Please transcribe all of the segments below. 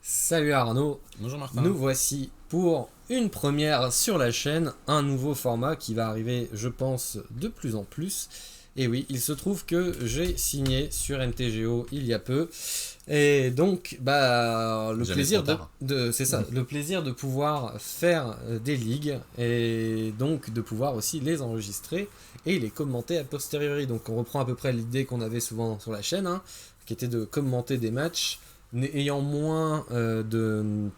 Salut Arnaud, Bonjour Martin. nous voici pour une première sur la chaîne, un nouveau format qui va arriver je pense de plus en plus. Et oui, il se trouve que j'ai signé sur MTGO il y a peu. Et donc, le Jamais plaisir trop tard. c'est ça, le plaisir de pouvoir faire des ligues et donc de pouvoir aussi les enregistrer et les commenter a posteriori. Donc on reprend à peu près l'idée qu'on avait souvent sur la chaîne, hein, qui était de commenter des matchs ayant moins de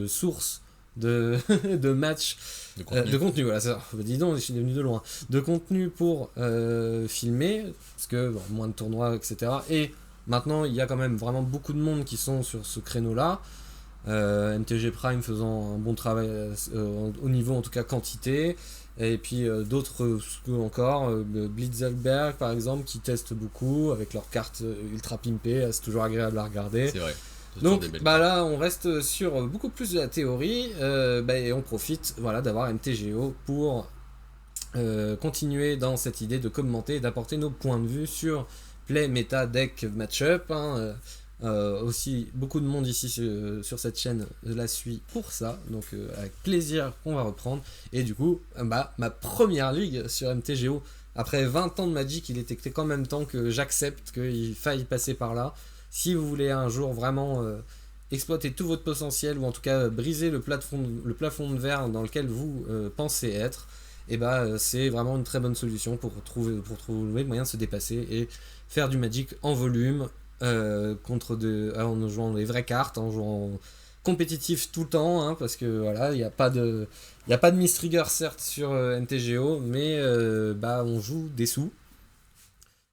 sources de, de matchs, De de contenu, voilà, c'est ça. Dis donc, je suis devenu de loin. De contenu pour filmer, parce que moins de tournois, etc. Et maintenant, il y a quand même vraiment beaucoup de monde qui sont sur ce créneau-là. MTG Prime faisant un bon travail au niveau, en tout cas, quantité. Et puis d'autres encore, Blitzalberg par exemple, qui testent beaucoup avec leurs cartes ultra pimpées, c'est toujours agréable à regarder. C'est vrai. C'est toujours Donc des belles bah cartes. là on reste sur beaucoup plus de la théorie et on profite voilà, d'avoir MTGO pour continuer dans cette idée de commenter et d'apporter nos points de vue sur play, méta, deck, match-up. Aussi, beaucoup de monde ici sur cette chaîne la suit pour ça, donc avec plaisir qu'on va reprendre. Et du coup, ma première ligue sur MTGO, après 20 ans de Magic, il était quand même temps que j'accepte qu'il faille passer par là. Si vous voulez un jour vraiment exploiter tout votre potentiel, ou en tout cas briser le plafond de verre dans lequel vous pensez être, et c'est vraiment une très bonne solution pour trouver le moyen de se dépasser et faire du Magic en volume, en jouant les vraies cartes, en jouant compétitif tout le temps, hein, parce que voilà, il n'y a pas de Miss Trigger certes sur MTGO, mais on joue des sous.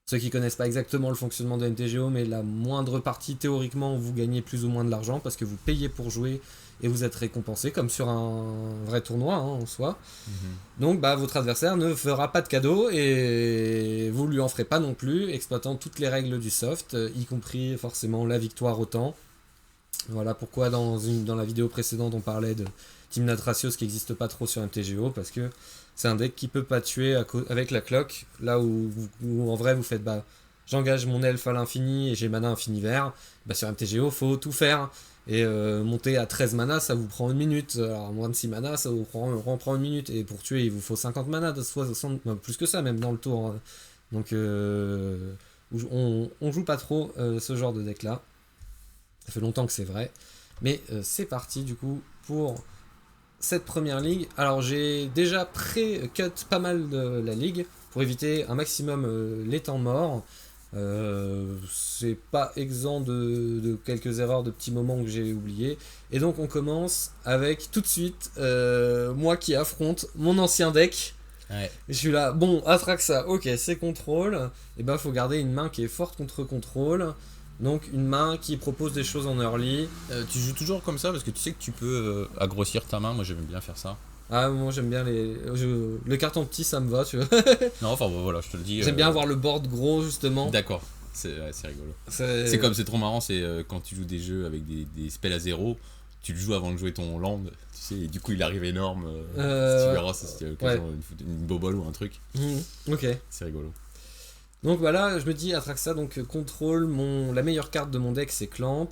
Ceux qui connaissent pas exactement le fonctionnement de MTGO, mais la moindre partie, théoriquement, vous gagnez plus ou moins de l'argent parce que vous payez pour jouer et vous êtes récompensé, comme sur un vrai tournoi, hein, en soi. Donc votre adversaire ne fera pas de cadeau et vous lui en ferez pas non plus, exploitant toutes les règles du soft, y compris forcément la victoire au temps. Voilà pourquoi dans la vidéo précédente on parlait de Team Ratio, ce qui n'existe pas trop sur MTGO, parce que c'est un deck qui peut pas tuer avec la cloque, là où en vrai vous faites j'engage mon elfe à l'infini et j'ai mana infini vert. Sur MTGO faut tout faire. Et monter à 13 mana, ça vous prend une minute. Alors, moins de 6 mana, ça vous prend une minute. Et pour tuer, il vous faut 50 mana, 60, plus que ça, même dans le tour. Donc, on joue pas trop ce genre de deck-là. Ça fait longtemps que c'est vrai. Mais c'est parti, du coup, pour cette première ligue. Alors, j'ai déjà pré-cut pas mal de la ligue pour éviter un maximum les temps morts. C'est pas exempt de quelques erreurs de petits moments que j'ai oubliés. Et donc on commence avec tout de suite moi qui affronte mon ancien deck. Ouais. Je suis là, bon, Atraxa, ok, c'est contrôle. Et faut garder une main qui est forte contre contrôle. Donc une main qui propose des choses en early. Tu joues toujours comme ça parce que tu sais que tu peux agrossir ta main. Moi j'aime bien faire ça. Ah, moi j'aime bien les cartes en petit, ça me va, tu vois. Non, enfin voilà, je te le dis. J'aime bien avoir le board gros, justement. D'accord. C'est rigolo. C'est trop marrant, c'est quand tu joues des jeux avec des spells à zéro, tu le joues avant de jouer ton land, tu sais, et du coup il arrive énorme. Si tu verras, c'est l'occasion une bobole ou un truc. Ok. C'est rigolo. Donc voilà, je me dis Atraxa, donc contrôle, la meilleure carte de mon deck c'est Clamp.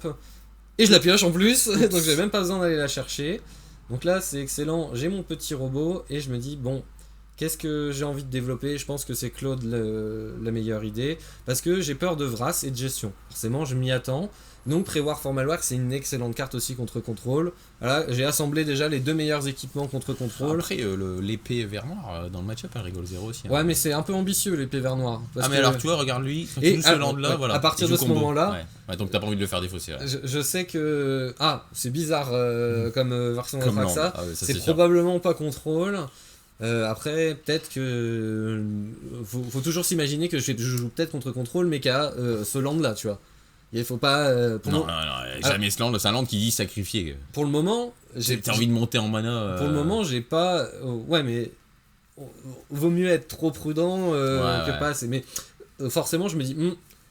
Et je la pioche en plus, donc j'ai même pas besoin d'aller la chercher. Donc là c'est excellent, j'ai mon petit robot et je me dis bon, qu'est-ce que j'ai envie de développer? Je pense que c'est Claude la meilleure idée, parce que j'ai peur de Vras et de gestion. Forcément je m'y attends. Donc prévoir Formalware c'est une excellente carte aussi contre contrôle. Voilà, j'ai assemblé déjà les deux meilleurs équipements contre contrôle. Après, l'épée vert noir dans le match-up, elle rigole zéro aussi. Hein. Ouais, mais c'est un peu ambitieux l'épée vert noir. Mais alors tu vois, regarde lui, quand tu joues ce land là, voilà. À partir de ce moment-là, ouais, donc t'as pas envie de le faire défausser. Ouais. je sais que. Ah, c'est bizarre comme version Comme d'Atraxa. C'est probablement pas contrôle. Après, peut-être que. Faut toujours s'imaginer que je joue peut-être contre contrôle, mais qu'à ce land là, tu vois. Il faut pas. Non, jamais ce land, c'est un land qui dit sacrifier. Pour le moment, t'as envie de monter en mana. Pour le moment, j'ai pas. Ouais, mais. Vaut mieux être trop prudent que pas assez. Mais forcément, je me dis.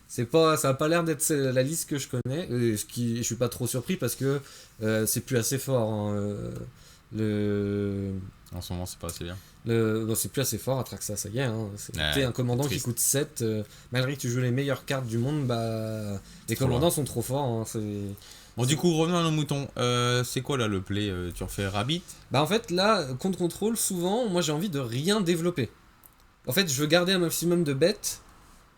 Ça a pas l'air d'être la liste que je connais. Je suis pas trop surpris parce que c'est plus assez fort. Hein, En ce moment, c'est pas assez bien. Bon, c'est plus assez fort, Atraxa, ça y est. Hein. T'es un commandant qui coûte 7. Malgré que tu joues les meilleures cartes du monde, les commandants sont trop forts. Hein, bon, du coup, revenons à nos moutons. C'est quoi là le play tu refais Rabbit? En fait, là, contre contrôle, souvent, moi j'ai envie de rien développer. En fait, je veux garder un maximum de bêtes.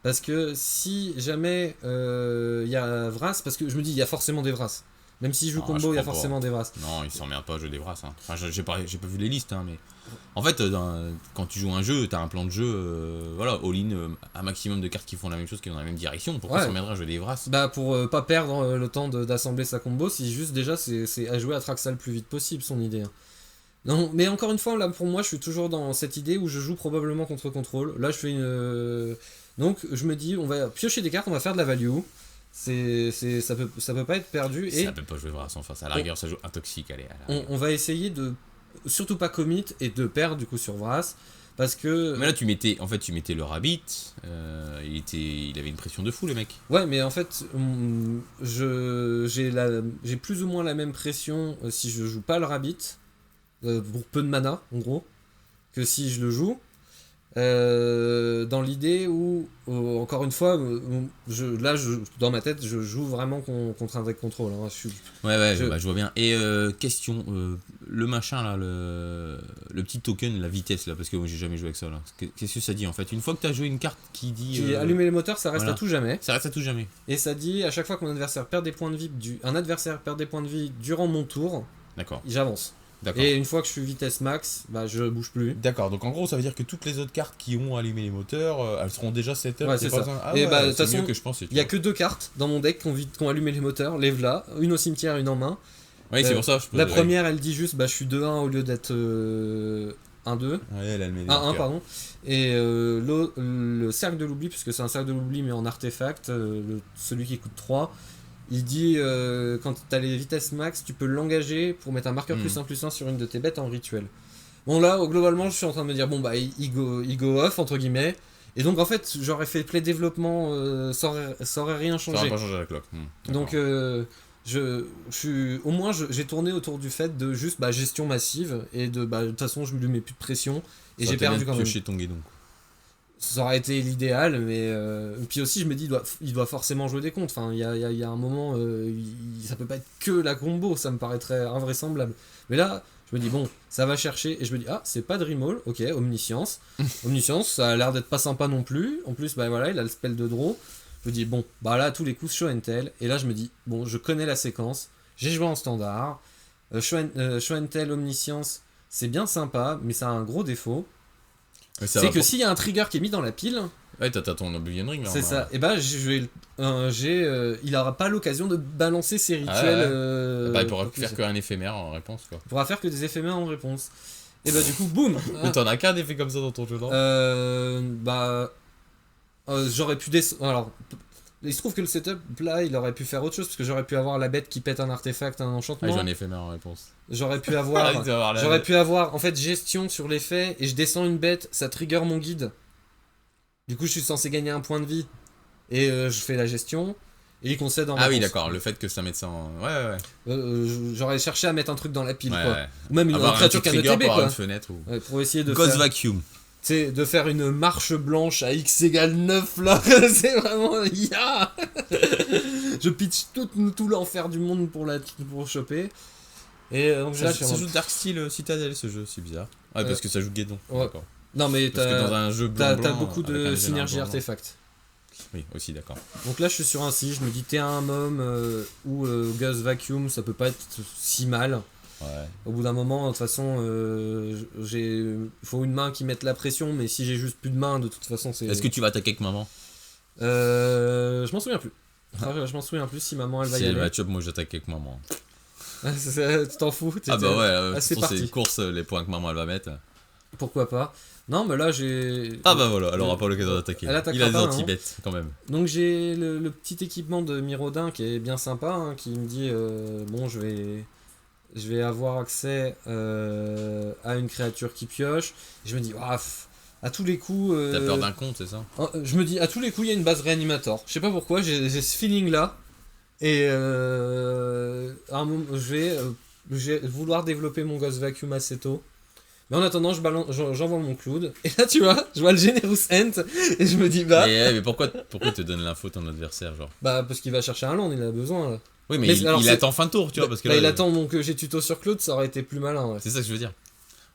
Parce que si jamais il y a Vras, parce que je me dis, il y a forcément des Vras. Même si je joue combo, il y a forcément des Vras. Non, il s'emmerde pas à jouer des Vras. Hein. Enfin, j'ai pas vu les listes, hein, mais. En fait, quand tu joues un jeu, t'as un plan de jeu, voilà, all-in, un maximum de cartes qui font la même chose, qui vont dans la même direction. Pourquoi s'emmerderait à jouer des Vras? Pour pas perdre le temps d'assembler sa combo, si juste déjà c'est à jouer Atraxa le plus vite possible, son idée. Hein. Non, mais encore une fois, là pour moi, je suis toujours dans cette idée où je joue probablement contre contrôle. Là, je fais une. Donc, je me dis, on va piocher des cartes, on va faire de la value. Ça peut pas être perdu. Ça peut pas jouer Vras en face. À la rigueur, ça joue un toxique. Allez, on va essayer de surtout pas commit et de perdre du coup sur Vras. Parce que. Mais là, tu mettais le Rabbit. Il avait une pression de fou, le mec. Ouais, mais en fait, j'ai plus ou moins la même pression si je joue pas le Rabbit. Pour peu de mana, en gros. Que si je le joue. Dans l'idée où, encore une fois, dans ma tête, je joue vraiment contre un deck contrôle. Hein. Je vois bien. Et question, le machin là, le petit token, la vitesse là, parce que moi j'ai jamais joué avec ça là. Qu'est-ce que ça dit en fait? Une fois que tu as joué une carte qui dit. Allumer les moteurs, ça reste à tout jamais. Ça reste à tout jamais. Et ça dit à chaque fois qu'un adversaire perd des points de vie, durant mon tour, d'accord, j'avance. Et une fois que je suis vitesse max, je bouge plus. D'accord, donc en gros ça veut dire que toutes les autres cartes qui ont allumé les moteurs, elles seront déjà setup. Ouais, c'est ça. Et de toute façon, il n'y a que 2 cartes dans mon deck qui ont allumé les moteurs, les v'là, une au cimetière, une en main. Oui, c'est pour ça. La première, elle dit juste je suis 2-1 au lieu d'être 1-2. Ouais, elle a le 1-1, pardon. Et le cercle de l'oubli, puisque c'est un cercle de l'oubli mais en artefact, celui qui coûte 3. Il dit quand t'as les vitesses max, tu peux l'engager pour mettre un marqueur +1/+1 sur une de tes bêtes en rituel. Bon là, globalement, je suis en train de me dire il go off entre guillemets. Et donc en fait, j'aurais fait play développement, ça aurait rien changé. Ça aurait pas changé la cloque. Donc au moins j'ai tourné autour du fait de juste gestion massive et de toute façon je lui mets plus de pression et j'ai perdu quand même. Piocher ton guédon. Ça aurait été l'idéal, mais puis aussi je me dis il doit forcément jouer des comptes. Enfin, il y a un moment, ça peut pas être que la combo, ça me paraîtrait invraisemblable. Mais là, je me dis bon, ça va chercher et je me dis c'est pas Dreamall, ok, Omniscience. Omniscience, ça a l'air d'être pas sympa non plus. En plus, il a le spell de draw. Je me dis bon, là tous les coups show and tell. Et là je me dis bon, je connais la séquence, j'ai joué en standard. Show and tell, Omniscience, c'est bien sympa, mais ça a un gros défaut. C'est que s'il y a un trigger qui est mis dans la pile. Ouais, t'as ton Oblivion Ring là. C'est ça. Et il aura pas l'occasion de balancer ses rituels. Il pourra faire qu'un éphémère en réponse quoi. Il pourra faire que des éphémères en réponse. Et du coup, boum. Mais t'en as qu'un effet comme ça dans ton jeu non? J'aurais pu alors. Il se trouve que le setup là, il aurait pu faire autre chose parce que j'aurais pu avoir la bête qui pète un artefact, un enchantement. J'ai un éphémère en réponse. J'aurais pu avoir en fait gestion sur l'effet et je descends une bête, ça trigger mon guide. Du coup, je suis censé gagner un point de vie et je fais la gestion et il concède en réponse. Oui, d'accord, le fait que ça mette ça en j'aurais cherché à mettre un truc dans la pile quoi. Ouais. Ou même une créature qui a un ETB quoi. Une fenêtre pour essayer de Ghost Vacuum. C'est de faire une marche blanche à x égale 9 là, c'est vraiment je pitch tout l'enfer du monde pour choper. Et donc ça joue Darksteel Citadel ce jeu, c'est bizarre. Parce que ça joue Guédon. Ouais. D'accord. Non mais parce que dans un jeu blanc, t'as beaucoup de synergie artefact. Oui, aussi d'accord. Donc là je suis sur un si, je me dis t'es un mom ou Ghost Vacuum, ça peut pas être si mal. Ouais. Au bout d'un moment, de toute façon, il faut une main qui mette la pression, mais si j'ai juste plus de main, de toute façon, c'est. Est-ce que tu vas attaquer avec maman? Je m'en souviens plus. Je m'en souviens plus si maman elle va y aller. C'est le match-up, moi j'attaque avec maman. Tu t'en fous? C'est parti. Course, les points que maman elle va mettre. Pourquoi pas? Non, mais là j'ai. Elle aura pas l'occasion d'attaquer. Il a des anti-bêtes quand même. Donc j'ai le petit équipement de Mirodin qui est bien sympa, qui me dit je vais avoir accès à une créature qui pioche. Et je me dis, à tous les coups. T'as peur d'un compte, c'est ça? Je me dis, à tous les coups, il y a une base réanimator. Je sais pas pourquoi, j'ai ce feeling là. Et à un moment, je vais vouloir développer mon Ghost Vacuum assez tôt. Mais en attendant, j'envoie mon Cloud. Et là, tu vois, je vois le Generous Ant. Et je me dis, bah. Mais pourquoi te donne l'info ton adversaire, genre? Bah, parce qu'il va chercher un land, il a besoin, là. Oui, mais il attend fin de tour, tu vois. Parce que là, il attend donc j'ai tuto sur Claude, ça aurait été plus malin. Ouais. C'est ça que je veux dire.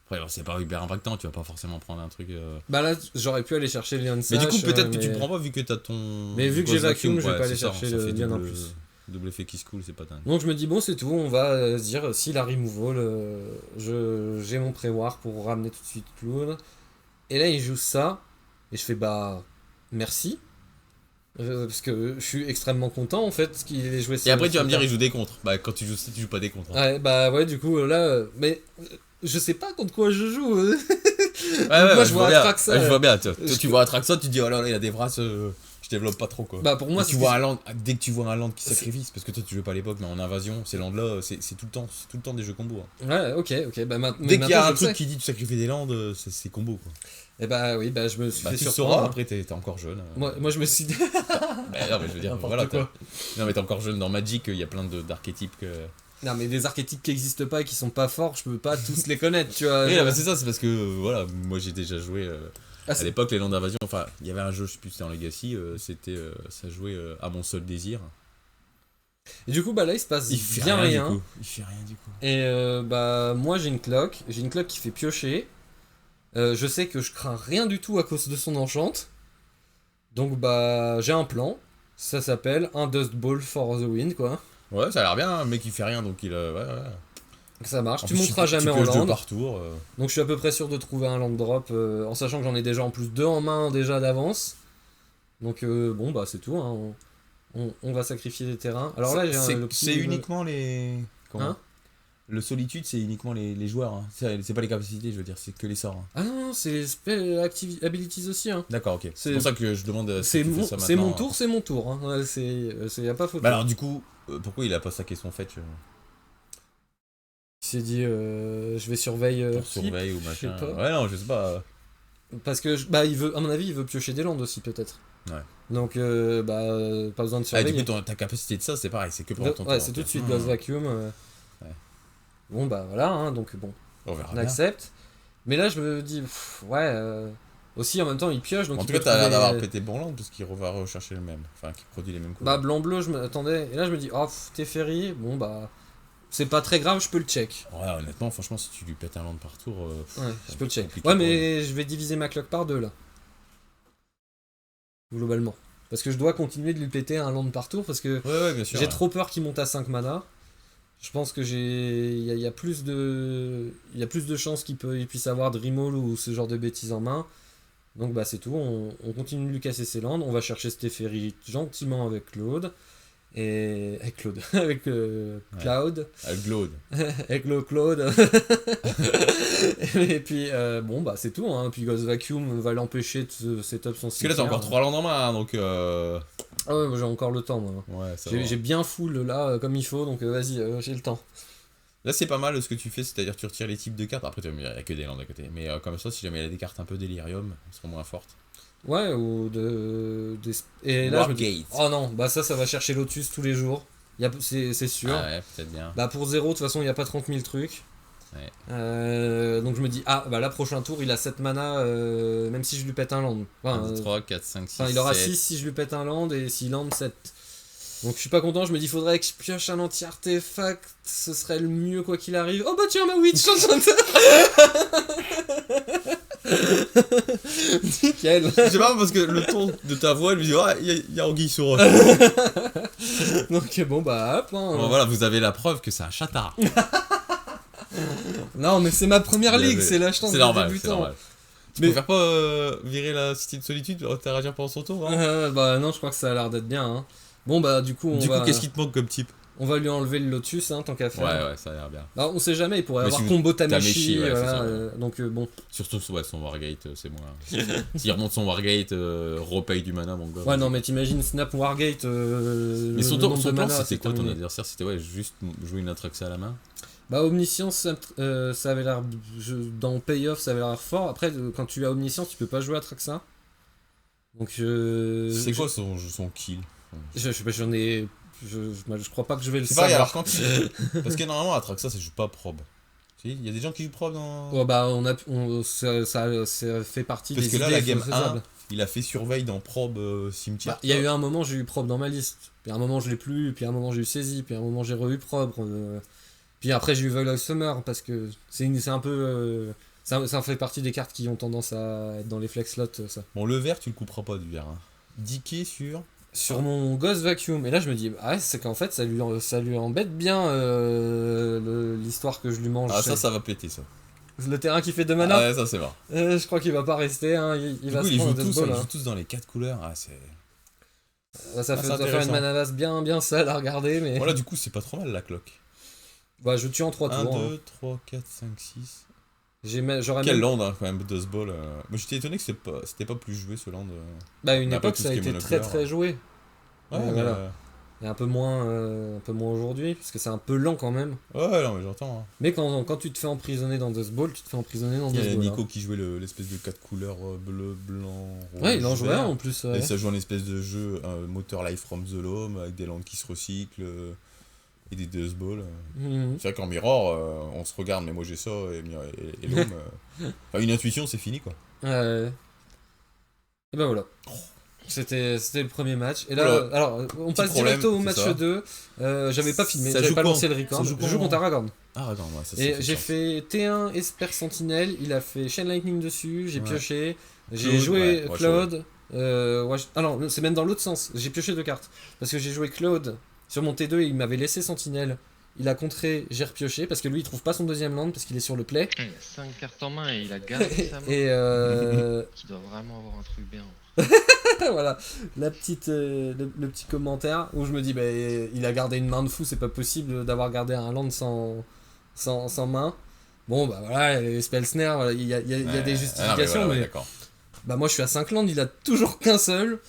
Après, c'est pas hyper impactant, tu vas pas forcément prendre un truc. Bah là, j'aurais pu aller chercher Leon Sash. Mais du coup, peut-être que tu prends pas vu que t'as ton. Mais vu que j'ai vacuum, je vais pas aller chercher le Leon en plus. Double effet qui se coule, c'est pas dingue. Donc je me dis, bon, c'est tout, on va se dire, s'il a removal, j'ai mon pré-war pour ramener tout de suite Claude. Et là, il joue ça, et je fais, bah, merci. Parce que je suis extrêmement content en fait qu'il ait joué ça. Et après tu vas me dire il joue des contres. Bah quand tu joues ça tu joues pas des contres. Ouais bah ouais du coup là mais je sais pas contre quoi je joue. Ouais, moi je vois Atraxa. Je vois bien tu vois Atraxa tu dis oh là là il y a des phrases je développe pas trop quoi. Bah pour moi tu vois un land dès que tu vois un land qui sacrifie parce que toi tu joues pas à l'époque mais en invasion ces lands là c'est tout le temps des jeux combo. Hein. Ouais ok bah dès qu'il y a un truc qui dit tu sacrifies des lands c'est combo quoi. Et bah oui, bah je me suis fait tu sauras, après t'es encore jeune. Moi je me suis dit... bah non mais je veux dire, voilà quoi. Non mais t'es encore jeune dans Magic, il y a plein d'archétypes que... Non mais des archétypes qui existent pas et qui sont pas forts, je peux pas tous les connaître, tu vois. Oui bah c'est ça, c'est parce que voilà, moi j'ai déjà joué... à l'époque les lands d'invasion, enfin il y avait un jeu, je sais plus c'était en Legacy, ça jouait à mon seul désir. Et du coup bah là il se passe bien rien. Il fait rien du coup. Et bah moi j'ai une cloque qui fait piocher. Je sais que je crains rien du tout à cause de son enchant. Donc bah j'ai un plan. Ça s'appelle un Dust Ball for the win quoi. Ouais ça a l'air bien, un mec qui fait rien donc il ouais. Ça marche, tu monteras jamais en land. Par tour, Donc je suis à peu près sûr de trouver un land drop en sachant que j'en ai déjà en plus 2 en main déjà d'avance. Donc bon bah c'est tout hein. On va sacrifier des terrains. Alors là c'est uniquement les... Comment hein le solitude, c'est uniquement les joueurs, hein. C'est pas les capacités, je veux dire, c'est que les sorts. Hein. Ah non, c'est les spell abilities aussi. Hein. D'accord, ok. C'est pour ça que je demande. C'est mon tour, c'est mon tour. Hein. Y a pas photo. Bah alors du coup, pourquoi il a pas saqué son fetch Il s'est dit, je vais surveiller. Pour surveille ou machin. Ouais, non, je sais pas. Parce que, bah, il veut, à mon avis, il veut piocher des landes aussi, peut-être. Ouais. Donc, pas besoin de surveiller. Du coup, ta capacité de ça, c'est pareil, c'est que pour ton tour. Ouais, c'est tout de suite Blast Vacuum. Ouais. Bon bah voilà, hein, donc bon, on accepte. Mais là je me dis, aussi en même temps il pioche. Donc en tout cas t'as l'air d'avoir pété bon land parce qu'il va rechercher le même, enfin qui produit les mêmes couleurs. Bah blanc-bleu je m'attendais, et là je me dis, t'es ferry, bon bah c'est pas très grave, je peux le check. Ouais honnêtement franchement si tu lui pètes un land par tour, ouais je peux le check. Ouais mais je vais diviser ma cloque par 2 là. Globalement. Parce que je dois continuer de lui péter un land par tour parce que j'ai trop peur qu'il monte à 5 mana. Je pense que il y a plus de chances qu'il puisse avoir Dreamall ou ce genre de bêtises en main. Donc bah c'est tout, on continue de lui casser ses landes, on va chercher Teferi gentiment avec Claude. Et avec Claude, avec Cloud. Avec Claude. Avec le Claude. Et puis bon bah c'est tout, hein. Puis Ghost Vacuum va l'empêcher de setup son cimetière. Parce que là t'as encore 3 landes en main, hein, donc Ah ouais, j'ai encore le temps moi. Ouais, j'ai bien full là comme il faut, donc vas-y, j'ai le temps. Là c'est pas mal ce que tu fais, c'est-à-dire tu retires les types de cartes, après tu vas me dire il n'y a que des landes à côté, mais comme ça si jamais il y a des cartes un peu délirium, elles seront moins fortes. Ouais, ou et là Wargate. Oh non, bah ça va chercher Lotus tous les jours, c'est sûr. Ah ouais, peut-être bien. Bah pour 0, de toute façon il n'y a pas 30 000 trucs. Ouais. Donc je me dis, bah là prochain tour il a 7 mana, même si je lui pète un land. Enfin, 1, 2, 3, 4, 5, 6, il aura 7. 6 si je lui pète un land et s'il land 7. Donc je suis pas content, je me dis faudrait que je pioche un anti-artefact, ce serait le mieux quoi qu'il arrive. Oh bah tiens ma witch. Nickel. C'est marrant parce que le ton de ta voix lui dit il y a Anguille sur roche. Donc bon bah hop. Hein. Bon voilà, vous avez la preuve que c'est un chatard. Non mais c'est ma première ligue, c'est l'achetant de débutant. C'est normal. Tu préfères pas virer la Cité de Solitude, interagir pendant son tour hein bah non, je crois que ça a l'air d'être bien. Hein. Bon bah du coup qu'est-ce qui te manque comme type? On va lui enlever le Lotus hein, tant qu'à faire. Ouais ça a l'air bien. Alors, on sait jamais, il pourrait avoir combo Tameshi, voilà, donc bon. Surtout son Wargate, c'est moins. S'il remonte son Wargate, repaye du mana mon gars. Ouais non mais t'imagines Snap Wargate. Mais son plan c'était quoi ton adversaire? C'était juste jouer une Atraxa à la main? Bah Omniscience ça avait l'air dans Payoff ça avait l'air fort. Après quand tu as Omniscience tu peux pas jouer Atraxa. Donc c'est quoi son kill? J'en ai. Je crois pas que je vais le savoir. C'est pareil, alors quand parce que normalement Atraxa ça joue pas probe. Il y a des gens qui jouent probe dans... Oh, bah, ça fait partie parce des idées. Parce que là, la game faisables. 1, il a fait surveille dans probe cimetière. Il y a eu un moment, j'ai eu probe dans ma liste. Puis à un moment, je l'ai plus. Puis à un moment, j'ai eu saisie. Puis à un moment, j'ai re-eu probe. Puis après, j'ai eu Veil of Summer. Parce que c'est un peu... ça fait partie des cartes qui ont tendance à être dans les flex slots, ça. Bon, le vert, tu le couperas pas du vert. Hein. 10K sur mon Ghost Vacuum. Et là, je me dis, c'est qu'en fait, ça lui embête bien l'histoire que je lui mange. Ah, ça va péter, ça. Le terrain qui fait 2 mana. Ah ouais, ça c'est vrai. Je crois qu'il va pas rester. Hein. Il va se prendre ils jouent tous dans les 4 couleurs. Ah, c'est... ça fait une manavas bien sale à regarder. Mais... Voilà, du coup, c'est pas trop mal la cloque. Bah, je tue en 3 tours. 1, 2, 3, 4, 5, 6. Quel land, hein, quand même, Dust Ball. Moi, j'étais étonné que c'était pas plus joué ce land. Bah, une époque, ça a été très joué. Ouais, voilà. Et un peu moins aujourd'hui, parce que c'est un peu lent quand même. Ouais, non, mais j'entends. Hein. Mais quand tu te fais emprisonner dans Dust Ball, tu te fais emprisonner dans Dust Ball. Il y a Nico qui jouait l'espèce de 4 couleurs bleu, blanc, rouge. Ouais, il en jouait un en plus. Et ça joue un espèce de jeu, un moteur Life from the Loam, avec des landes qui se recyclent et des Dust Balls. C'est vrai qu'en Mirror, on se regarde, mais moi j'ai ça et Loam. Une intuition, c'est fini quoi. Et ben voilà. C'était le premier match. Et là, alors, on passe directement au match 2. J'avais pas filmé, j'avais pas lancé le record. Je joue contre Aragorn. Aragorn, ouais, ça et j'ai fait T1 Esper Sentinelle, il a fait Chain Lightning dessus, j'ai pioché. J'ai joué Claude. Alors, c'est même dans l'autre sens, j'ai pioché 2 cartes. Parce que j'ai joué Claude sur mon T2 et il m'avait laissé Sentinelle. Il a contré, j'ai repioché parce que lui il trouve pas son deuxième land parce qu'il est sur le play. Il a 5 cartes en main et il a gardé sa main. Et Tu dois vraiment avoir un truc bien. Voilà, le petit commentaire où je me dis, il a gardé une main de fou, c'est pas possible d'avoir gardé un land sans main. Bon, bah voilà, les spell snare, il y a des justifications, mais bah moi je suis à 5 lands, il a toujours qu'un seul.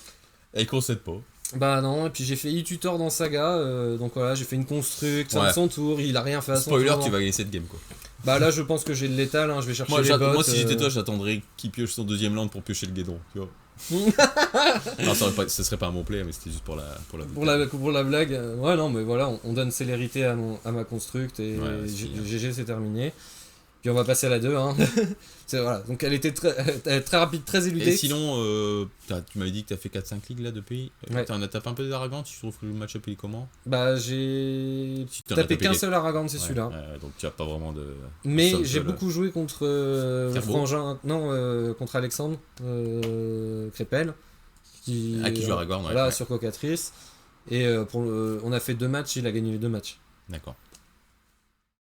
Et il concède pas. Bah non, et puis j'ai fait e-tutor dans Saga, donc voilà, j'ai fait une construct, à son tour, il a rien fait à son tour. Spoiler, tu vas gagner cette game quoi. Bah là je pense que j'ai le létal, hein, je vais chercher les bots. Moi si j'étais toi, j'attendrais qu'il pioche son deuxième land pour piocher le guédon, tu vois. Non, ça serait pas un bon play, mais c'était juste pour la blague. Ouais, non, mais voilà, on donne célérité à ma construct et GG, c'est terminé. Puis on va passer à la 2. Hein. Voilà. Donc elle était très rapide, très éludée. Et sinon, tu m'avais dit que tu as fait 4-5 ligues là depuis. T'en as tapé un peu d'Aragorn, tu trouves que le match-up il est comment? Bah j'ai tapé qu'un seul Aragorn, c'est celui-là. Donc tu as pas vraiment de... Mais j'ai beaucoup joué contre Frangin, contre Alexandre Crépel. Qui joue Aragorn, voilà, sur Cocatrice. Et on a fait 2 matchs, il a gagné les 2 matchs. D'accord.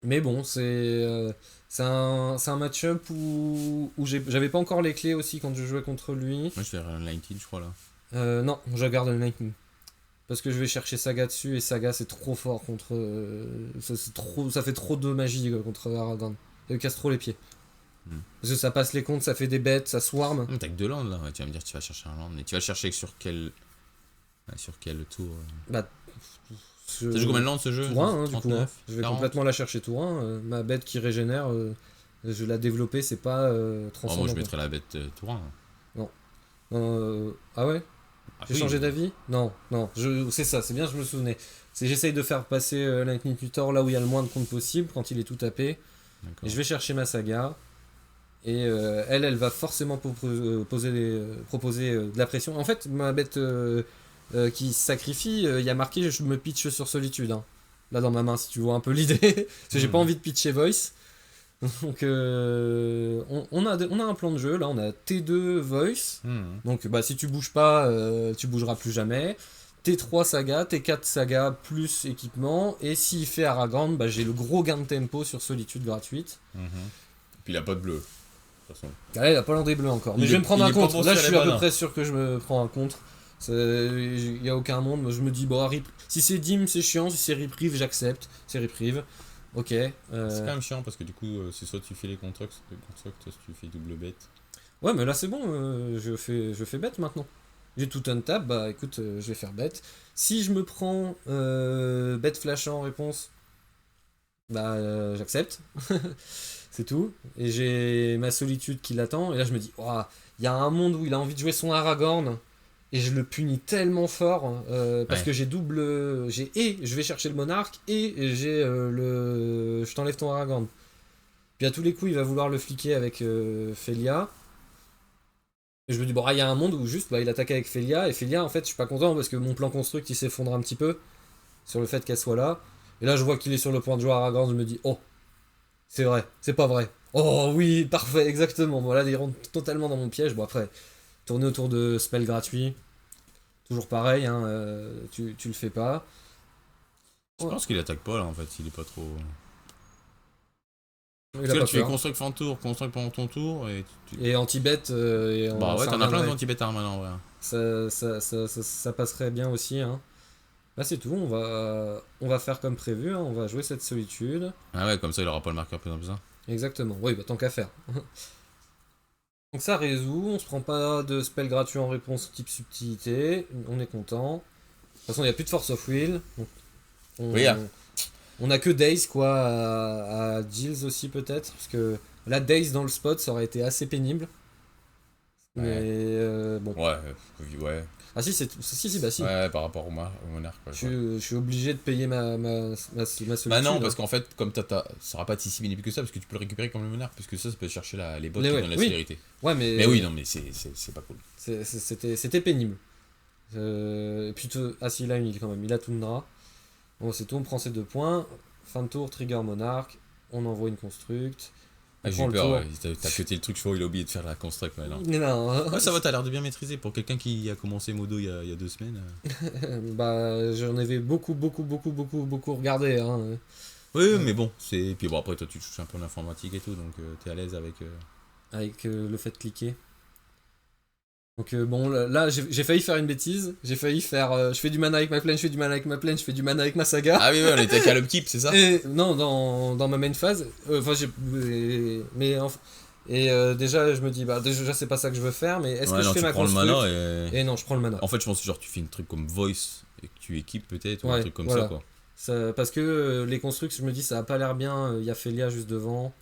Mais bon, c'est un match-up où j'avais pas encore les clés aussi quand je jouais contre lui. Moi je fais un 19 je crois là. Non, je garde le 19. Parce que je vais chercher Saga dessus et Saga c'est trop fort contre... ça fait trop de magie contre Aragorn. Ça lui casse trop les pieds. Parce que ça passe les comptes, ça fait des bêtes, ça swarm. T'as que 2 landes là, tu vas me dire que tu vas chercher un land, mais tu vas chercher sur quel tour Bah... Ça joue combien de landes ce jeu? Tour 1, 39, du coup. Je vais 40. Complètement la chercher tour 1. Ma bête qui régénère, je l'ai développée, c'est pas transcendant. Moi je mettrais la bête tour 1. Non. Ah ouais? J'ai changé d'avis? Non. C'est ça, c'est bien, je me souvenais. J'essaye de faire passer Lightning Tutor là où il y a le moins de comptes possible, quand il est tout tapé. Et je vais chercher ma Saga. Et elle va forcément proposer de la pression. En fait, ma bête... qui se sacrifie, il y a marqué je me pitch sur solitude. Hein. Là dans ma main, si tu vois un peu l'idée. Parce que j'ai pas envie de pitcher Voice. Donc on a un plan de jeu. Là on a T2 Voice. Donc bah, si tu bouges pas, tu bougeras plus jamais. T3 Saga, T4 Saga plus équipement. Et s'il fait Aragorn, bah, j'ai le gros gain de tempo sur solitude gratuite. Puis il a pas de bleu. Il a pas l'endé bleu encore. Mais je vais me prendre un contre. Là je suis à peu près sûr que je me prends un contre. Il n'y a aucun monde, moi je me dis bon, si c'est dim c'est chiant, si c'est reprieve j'accepte, c'est reprieve, ok. C'est quand même chiant parce que du coup c'est soit tu fais les constructs, soit tu fais double bête. Ouais mais là c'est bon, je fais bête maintenant. J'ai tout un tab, bah écoute je vais faire bête. Si je me prends bête flash en réponse, bah j'accepte, c'est tout. Et j'ai ma solitude qui l'attend, et là je me dis, il y a un monde où il a envie de jouer son Aragorn. Et je le punis tellement fort parce que j'ai je vais chercher le monarque et j'ai je t'enlève ton Aragorn. Puis à tous les coups, il va vouloir le fliquer avec Felia. Et je me dis, bon, il y a un monde où juste, il attaque avec Felia. Et Felia, en fait, je suis pas content parce que mon plan construct, il s'effondre un petit peu sur le fait qu'elle soit là. Et là, je vois qu'il est sur le point de jouer Aragorn. Je me dis, oh, c'est vrai, c'est pas vrai. Oh oui, parfait, exactement. Voilà, il rentre totalement dans mon piège. Bon, après, tourner autour de spell gratuit, toujours pareil, hein, tu le fais pas. Je pense qu'il attaque pas là en fait, il est pas trop. Tu fais construct fin tour, construct pendant ton tour et anti-bet. Bah ouais, t'en as plein d'anti-bet maintenant en vrai. Ça passerait bien aussi. Hein. Là c'est tout, on va faire comme prévu, hein, on va jouer cette solitude. Ah ouais, comme ça il aura pas le marqueur plus en plus. Exactement, oui, tant qu'à faire. Donc ça résout, on se prend pas de spell gratuit en réponse type subtilité, on est content. De toute façon il n'y a plus de force of will. Donc on a que Daze quoi à Gilles aussi peut-être, parce que là Daze dans le spot ça aurait été assez pénible. Ouais. Mais bon. Ouais. Ah si, bah si. Ouais, par rapport au monarque. Je suis obligé de payer ma solitude. Bah non, parce qu'en fait, comme ça sera pas si pénible que ça, parce que tu peux le récupérer comme le monarque, parce que ça peut chercher les bots qui donnent la célérité. Ouais, mais oui, non, mais c'est pas cool. C'était pénible. Et puis, si, là, il a Tundra. Bon, c'est tout, on prend ces 2 points. Fin de tour, trigger monarque. On envoie une construct. J'ai eu peur, ouais. T'as cuté le truc, je crois il a oublié de faire la construct maintenant. Non. Ouais, ça va, t'as l'air de bien maîtriser pour quelqu'un qui a commencé Modo il y a 2 semaines. Bah, j'en avais beaucoup regardé. Hein. Oui, mais bon, puis bon, après toi tu touches un peu l'informatique et tout, donc t'es à l'aise avec. Avec le fait de cliquer. Donc bon, là j'ai failli faire une bêtise. J'ai failli faire. Je fais du mana avec ma plaine, je fais du mana avec ma plaine, je fais du mana avec ma saga. Ah oui, on était avec un upkeep, c'est ça? Non, dans ma main phase. Déjà, je me dis, déjà c'est pas ça que je veux faire, mais est-ce que je fais ma construct? Le mana et non, je prends le mana. En fait, je pense que genre tu fais un truc comme Voice et que tu équipes peut-être, ou un truc comme ça, quoi. Parce que les constructs, je me dis, ça a pas l'air bien. Il y a Felia juste devant.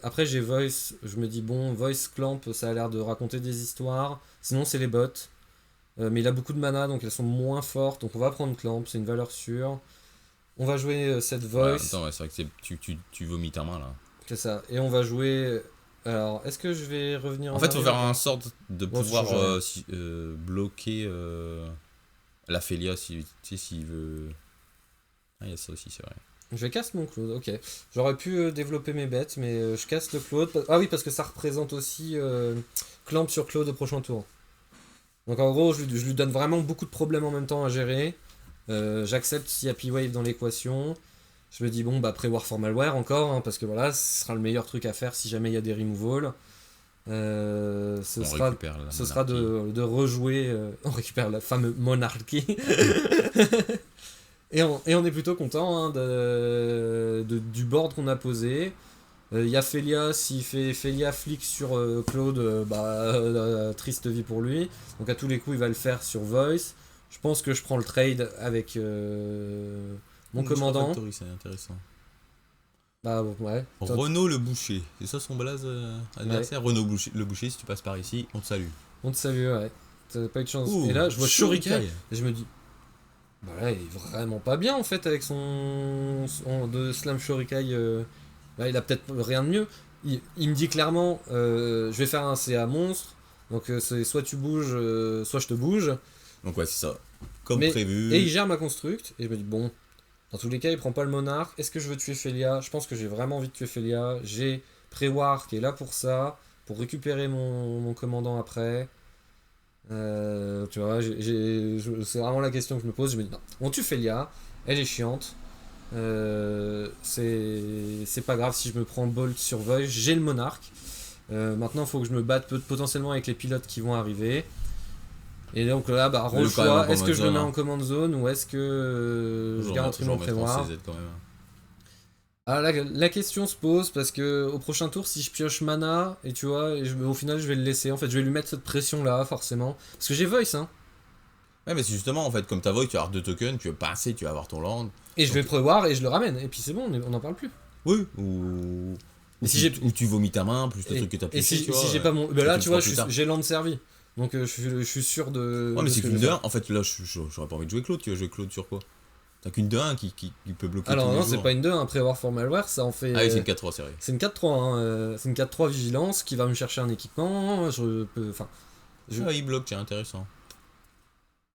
Après j'ai Voice, je me dis bon, Voice Clamp ça a l'air de raconter des histoires, sinon c'est les bots, mais il a beaucoup de mana donc elles sont moins fortes, donc on va prendre Clamp, c'est une valeur sûre. On va jouer cette Voice. Attends, c'est vrai que tu vomis ta main là. C'est ça, et on va jouer. Alors est-ce que je vais revenir en fait faut faire un sort de pouvoir bloquer la Felia si tu sais s'il veut. Ah il y a ça aussi, c'est vrai. Je casse mon Claude, ok. J'aurais pu développer mes bêtes, mais je casse le Claude. Ah oui, parce que ça représente aussi Clamp sur Claude au prochain tour. Donc en gros, je lui donne vraiment beaucoup de problèmes en même temps à gérer. J'accepte s'il y a P-Wave dans l'équation. Je me dis, bon, pré-war for malware encore, hein, parce que voilà, ce sera le meilleur truc à faire si jamais il y a des removals. Ce sera de rejouer. On récupère la fameuse monarchie. Et on est plutôt content hein, du board qu'on a posé. Il y a Felia, s'il fait Felia flic sur Claude, triste vie pour lui. Donc à tous les coups, il va le faire sur Voice. Je pense que je prends le trade avec mon commandant. C'est intéressant. Ouais. Renaud le boucher, c'est ça son blaze adversaire. Ouais. Renaud le boucher, si tu passes par ici, on te salue. On te salue, ouais. T'as pas eu de chance. Et là, je vois Shurikai. Et je me dis. Là, il est vraiment pas bien en fait avec son de Slam Shurikai. Là, il a peut-être rien de mieux. Il me dit clairement je vais faire un CA monstre. Donc c'est soit tu bouges, soit je te bouge. Donc ouais, c'est ça. Comme prévu. Et il gère ma construct. Et je me dis bon, dans tous les cas, il prend pas le monarque. Est-ce que je veux tuer Felia? Je pense que j'ai vraiment envie de tuer Felia. J'ai Préwar qui est là pour ça, pour récupérer mon commandant après. Tu vois, c'est vraiment la question que je me pose. Je me dis non, on tue Felia, elle est chiante. C'est pas grave si je me prends Bolt sur Voice, j'ai le monarque. Maintenant, il faut que je me batte potentiellement avec les pilotes qui vont arriver. Et donc là, choix. Est-ce que je le mets en command zone ou est-ce que je garantis mon prévoir? La question se pose parce que au prochain tour, si je pioche mana et tu vois, au final je vais le laisser. En fait, je vais lui mettre cette pression là, forcément, parce que j'ai Voice, hein. Ouais, mais c'est justement en fait comme ta Voice, tu vas avoir 2 tokens, tu veux passer, tu vas avoir ton land. Et donc... je vais prévoir et je le ramène. Et puis c'est bon, on n'en parle plus. Oui. Ou tu vomis ta main plus le truc que t'as pioché. Et si j'ai pas mon, là tu vois, j'ai land servi. Donc je suis sûr de. Ouais, mais c'est qu'une heure. En fait, là, j'aurais pas envie de jouer Claude. Tu vas jouer Claude sur quoi? T'as qu'une 2-1 qui peut bloquer. Alors tous les non, jours. c'est pas une 2-1, Prévoir for Malware, ça en fait... Ah oui, c'est une 4-3, c'est vrai. C'est une 4-3, hein, c'est une 4-3 vigilance qui va me chercher un équipement, je peux... Enfin... Ah, il bloque, c'est intéressant.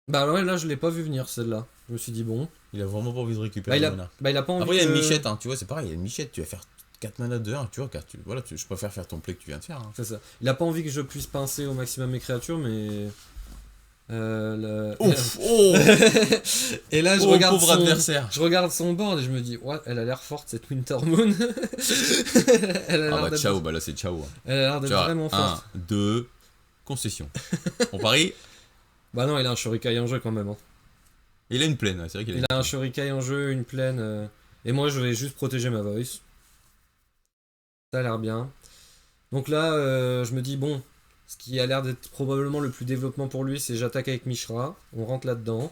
Bah ouais, là je l'ai pas vu venir celle-là. Je me suis dit bon... Il a vraiment pas envie de récupérer le monarque. Bah il a pas envie. Après il y a une michette, hein, tu vois, c'est pareil, il y a une michette, tu vas faire 4 mana de 1, tu vois, je préfère faire ton play que tu viens de faire. Hein. C'est ça. Il a pas envie que je puisse pincer au maximum mes créatures, mais... Ouf, oh Et là je regarde son board et je me dis ouais, elle a l'air forte cette Winter Moon. Ciao, bah là c'est ciao. Elle a l'air d'être vraiment forte. 1, 2, concession. On parie. Bah non, il a un Shurikai en jeu quand même. Hein. Il a une plaine, c'est vrai qu'il a. Il a un Shurikai en jeu, une plaine. Et moi je vais juste protéger ma voice. Ça a l'air bien. Donc là, je me dis bon. Ce qui a l'air d'être probablement le plus développement pour lui, c'est j'attaque avec Mishra, on rentre là-dedans.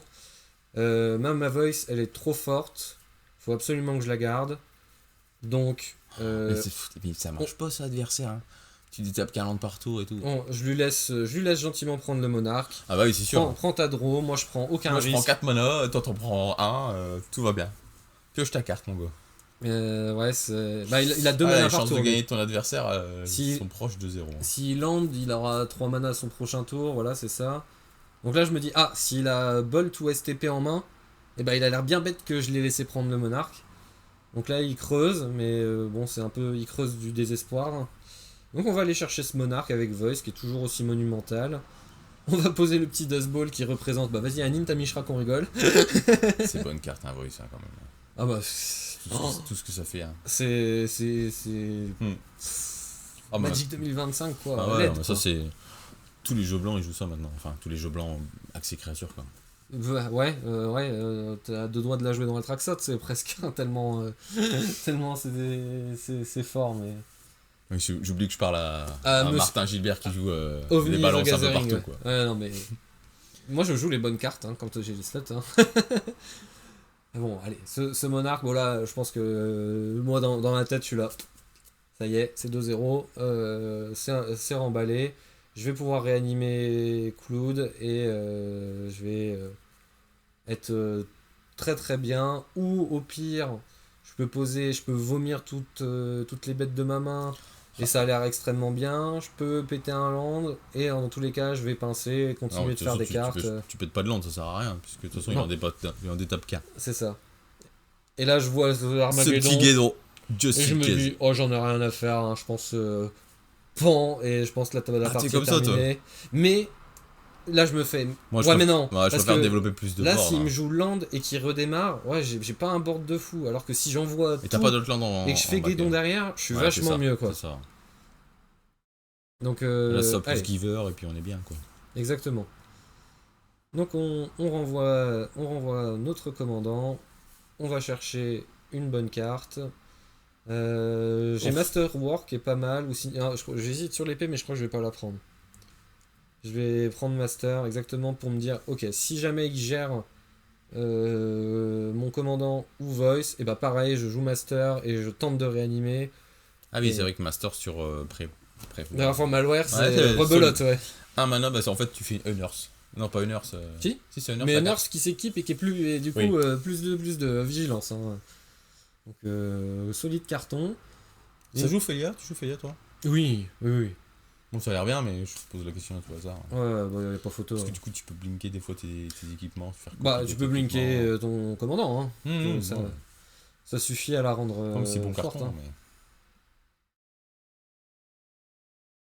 Même ma voice, elle est trop forte, faut absolument que je la garde. Donc... Mais ça marche pas ça, adversaire. Hein. Tu dis tapes 40 par tour et tout. Je lui laisse gentiment prendre le monarque. Ah bah oui, c'est sûr. Prends ta draw, moi je prends aucun risque. Je prends 4 mana, toi t'en prends 1, tout va bien. Pioche ta carte mon gars. Ouais, c'est... Bah, il a 2 mana par tour. Les chances de gagner ton adversaire sont proches de 0. S'il land, il aura 3 mana à son prochain tour, voilà, c'est ça. Donc là, je me dis, s'il a Bolt ou STP en main, eh ben, il a l'air bien bête que je l'ai laissé prendre le monarque. Donc là, il creuse, mais bon, c'est un peu... Il creuse du désespoir. Donc on va aller chercher ce monarque avec Voice, qui est toujours aussi monumental. On va poser le petit Dust Ball qui représente... Bah vas-y, anime ta Mishra qu'on rigole. C'est bonne carte, hein, Voice, hein, quand même. Ah bah... Tout ce que ça fait. Hein. C'est... Magic 2025 quoi. Ah ouais, ça c'est... Tous les jeux blancs ils jouent ça maintenant. Enfin, tous les jeux blancs axés créatures quoi. T'as 2 doigts de la jouer dans le Traxot, c'est presque tellement c'est fort mais... Oui, j'oublie que je parle à Martin Gilbert qui joue les balances un peu partout quoi. Ouais, non mais... Moi je joue les bonnes cartes hein, quand j'ai les slots. Hein. Bon, allez, ce monarque, bon là, je pense que moi dans ma tête, je suis là. Ça y est, c'est 2-0, c'est remballé. Je vais pouvoir réanimer Cloud et je vais être très très bien. Ou au pire, je peux vomir toutes les bêtes de ma main et ça a l'air extrêmement bien. Je peux péter un land et dans tous les cas, je vais pincer et continuer de faire des cartes. Tu pètes pas de land, ça sert à rien, puisque de toute façon, il est en des top 4. C'est ça. Et là, je vois Ce l'Armageddon. petit Guédon. Et je me dis, j'en ai rien à faire, hein, je pense pan, et je pense que la partie est terminée. Toi. Mais là, je me fais. Mais non. Ouais, je préfère développer plus de board. Là, s'il me joue land et qu'il redémarre, j'ai pas un board de fou. Alors que si j'envoie. Et t'as pas d'autre land et que je fais Guédon derrière, je suis vachement mieux, quoi. C'est ça. Donc, là, ça plus giver, et puis on est bien, quoi. Exactement. Donc, on renvoie notre commandant. On va chercher une bonne carte. J'ai Masterwork qui est pas mal. J'hésite sur l'épée, mais je crois que je vais pas la prendre. Je vais prendre Master exactement pour me dire ok, si jamais il gère mon commandant ou Voice, et bah pareil, je joue Master et je tente de réanimer. Ah oui, c'est vrai que Master sur D'ailleurs, for Malware, c'est rebelote, ouais. Un mana, bah en fait, tu fais un Earth. Non, pas une Earth. Si c'est une Earth. Mais une Earth qui s'équipe et qui est plus de vigilance. Hein. Donc, solide carton. Ça joue Félia? Tu joues Félia, toi? Oui. Bon, ça a l'air bien, mais je te pose la question à tout hasard. Ouais, y a pas photo. Parce que du coup, tu peux blinker des fois tes équipements. Tu peux blinker ton commandant. Hein. Ça suffit à la rendre comme si bon forte. Carton, hein. Mais...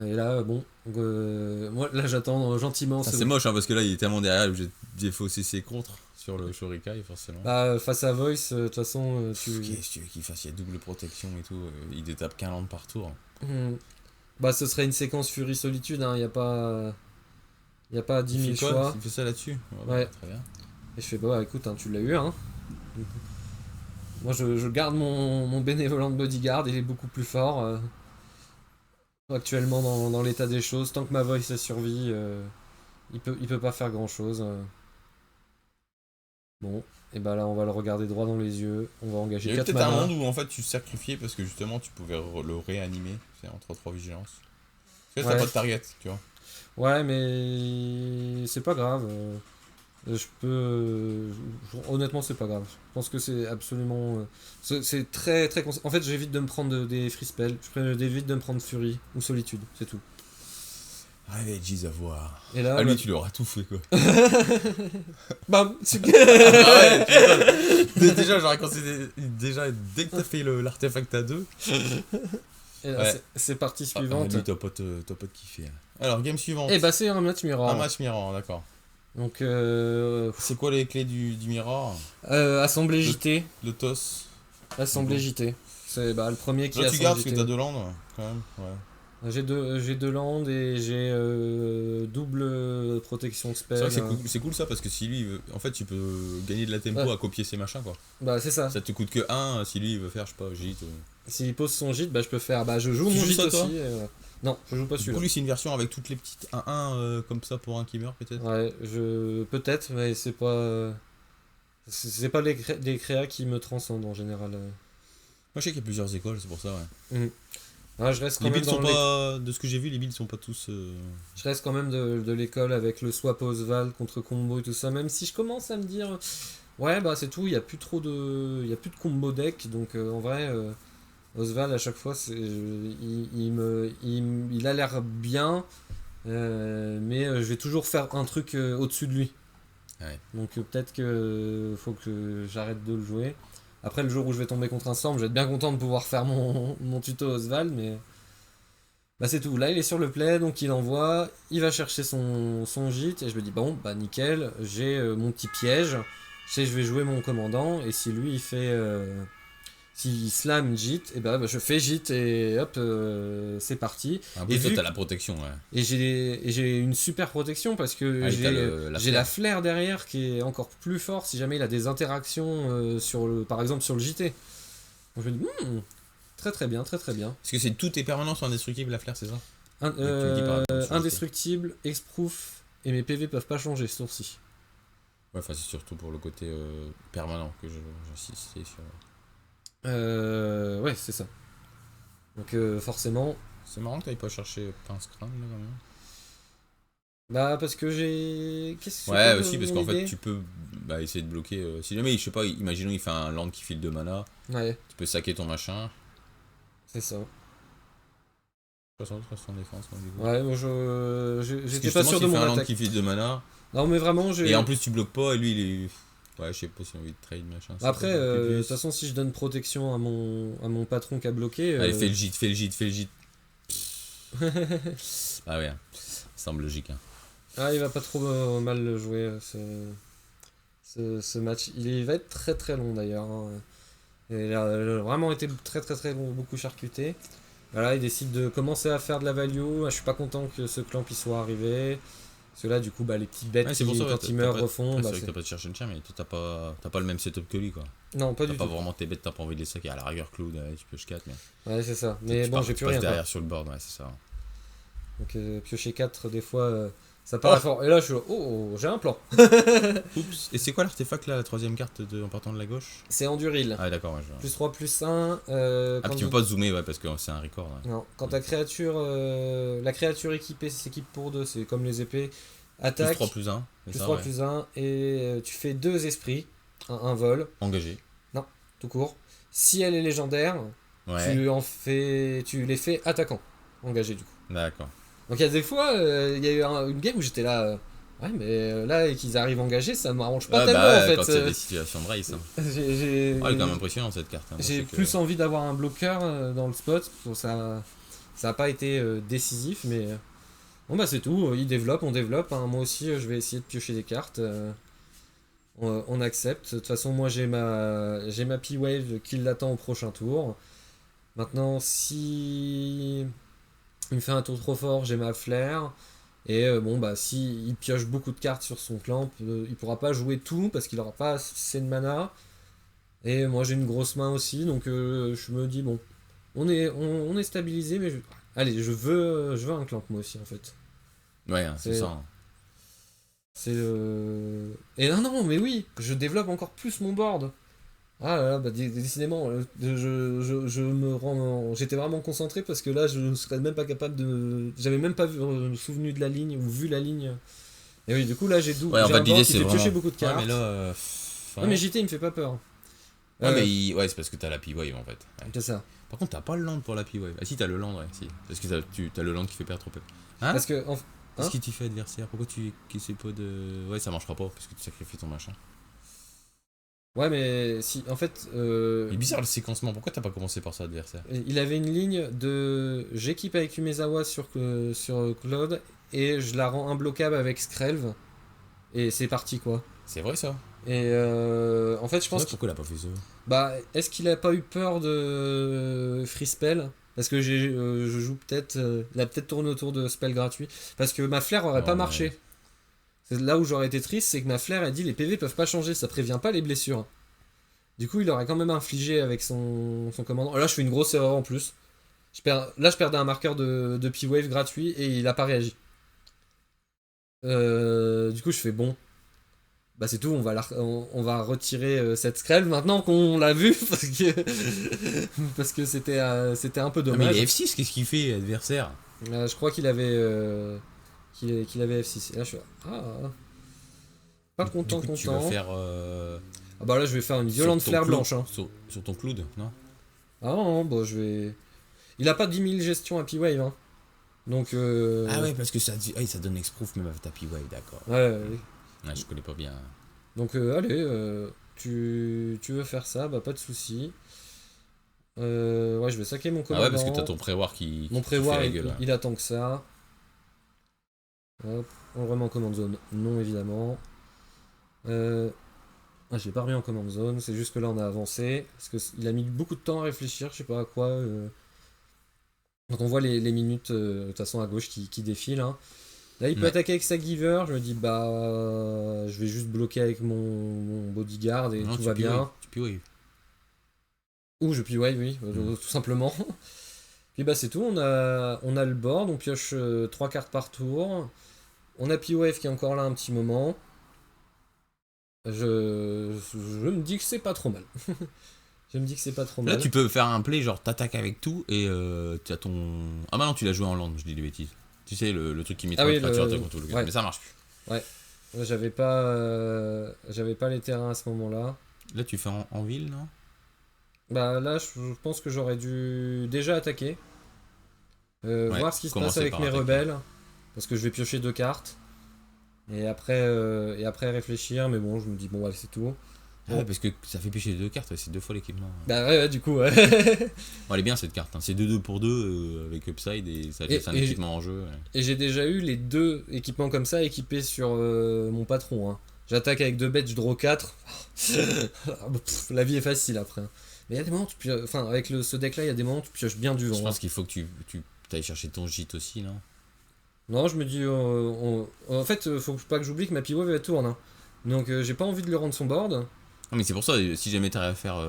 Et là, moi là j'attends gentiment. C'est moche hein, parce que là il est tellement derrière, j'ai défaussé ses contres sur le Shurikai forcément. Bah, face à Voice, de toute façon, Qu'est-ce que tu veux qu'il fasse? Il y a double protection et tout, il détape qu'un land par tour. Bah, ce serait une séquence Fury Solitude, hein, y a pas 10 000 choix. Il fait ça là-dessus? Ouais. Très bien. Et je fais, écoute, hein, tu l'as eu, hein. Moi je garde mon bénévolant de bodyguard, il est beaucoup plus fort. Actuellement dans l'état des choses, tant que ma voice a survie, il peut pas faire grand chose. Bon, et bah là on va le regarder droit dans les yeux, on va engager 4 mana. Il y a peut-être un monde où en fait tu sacrifiais parce que justement tu pouvais le réanimer, c'est en 3-3 vigilance. Parce que t'as pas de target, tu vois. Ouais, mais c'est pas grave. Honnêtement, c'est pas grave. Je pense que c'est absolument. C'est très très. En fait, j'évite de me prendre des free spells. J'évite de me prendre Fury ou Solitude, c'est tout. Ravages of War. Et là, lui, tu l'auras tout fait, quoi. Bam. Déjà, j'aurais considéré. Déjà, dès que t'as fait l'artefact à 2. Et là, c'est partie suivante. Lui, t'as pas de kiffer. Alors, game suivante. Et bah, c'est un match mirror. Un match mirror, d'accord. Donc, c'est quoi les clés du mirror? Assembler JT. Le toss. Assembler JT. C'est le premier qui là, assemble tu gardes JT. parce que t'as 2 landes, quand même. Ouais. J'ai deux landes et j'ai double protection spell. C'est vrai que c'est cool ça parce que si lui il veut, en fait tu peux gagner de la tempo à copier ses machins quoi. Bah c'est ça. Ça te coûte que 1 si lui il veut faire je sais pas gîte. S'il pose son gîte, je peux faire je joue mon gîte aussi. Non, je joue pas celui-là. Du coup lui c'est une version avec toutes les petites 1-1 comme ça pour un qui meurt peut-être. Ouais, peut-être mais c'est pas les créas qui me transcendent en général. Moi je sais qu'il y a plusieurs écoles, c'est pour ça ouais. Je reste quand les même builds sont pas de ce que j'ai vu, les builds sont pas tous Je reste quand même de l'école avec le swap Osval contre combo et tout ça, même si je commence à me dire ouais c'est tout, il y a plus de combo deck, donc en vrai Osval à chaque fois il a l'air bien, mais je vais toujours faire un truc au-dessus de lui. Ouais. Donc peut-être que faut que j'arrête de le jouer. Après, le jour où je vais tomber contre un storm, je vais être bien content de pouvoir faire mon tuto Oswald, mais c'est tout. Là, il est sur le play, donc il envoie, il va chercher son gîte, et je me dis, bon, nickel, j'ai mon petit piège, je vais jouer mon commandant, et si lui, il fait... s'il slam gîte, et je fais gîte, et hop, c'est parti. Et toi, t'as la protection, ouais. Et j'ai une super protection, parce que j'ai la flair derrière qui est encore plus fort si jamais il a des interactions par exemple sur le JT. Donc je me dis, très très bien, très très bien. Est-ce que c'est toutes tes permanences sont indestructibles la flair, c'est ça? Indestructible, Hexproof, et mes PV peuvent pas changer ce tour-ci. Ouais, c'est surtout pour le côté permanent que j'insistais sur... ouais, c'est ça. Donc forcément... C'est marrant que t'ailles pas chercher pince crâne là quand même. Parce que j'ai... Ouais, aussi parce qu'en fait tu peux essayer de bloquer... si jamais, je sais pas, imaginons il fait un land qui file 2 mana. Ouais. Tu peux saquer ton machin. C'est ça. 60 reste en défense moi du coup. Ouais, moi j'étais pas sûr de mon attaque. Un land qui file 2 mana. Non mais vraiment j'ai... Et en plus tu bloques pas et lui il est... Ouais, je sais pas si j'ai envie de trade machin. Après, de toute façon, si je donne protection à mon patron qui a bloqué... Allez, fais le gîte. Ah ouais, ça semble logique. Hein. Il va pas trop mal le jouer, ce match. Il va être très très long d'ailleurs. Hein. Il a vraiment été très très très long, beaucoup charcuté. Voilà, il décide de commencer à faire de la value. Je suis pas content que ce clamp y soit arrivé. Parce que là, du coup, les petites bêtes quand ils meurent refont. C'est vrai que t'as pas de chercher une chien, mais t'as pas le même setup que lui, quoi. Non, pas du tout. T'as pas vraiment tes bêtes, t'as pas envie de les saquer. À la rigueur, Cloud, tu pioches 4, mais. Ouais, c'est ça. Mais bon, j'ai plus rien. Derrière sur le board, ouais, c'est ça. Donc, piocher 4, des fois, ça paraît fort. Et là, j'ai un plan. Oups. Et c'est quoi l'artefact là, la troisième carte en partant de la gauche? C'est Enduril. Ah, d'accord, ouais. Plus 3, plus 1. Puis tu peux pas zoomer, ouais, parce que c'est un record. Ouais. Non, quand la créature équipée s'équipe pour 2, c'est comme les épées. Attaque. Plus 3, plus 1. Plus 3, plus 1. Et tu fais 2 esprits. Un vol. Engagé. Non, tout court. Si elle est légendaire, tu les fais attaquants. Engagés, du coup. D'accord. Donc il y a des fois, il y a eu une game où j'étais là... ouais, mais là, qu'ils arrivent engagés, ça m'arrange pas tellement en fait. Quand c'est des situations de race. Hein. Elle est quand même impressionnante cette carte. Hein, j'ai plus envie d'avoir un bloqueur dans le spot. Ça n'a pas été décisif, mais bon, c'est tout. On développe. Hein. Moi aussi, je vais essayer de piocher des cartes. On accepte. De toute façon, moi, j'ai ma P-Wave qui l'attend au prochain tour. Maintenant, si il me fait un tour trop fort, j'ai ma Flair. Et si il pioche beaucoup de cartes sur son clamp, il pourra pas jouer tout parce qu'il aura pas assez de mana. Et moi j'ai une grosse main aussi, donc je me dis bon, on est stabilisé, mais allez, je veux un clamp moi aussi en fait. Ouais, c'est ça. Et non, mais oui, je développe encore plus mon board. Ah là là, décidément, j'étais vraiment concentré parce que là, je ne serais même pas capable de... J'avais même pas souvenu de la ligne ou vu la ligne Et oui, du coup là j'ai Ouais, en fait, l'idée c'est pioché vraiment. beaucoup de cartes. Ouais, mais là. Ouais, mais JT il me fait pas peur. Ouais, mais ouais, c'est parce que t'as la P-Wave en fait. Ouais. C'est ça. Par contre, t'as pas le land pour la P-Wave. Ah si, t'as le land, ouais, si. Parce que t'as le land qui fait perdre trop peu. Hein? Parce que. Qu'est-ce qui tu fais adversaire? Pourquoi tu sais pas de. Ouais, ça marchera pas parce que tu sacrifies ton machin. Ouais, mais si, en fait. Il est bizarre le séquencement, pourquoi t'as pas commencé par ça, adversaire? Il avait une ligne de. J'équipe avec Umezawa sur Cloud et je la rends imbloquable avec Skrelv. Et c'est parti quoi. C'est vrai ça? Et en fait, je pense. Pourquoi il a pas fait ça? Bah, est-ce qu'il a pas eu peur de Free Spell? Parce que je joue peut-être. Il a peut-être tourné autour de spell gratuit. Parce que ma flair aurait pas marché. C'est là où j'aurais été triste, c'est que ma flair a dit les PV peuvent pas changer, ça prévient pas les blessures. Du coup, il aurait quand même infligé avec son commandant. Là, je fais une grosse erreur en plus. Je perdais un marqueur de P-Wave gratuit et il a pas réagi. Du coup, je fais bon. Bah c'est tout, on va retirer cette Skrelv maintenant qu'on l'a vu parce que c'était un peu dommage. Mais il est F6, qu'est-ce qu'il fait, adversaire? Je crois qu'il avait qu'il avait F6. Et là je suis pas content. Tu vas faire Ah bah là je vais faire une violente flair blanche. Hein. Sur ton cloud, non? Ah non, bon je vais. Il a pas 10 000 gestions à P-Wave. Hein. Donc. Ah ouais, parce que ça donne exproof même avec ta P-Wave, d'accord. Ouais. Ouais, je connais pas bien. Donc allez, tu veux faire ça, bah pas de soucis. Ouais, je vais saquer mon commandant. Ah ouais, parce que t'as ton prévoir qui. Mon prévoir, fait la gueule, il attend que ça. Hop, on le remet en command zone. Non, évidemment. J'ai pas remis en command zone, c'est juste que là on a avancé. Parce qu'il a mis beaucoup de temps à réfléchir, je sais pas à quoi. Quand on voit les minutes, de toute façon à gauche qui défilent. Hein. Là il peut attaquer avec sa giver, je me dis bah je vais juste bloquer avec mon bodyguard et tout va bien. Tu P-Wave. Ou je P-Wave, oui, tout simplement. Puis bah c'est tout, on a le board, on pioche 3 cartes par tour. On a P-Wave qui est encore là un petit moment. Je me dis que c'est pas trop mal. Là tu peux faire un play genre t'attaques avec tout et tu as ton... Ah bah non, tu l'as joué en land, je dis des bêtises. Tu sais le truc qui met trois créatures contre le gars, mais ça marche plus. Ouais. J'avais pas les terrains à ce moment-là. Là tu fais en ville, non? Bah là je pense que j'aurais dû déjà attaquer. Voir ce qui se passe avec mes rebelles. Parce que je vais piocher 2 cartes. Et après réfléchir, mais bon, je me dis bon, ouais, c'est tout. Ah ouais, parce que ça fait piocher 2 cartes, c'est 2 fois l'équipement. Bah ouais, du coup, ouais. Bon, elle est bien cette carte, hein. C'est 2-2 pour 2 avec upside et ça laisse un équipement en jeu. Ouais. Et j'ai déjà eu les 2 équipements comme ça équipés sur mon patron. Hein. J'attaque avec 2 bêtes, je draw 4. La vie est facile après. Mais il y a des moments, avec ce deck là, il y a des moments où tu pioches bien du vent. Je pense qu'il faut que tu ailles chercher ton gîte aussi, non? Non, je me dis. En fait, faut pas que j'oublie que ma P-Wave elle tourne. Hein. Donc j'ai pas envie de lui rendre son board. Non, mais c'est pour ça, si jamais t'arrives à faire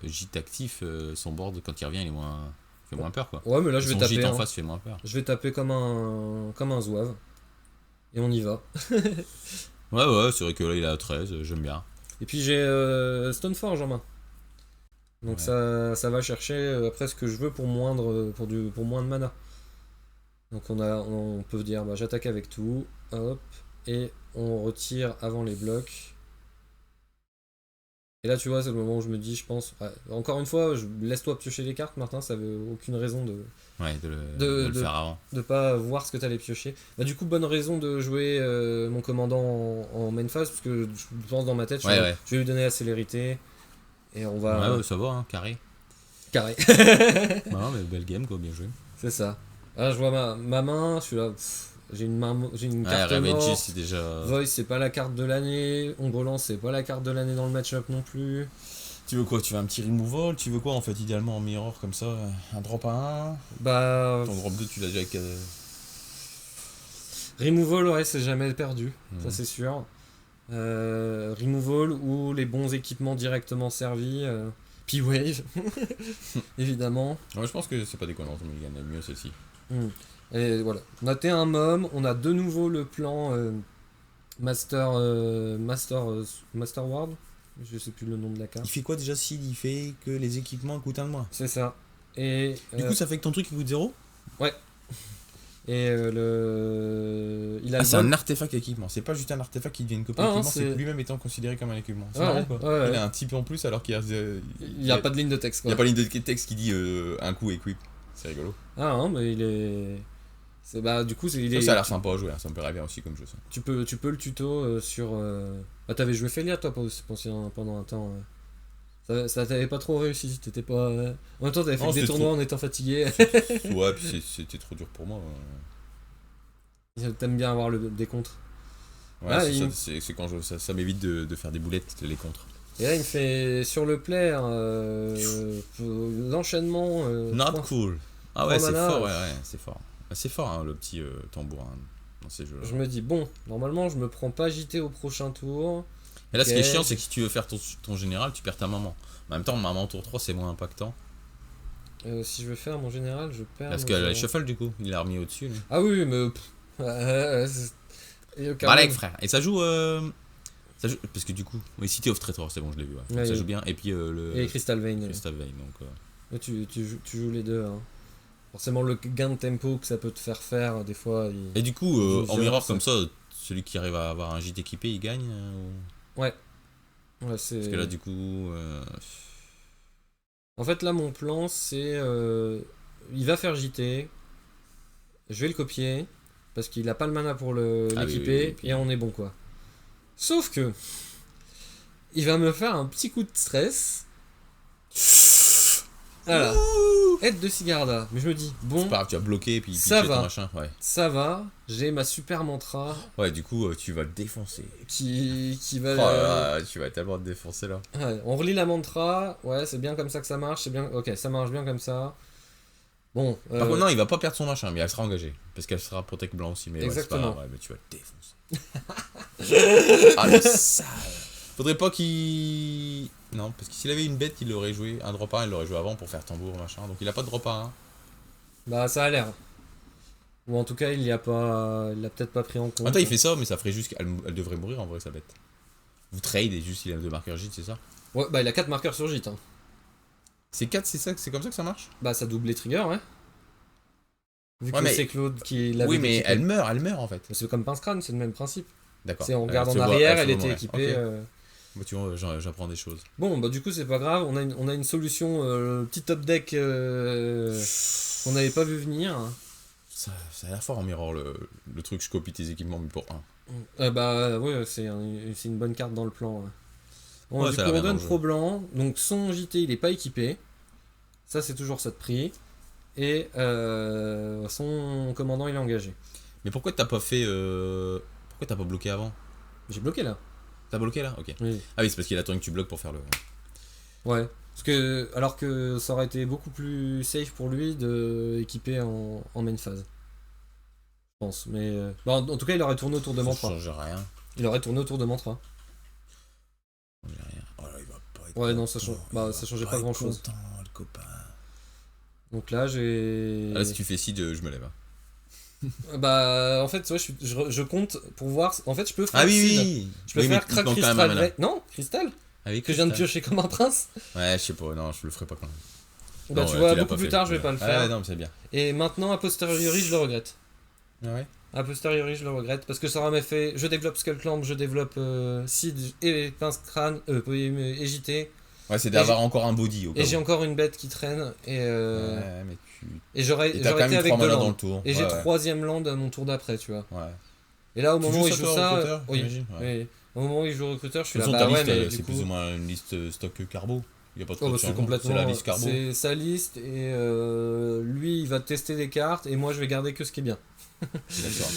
gîte actif, son board quand il revient, il fait moins peur quoi. Ouais, mais là je vais taper. Son gîte en face fait moins peur. Je vais taper comme un zouave. Et on y va. Ouais, c'est vrai que là il est à 13, j'aime bien. Et puis j'ai Stoneforge en main. Donc ça va chercher après ce que je veux pour moins de mana. Donc on peut dire bah, j'attaque avec tout, hop, et on retire avant les blocs. Et là tu vois c'est le moment où je me dis je pense, encore une fois laisse-toi piocher les cartes Martin, ça veut aucune raison de le faire avant. De pas voir ce que t'allais piocher. Bah du coup bonne raison de jouer mon commandant en main phase, parce que je pense dans ma tête je vais lui donner la célérité. Et on va... Ouais, ça va, hein, carré. Non, mais belle game, quoi, bien joué. C'est ça. Là, je vois ma main, je suis là, j'ai une carte morte. C'est déjà... Voice, c'est pas la carte de l'année. Ongroland, c'est pas la carte de l'année dans le match-up non plus. Tu veux quoi? Tu veux un petit removal? Tu veux quoi, en fait, idéalement, en mirror, comme ça? Un drop à 1? Bah... Ton drop 2, tu l'as déjà avec... Removal, ouais, c'est jamais perdu, ça c'est sûr. Removal ou les bons équipements directement servis, P-Wave, évidemment. Ouais, je pense que c'est pas déconnant, mais il gagne mieux celle-ci. Et voilà, on a T1 mom, on a de nouveau le plan Master Ward, je sais plus le nom de la carte. Il fait quoi déjà s'il il fait que les équipements coûtent 1 de moins? C'est ça. Et du coup ça fait que ton truc il coûte 0? Ouais. Et c'est un artefact équipement, c'est pas juste un artefact qui devient une copie d'équipement, c'est lui-même étant considéré comme un équipement. C'est marrant quoi. Il a un type en plus alors qu'il y a pas de ligne de texte quoi. Il y a pas de ligne de texte qui dit un coup equip. C'est rigolo. Ah non, mais il est. Du coup, ça a l'air sympa à jouer, ça me plairait bien aussi comme jeu ça. Tu peux le tuto sur. T'avais joué Felia toi pendant un temps. Ça t'avait pas trop réussi, t'étais pas. En même temps, t'avais fait des tournois en étant fatigué. Ouais, puis c'était trop dur pour moi. T'aimes bien avoir des contres. Ouais, c'est quand ça m'évite de faire des boulettes, les contres. Et là, il me fait sur le player l'enchaînement. Not cool. Ah ouais, c'est fort, ouais, c'est fort. C'est fort, hein, le petit tambour dans ces jeux-là. Je me dis, bon, normalement, je me prends pas JT au prochain tour. Et là, ce qui est chiant, c'est que si tu veux faire ton général, tu perds ta maman. En même temps, maman tour 3, c'est moins impactant. Si je veux faire mon général, je perds. Parce qu'elle a shuffle du coup, il l'a remis au-dessus. Lui. Ah oui, mais. Balek, frère. Et ça joue. Parce que du coup, oui, City of Traitor, c'est bon, je l'ai vu. Ouais. Ça joue bien. Et puis Et Crystal Vein. Crystal Vein, donc. Tu joues les deux. Hein. Forcément, le gain de tempo que ça peut te faire, des fois. Et du coup, en mirror comme ça, celui qui arrive à avoir un JT équipé, il gagne Ouais. Parce que là, du coup. En fait, là, mon plan, c'est. Il va faire JT. Je vais le copier. Parce qu'il a pas le mana pour l'équiper. Oui, et on est bon, quoi. Sauf que. Il va me faire un petit coup de stress. Voilà. Aide de Sigarda. Mais je me dis, bon. C'est pas grave, tu vas bloquer et puis ça va. Ton machin. Ouais. Ça va. J'ai ma super mantra. Ouais, du coup, tu vas le défoncer. Qui va. Oh là, tu vas tellement te défoncer là. Ouais, on relit la mantra. Ouais, c'est bien comme ça que ça marche. C'est bien. Ok, ça marche bien comme ça. Bon. Par contre, non, il va pas perdre son machin, mais elle sera engagée. Parce qu'elle sera protect blanc aussi. Mais exactement. Ouais, c'est pas grave, mais tu vas le défoncer. Ah, le sale. Faudrait pas qu'il. Non, parce que s'il avait une bête, il l'aurait joué. Un drop 1, il l'aurait joué avant pour faire tambour, machin. Donc il a pas de drop 1. Bah, ça a l'air. Ou en tout cas, il l'a peut-être pas pris en compte. Attends, il fait ça, mais ça ferait juste qu'elle devrait mourir en vrai, sa bête. Vous trade et juste il a 2 marqueurs JIT, c'est ça? Ouais, bah il a 4 marqueurs sur JIT. Hein. C'est 4, c'est comme ça que ça marche? Bah, ça double les triggers, ouais. Vu que c'est Claude qui l'avait. Oui, mais elle meurt en fait. C'est comme Pince Crâne, c'est le même principe. D'accord. C'est on regarde en arrière, elle était équipée. Okay. Bah, tu vois, j'apprends des choses. Bon, bah du coup, c'est pas grave. On a une solution, petit top deck qu'on n'avait pas vu venir. Ça a l'air fort en mirror, le truc, je copie tes équipements, mais pour 1. Bah ouais, c'est une bonne carte dans le plan. Ouais. Bon, ouais, du coup, on donne pro blanc. Donc son JT, il est pas équipé. Ça, c'est toujours ça de prix. Et son commandant, il est engagé. Mais pourquoi t'as pas fait. Pourquoi t'as pas bloqué avant? J'ai bloqué là. T'as bloqué là? Ok. Oui. Ah oui, c'est parce qu'il attend que tu bloques pour faire le. Ouais. Parce que, alors que ça aurait été beaucoup plus safe pour lui de équiper en main phase. Je pense. Mais. En tout cas, il aurait tourné autour de mantra. Ça change rien. Il aurait tourné autour de mantra. Ça change rien. Oh là, il va pas être. Ouais, non, ça changeait pas grand chose. Content, le copain. Donc là, j'ai. Là, si tu fais seed, je me lève. Bah, en fait, ouais, je compte pour voir. En fait, je peux faire. Ah oui. Je peux faire crack cristal. Non, cristal. Ah oui, que je viens de piocher comme un prince. Ouais, je sais pas, non, je le ferai pas quand même. Bah, non, tu vois, beaucoup plus tard, je vais pas le faire. Ah, non, mais c'est bien. Et maintenant, a posteriori, je le regrette. Ah ouais. A posteriori, je le regrette parce que ça aurait fait. Je développe Skullclamp, je développe Seed et Pince Crâne, et JT. Ouais, c'est d'avoir encore un body. Et j'ai encore une bête qui traîne. Et ouais, mais et j'aurais été avec 2 landes. Dans le tour. Et j'ai 3ème land à mon tour d'après, tu vois. Ouais. Et là, au moment où il joue ça. Oui. Au moment où il joue recruteur, je suis là. Bah ouais, mais c'est plus ou moins une liste stock carbo. Il y a pas trop de changement. C'est la liste carbo. C'est sa liste et lui, il va tester des cartes et moi, je vais garder que ce qui est bien. D'accord.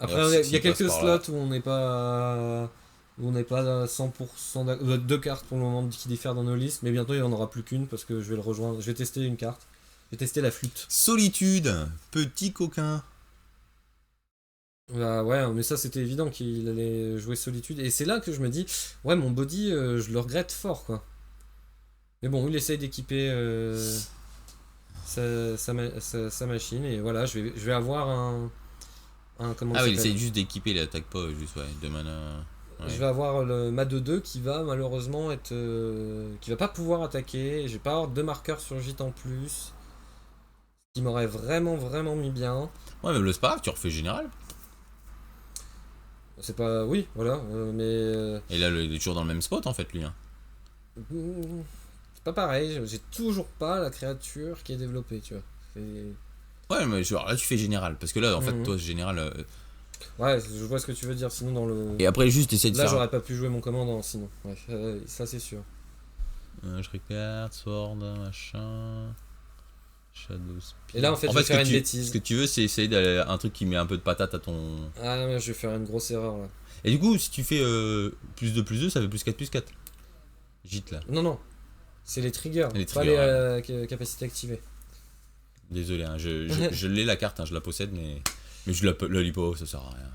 Après, il y a quelques slots où on n'est pas. On n'est pas à 100% 2 cartes pour le moment qui diffèrent dans nos listes, mais bientôt il n'y en aura plus qu'une parce que je vais le rejoindre. Je vais tester une carte. Je vais tester la flûte. Solitude, petit coquin. Bah ouais, mais ça c'était évident qu'il allait jouer Solitude. Et c'est là que je me dis, ouais, mon body, je le regrette fort quoi. Mais bon, il essaye d'équiper sa machine et voilà, je vais avoir un comment il essaye juste d'équiper, il attaque pas, juste de mana. Ouais. Je vais avoir le Ma 2-2 qui va malheureusement être. Qui va pas pouvoir attaquer. Je vais pas avoir 2 marqueurs sur JIT en plus. qui m'aurait vraiment mis bien. Ouais, même le spa, tu refais général. C'est pas... Oui, voilà, mais... Et là, il est toujours dans le même spot, en fait, lui. Hein. C'est pas pareil, j'ai toujours pas la créature qui est développée, tu vois. Ouais, mais genre, là, tu fais général. Parce que là, en fait, toi, général... Ouais, je vois ce que tu veux dire, sinon dans le... Et après, juste essayer de là, faire... Là, j'aurais pas pu jouer mon commandant, sinon. Ouais, ça, c'est sûr. Je regarde, sword, machin... Shadow Spear. Et là, en fait, je vais faire une bêtise. Ce que tu veux, c'est essayer d'aller un truc qui met un peu de patate à ton... Ah non, mais je vais faire une grosse erreur, là. Et du coup, si tu fais +2+2, ça fait +4+4. Gîte, là. Non. C'est les triggers, pas les capacités activées. Désolé, hein, je l'ai la carte, hein, je la possède, mais je la lis pas, ça sert à rien.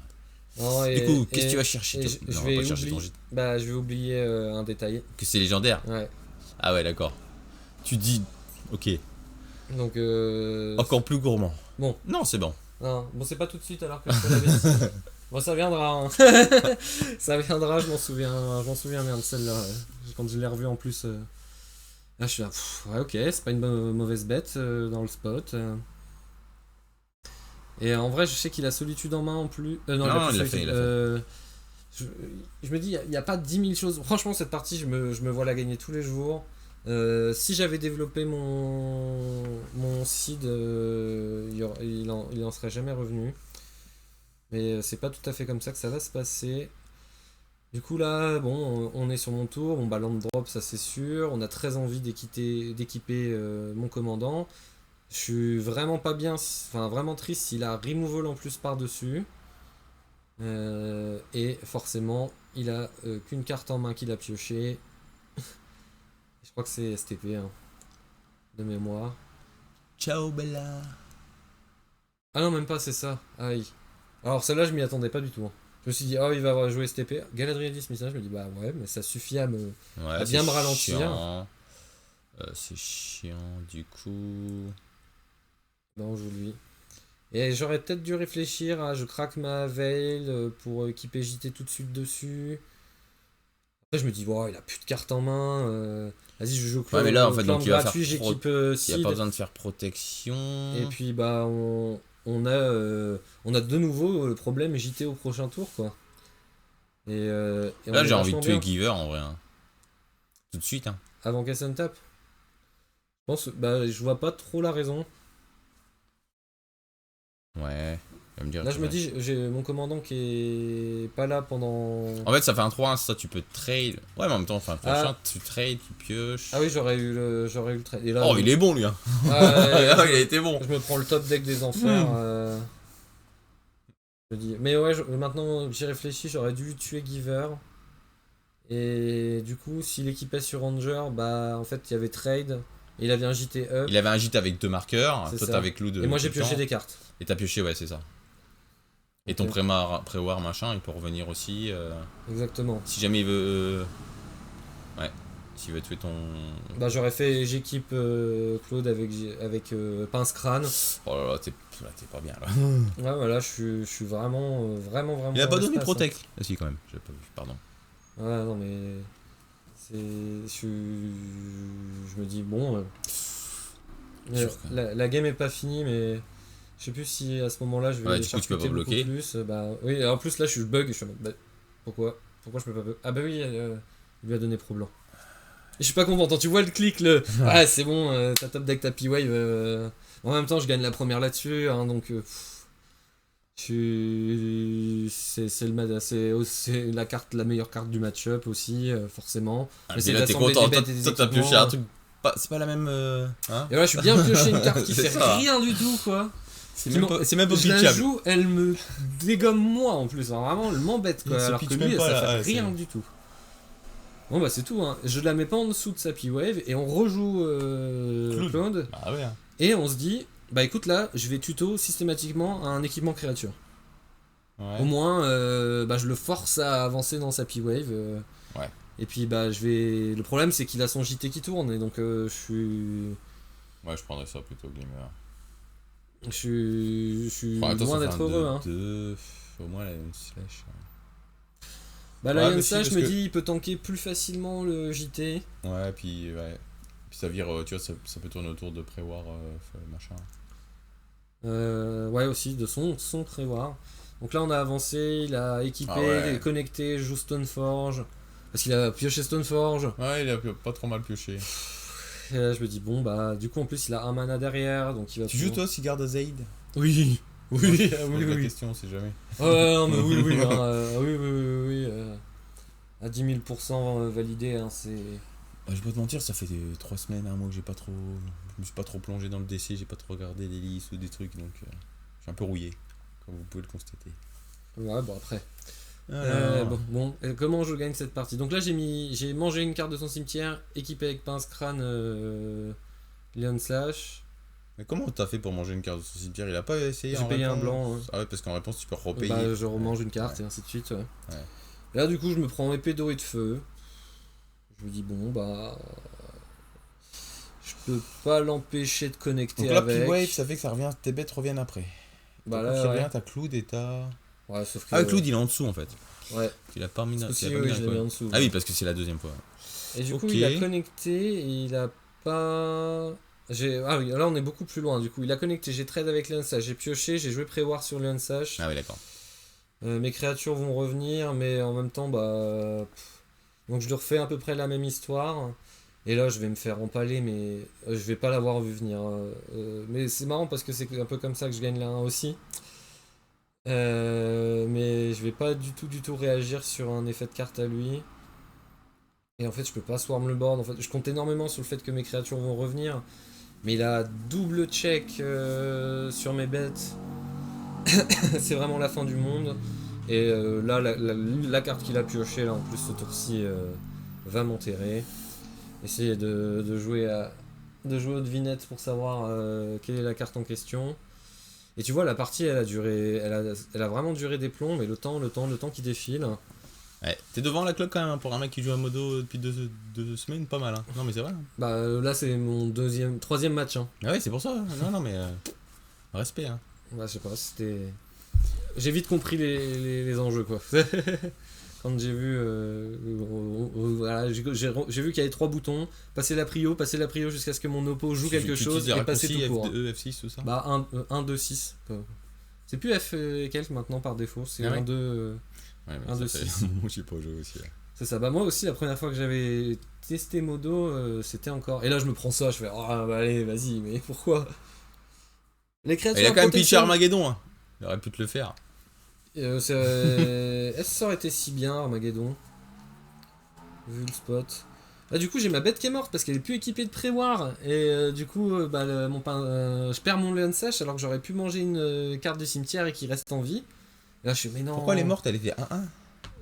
Non, du coup, qu'est-ce que tu vas chercher je vais oublier un détail. Que c'est légendaire. Ouais. Ah ouais, d'accord. Tu dis... Ok. Donc encore plus gourmand. Bon. Non, c'est bon. Non, bon, c'est pas tout de suite alors que je fais la bêtise. Bon, ça viendra. Hein. Ça viendra, je m'en souviens bien de celle-là. Quand je l'ai revue en plus. Là, je suis là. Ouais, ok, c'est pas une mauvaise bête dans le spot. Et en vrai, je sais qu'il a Solitude en main en plus. Non, il l'a fait. Je me dis, il n'y a pas 10 000 choses. Franchement, cette partie, je me vois la gagner tous les jours. Si j'avais développé mon seed, il en serait jamais revenu. Mais c'est pas tout à fait comme ça que ça va se passer. Du coup là, bon, on est sur mon tour, mon ballon de drop, ça c'est sûr. On a très envie d'équiper mon commandant. Je suis vraiment pas bien, enfin vraiment triste s'il a removal en plus par-dessus. Et forcément, il a qu'une carte en main qu'il a pioché. Je crois que c'est STP, hein, de mémoire. Ciao Bella. Ah non, même pas, c'est ça. Aïe. Alors celle-là, je m'y attendais pas du tout. Hein. Je me suis dit, oh, il va jouer STP. Galadriel Dismiss, je me dis, bah ouais, mais ça suffit à bien me ralentir. C'est chiant, du coup. Ben, on joue lui. Et j'aurais peut-être dû réfléchir à je craque ma veil pour équiper JT tout de suite dessus. Après, je me dis, il a plus de cartes en main. Vas-y, je joue mais là, en fait, donc, gratuit, j'équipe il n'y a pas besoin de faire protection. Et puis, bah, on a de nouveau le problème JT au prochain tour, quoi. Et là, j'ai envie de tuer Giver en vrai. Hein. Tout de suite. Hein. Avant qu'elle s'en tape. Je pense, je vois pas trop la raison. Ouais, va me dire. Là, je me dis, j'ai mon commandant qui est pas là pendant. En fait, ça fait un 3-1, ça tu peux trade. Ouais, mais en même temps, enfin, prochain, tu trade, tu pioches. Ah oui, j'aurais eu le trade. Et là, il est bon lui, hein. Il a été bon. Je me prends le top deck des enfers. Je dis, mais ouais, maintenant j'y réfléchis, j'aurais dû tuer Giver. Et du coup, s'il équipait sur Ranger, bah en fait, il y avait trade. Et il avait un JT up. Il avait un JT avec 2 marqueurs, toi t'avais Clou de. Et moi j'ai pioché des cartes. Et t'as pioché, ouais, c'est ça. Et ton pré-war machin, il peut revenir aussi. Exactement. Si jamais il veut. Ouais. S'il veut tuer ton. Bah j'aurais fait j'équipe Claude avec pince crâne. Oh là là, t'es pas bien là. Ouais, voilà, je suis vraiment. Il a pas donné Protect. Hein. Ah si, quand même, j'avais pas vu, pardon. Ouais, non, mais. Je me dis, bon. La game est pas finie, mais. Je sais plus si à ce moment-là je vais chercher beaucoup bloquer. Plus. Oui, en plus là je suis bug. Je suis pourquoi je peux pas bug? Ah bah oui, il lui a donné pro blanc. Et je suis pas content. Tu vois le clic, ah c'est bon, t'as top deck tapis wave. En même temps, je gagne la première là-dessus, hein, donc. C'est la meilleure carte du match-up aussi, forcément. Mais c'est là t'es content. Toi t'as pioché un truc. C'est pas la même. Hein et voilà, je suis bien pioché une carte qui fait rien du tout, quoi. C'est même pas pitchable. Je la joue, elle me dégomme moi en plus. Alors, vraiment, elle m'embête, quoi. Alors que lui, ça fait rien du tout. Bon, bah c'est tout. Hein. Je la mets pas en dessous de sa P-Wave et on rejoue Claude. Ah ouais. Hein. Et on se dit, bah écoute, là, je vais tuto systématiquement un équipement créature. Ouais. Au moins, je le force à avancer dans sa P-Wave. Ouais. Et puis, le problème, c'est qu'il a son JT qui tourne. Et donc, je suis. Ouais, je prendrais ça plutôt Glimmer. Je suis loin d'être heureux. Hein. Au moins, la Iron Slash. La Iron Slash, je me dis, il peut tanker plus facilement le JT. Ouais, puis ça vire, tu vois, ça peut tourner autour de Pré-War, machin. Ouais, aussi, de son prévoir. Donc là, on a avancé, il a équipé, connecté, joue Stoneforge. Parce qu'il a pioché Stoneforge. Ouais, il a pas trop mal pioché. Et là, je me dis, bon, bah, du coup, en plus, il a un mana derrière. Donc il va tu joues toi, Sigurd Zaid? Oui. Oui, la question, on sait jamais. Non, mais oui. Oui. À 10 000% validé, hein, c'est. Je vais pas te mentir, ça fait 3 semaines, un mois que je me suis pas trop plongé dans le DC, j'ai pas trop regardé des listes ou des trucs, donc je suis un peu rouillé, comme vous pouvez le constater. Ouais, bon après. Bon, comment je gagne cette partie? Donc là j'ai mangé une carte de son cimetière équipée avec pince crâne Leon Slash. Mais comment t'as fait pour manger une carte de son cimetière? Il a pas essayé? J'ai payé un blanc. Ah ouais, parce qu'en réponse tu peux repayer. Bah je remange une carte et ainsi de suite. Ouais. Et là du coup je me prends épée d'eau et de feu. Je me dis bon bah je peux pas l'empêcher de connecter. Donc là, avec. P-Wave, ça fait que ça revient, tes bêtes reviennent après. Bah là, revient, t'as Cloud et t'as. Ouais, sauf que. Ah, Cloud il est en dessous en fait. Ouais. Il a pas mis, je l'ai mis en dessous. Ah oui, parce que c'est la deuxième fois. Et du coup, il a connecté et il a pas. Ah oui, là on est beaucoup plus loin. Du coup, il a connecté, j'ai trade avec Leon Sash, j'ai pioché, j'ai joué prévoir sur Leon Sash. Ah oui, d'accord. Mes créatures vont revenir, mais en même temps, bah. Donc je lui refais à peu près la même histoire. Et là, je vais me faire empaler, mais je vais pas l'avoir vu venir. Mais c'est marrant parce que c'est un peu comme ça que je gagne la 1 aussi. Mais je vais pas du tout réagir sur un effet de carte à lui. Et en fait, je peux pas swarm le board. En fait, je compte énormément sur le fait que mes créatures vont revenir. Mais il a double check sur mes bêtes. C'est vraiment la fin du monde. Et là, la carte qu'il a piochée, là, en plus, ce tour-ci, va m'enterrer. Essayer de jouer aux devinettes pour savoir quelle est la carte en question. Et tu vois, la partie, elle a vraiment duré des plombs, mais le temps qui défile. Ouais, t'es devant la cloque quand même, pour un mec qui joue à modo depuis deux semaines, pas mal. Hein. Non, mais c'est vrai. Hein. Bah là, c'est mon troisième match. Hein. Ah ouais, c'est pour ça. Non, mais respect. Hein. Bah, je sais pas, c'était. J'ai vite compris les enjeux, quoi. Quand j'ai vu, voilà, j'ai vu qu'il y avait 3 boutons, passer la prio jusqu'à ce que mon oppo joue quelque chose et passer tout court. F2, F6, tout ça. Bah 1, 2, 6. C'est plus F et quelques maintenant par défaut, c'est 1, 2. Ouais, mais 1, 2, 6. Moi j'ai pas joué aussi. Là. C'est ça, bah moi aussi la première fois que j'avais testé Modo, c'était encore. Et là je me prends ça, je fais bah allez, vas-y, mais pourquoi? Les créatures. Il a quand même pitché Armageddon, hein. Il aurait pu te le faire. Est-ce que ça aurait été si bien Armageddon? Vu le spot. Là du coup j'ai ma bête qui est morte parce qu'elle est plus équipée de prévoir. Et du coup je perds mon Leon Sash alors que j'aurais pu manger une carte du cimetière et qu'il reste en vie. Et là je suis mais non. Pourquoi elle est morte? Elle était 1-1.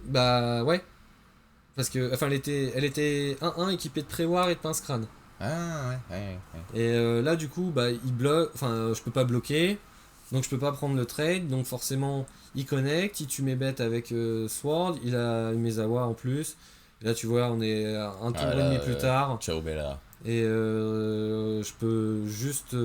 Bah ouais. Parce que enfin elle était 1-1 équipée de prévoir et de pince crâne. Ah ouais. Et là du coup bah il bloque. Enfin je peux pas bloquer. Donc je peux pas prendre le trade, donc forcément il connecte, il tue mes bêtes avec Sword, il a une Mezawa en plus. Et là tu vois on est un tour et demi plus tard. Ciao Bella. Et je peux juste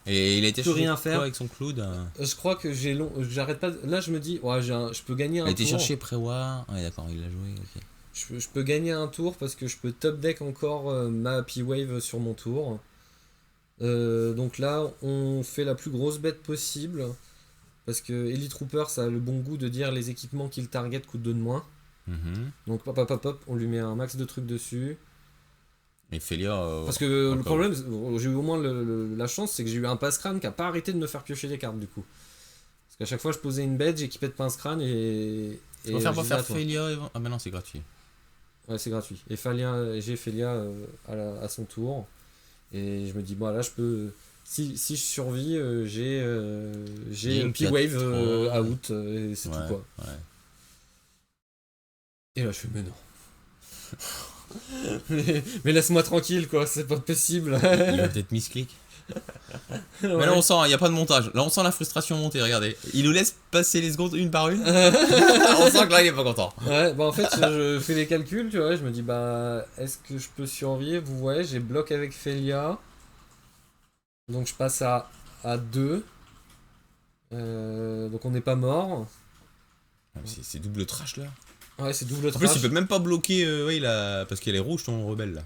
et il a été plus rien faire avec son Cloud. Je crois que j'arrête pas. Là je me dis ouais je peux gagner un tour. Il a été chercher prévoir. Ouais d'accord, il l'a joué. Okay. Je peux gagner un tour parce que je peux top deck encore ma P-Wave sur mon tour. Donc là on fait la plus grosse bête possible parce que Elite Trooper ça a le bon goût de dire les équipements qu'il target coûtent 2 de moins. Donc hop on lui met un max de trucs dessus et Félia parce que le problème j'ai eu au moins la chance c'est que j'ai eu un passe-crâne qui a pas arrêté de me faire piocher des cartes du coup parce qu'à chaque fois je posais une bête j'équipais de pince-crâne et on va faire Félia ah mais non c'est gratuit. Ouais c'est gratuit et j'ai Félia à son tour. Et je me dis, bon là je peux. Si je survis, j'ai P-Wave out, et c'est tout quoi. Ouais. Et là je fais, mais non. mais laisse-moi tranquille quoi, c'est pas possible. Il a peut-être misclick. Ouais. Mais là on sent, il n'y a pas de montage. Là on sent la frustration monter, regardez. Il nous laisse passer les secondes une par une. On sent que là il est pas content. Ouais, bah en fait je fais les calculs, tu vois, je me dis bah est-ce que je peux survivre? Vous voyez, j'ai bloc avec Félia. Donc je passe à 2. Donc on n'est pas mort. C'est double trash là. Ouais, c'est double trash. En plus il peut même pas bloquer parce qu'elle est rouge ton rebelle là.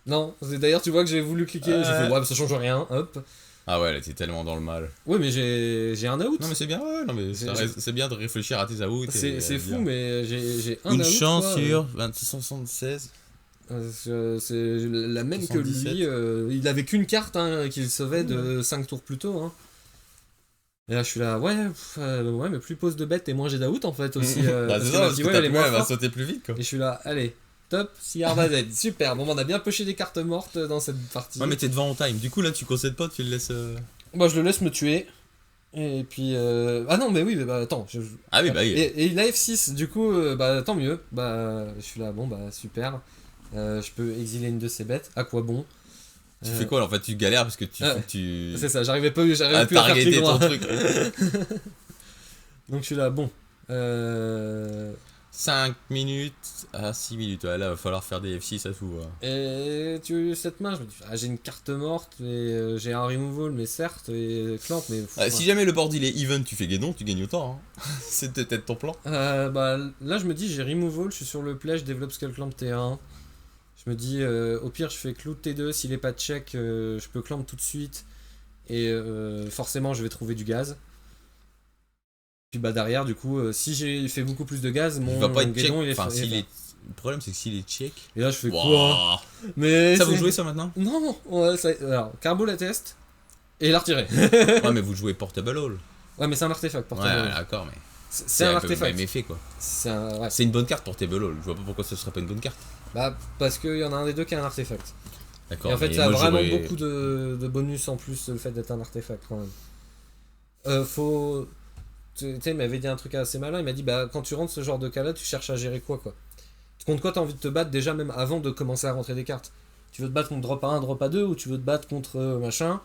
Non, d'ailleurs tu vois que j'ai voulu cliquer, j'ai fait ouais, ça change rien, hop. Ah ouais, là t'es tellement dans le mal. Ouais, mais j'ai un out. Non mais c'est bien, ouais, non mais c'est bien de réfléchir à tes outs. C'est fou, mais j'ai un out. Une chance sur 2676. C'est la même 77. Que lui. Il avait qu'une carte qu'il sauvait de 5 tours plus tôt. Hein. Et là je suis là, ouais, mais plus pose de bêtes et moins j'ai d'out en fait aussi. Bah, c'est ça, parce que elle va sauter plus vite quoi. Et je suis là, allez, top, Siarda Z, super. Bon, on a bien pêché des cartes mortes dans cette partie. Ouais, mais t'es devant en time. Du coup là tu concèdes pas, tu le laisses. Bah je le laisse me tuer. Et puis ah non mais oui mais bah attends ah oui bah oui. Et il a F6 du coup bah tant mieux, bah je suis là, bon bah super, je peux exiler une de ces bêtes, à quoi bon. Tu fais quoi en fait, tu galères parce que tu c'est ça, j'arrivais plus à faire clic droit. Ton truc. Donc je suis là, bon 5 minutes à 6 minutes, ouais, là va falloir faire des F6 à tout. Ouais. Et cette main, je me dis, j'ai une carte morte, et j'ai un removal, mais certes, et clamp, mais... Si jamais le board il est even, tu fais guédon, tu gagnes autant. Hein. C'est peut-être ton plan. Bah, là je me dis, j'ai removal, je suis sur le play, je développe Skullclamp T1. Je me dis, au pire je fais clou T2, s'il est pas check, je peux clamp tout de suite, et forcément je vais trouver du gaz. Puis bah derrière du coup si j'ai fait beaucoup plus de gaz, mon va pas être guédon check. il est Enfin, le problème c'est que s'il est check. Et là je fais quoi? Mais ça vous jouez ça maintenant? Non, ouais, alors Carbo la teste et l'a retiré. Ouais mais vous jouez Portable Hall. Ouais mais c'est un artefact Portable Hall. Ouais d'accord mais c'est un artefact. C'est effet quoi. Ouais. C'est une bonne carte Portable Hall. Je vois pas pourquoi ce serait pas une bonne carte. Bah parce qu'il y en a un des deux qui est un artefact. D'accord. Et en fait ça a vraiment beaucoup de bonus en plus le fait d'être un artefact quand même. Faut... Tu sais, il m'avait dit un truc assez malin, il m'a dit bah quand tu rentres ce genre de cas là, tu cherches à gérer quoi. Contre quoi t'as envie de te battre déjà même avant de commencer à rentrer des cartes. Tu veux te battre contre drop A1, drop A2 ou tu veux te battre contre machin.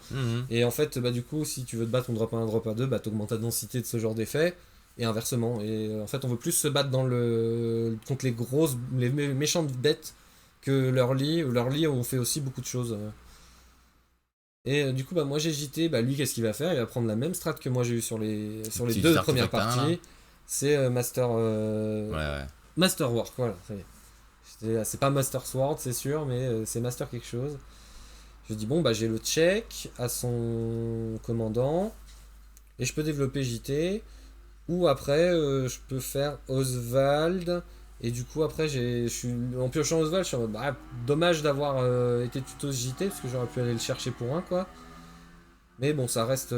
Et en fait bah du coup si tu veux te battre contre drop A1, drop A2, bah t'augmentes ta densité de ce genre d'effet. Et inversement. Et en fait on veut plus se battre contre les méchantes bêtes que leur lit. Leur lit on fait aussi beaucoup de choses. Et du coup, bah, moi j'ai JT, bah, lui qu'est-ce qu'il va faire? Il va prendre la même strat que moi j'ai eu sur les deux premières parties. C'est Master Master Work, voilà. C'est pas Master Sword, c'est sûr, mais c'est Master quelque chose. Je dis, bon, bah j'ai le check à son commandant, et je peux développer JT, ou après je peux faire Oswald. Et du coup après je suis en piochant Oswald, je suis en mode bah, dommage d'avoir été tuto JT parce que j'aurais pu aller le chercher pour un quoi. Mais bon ça reste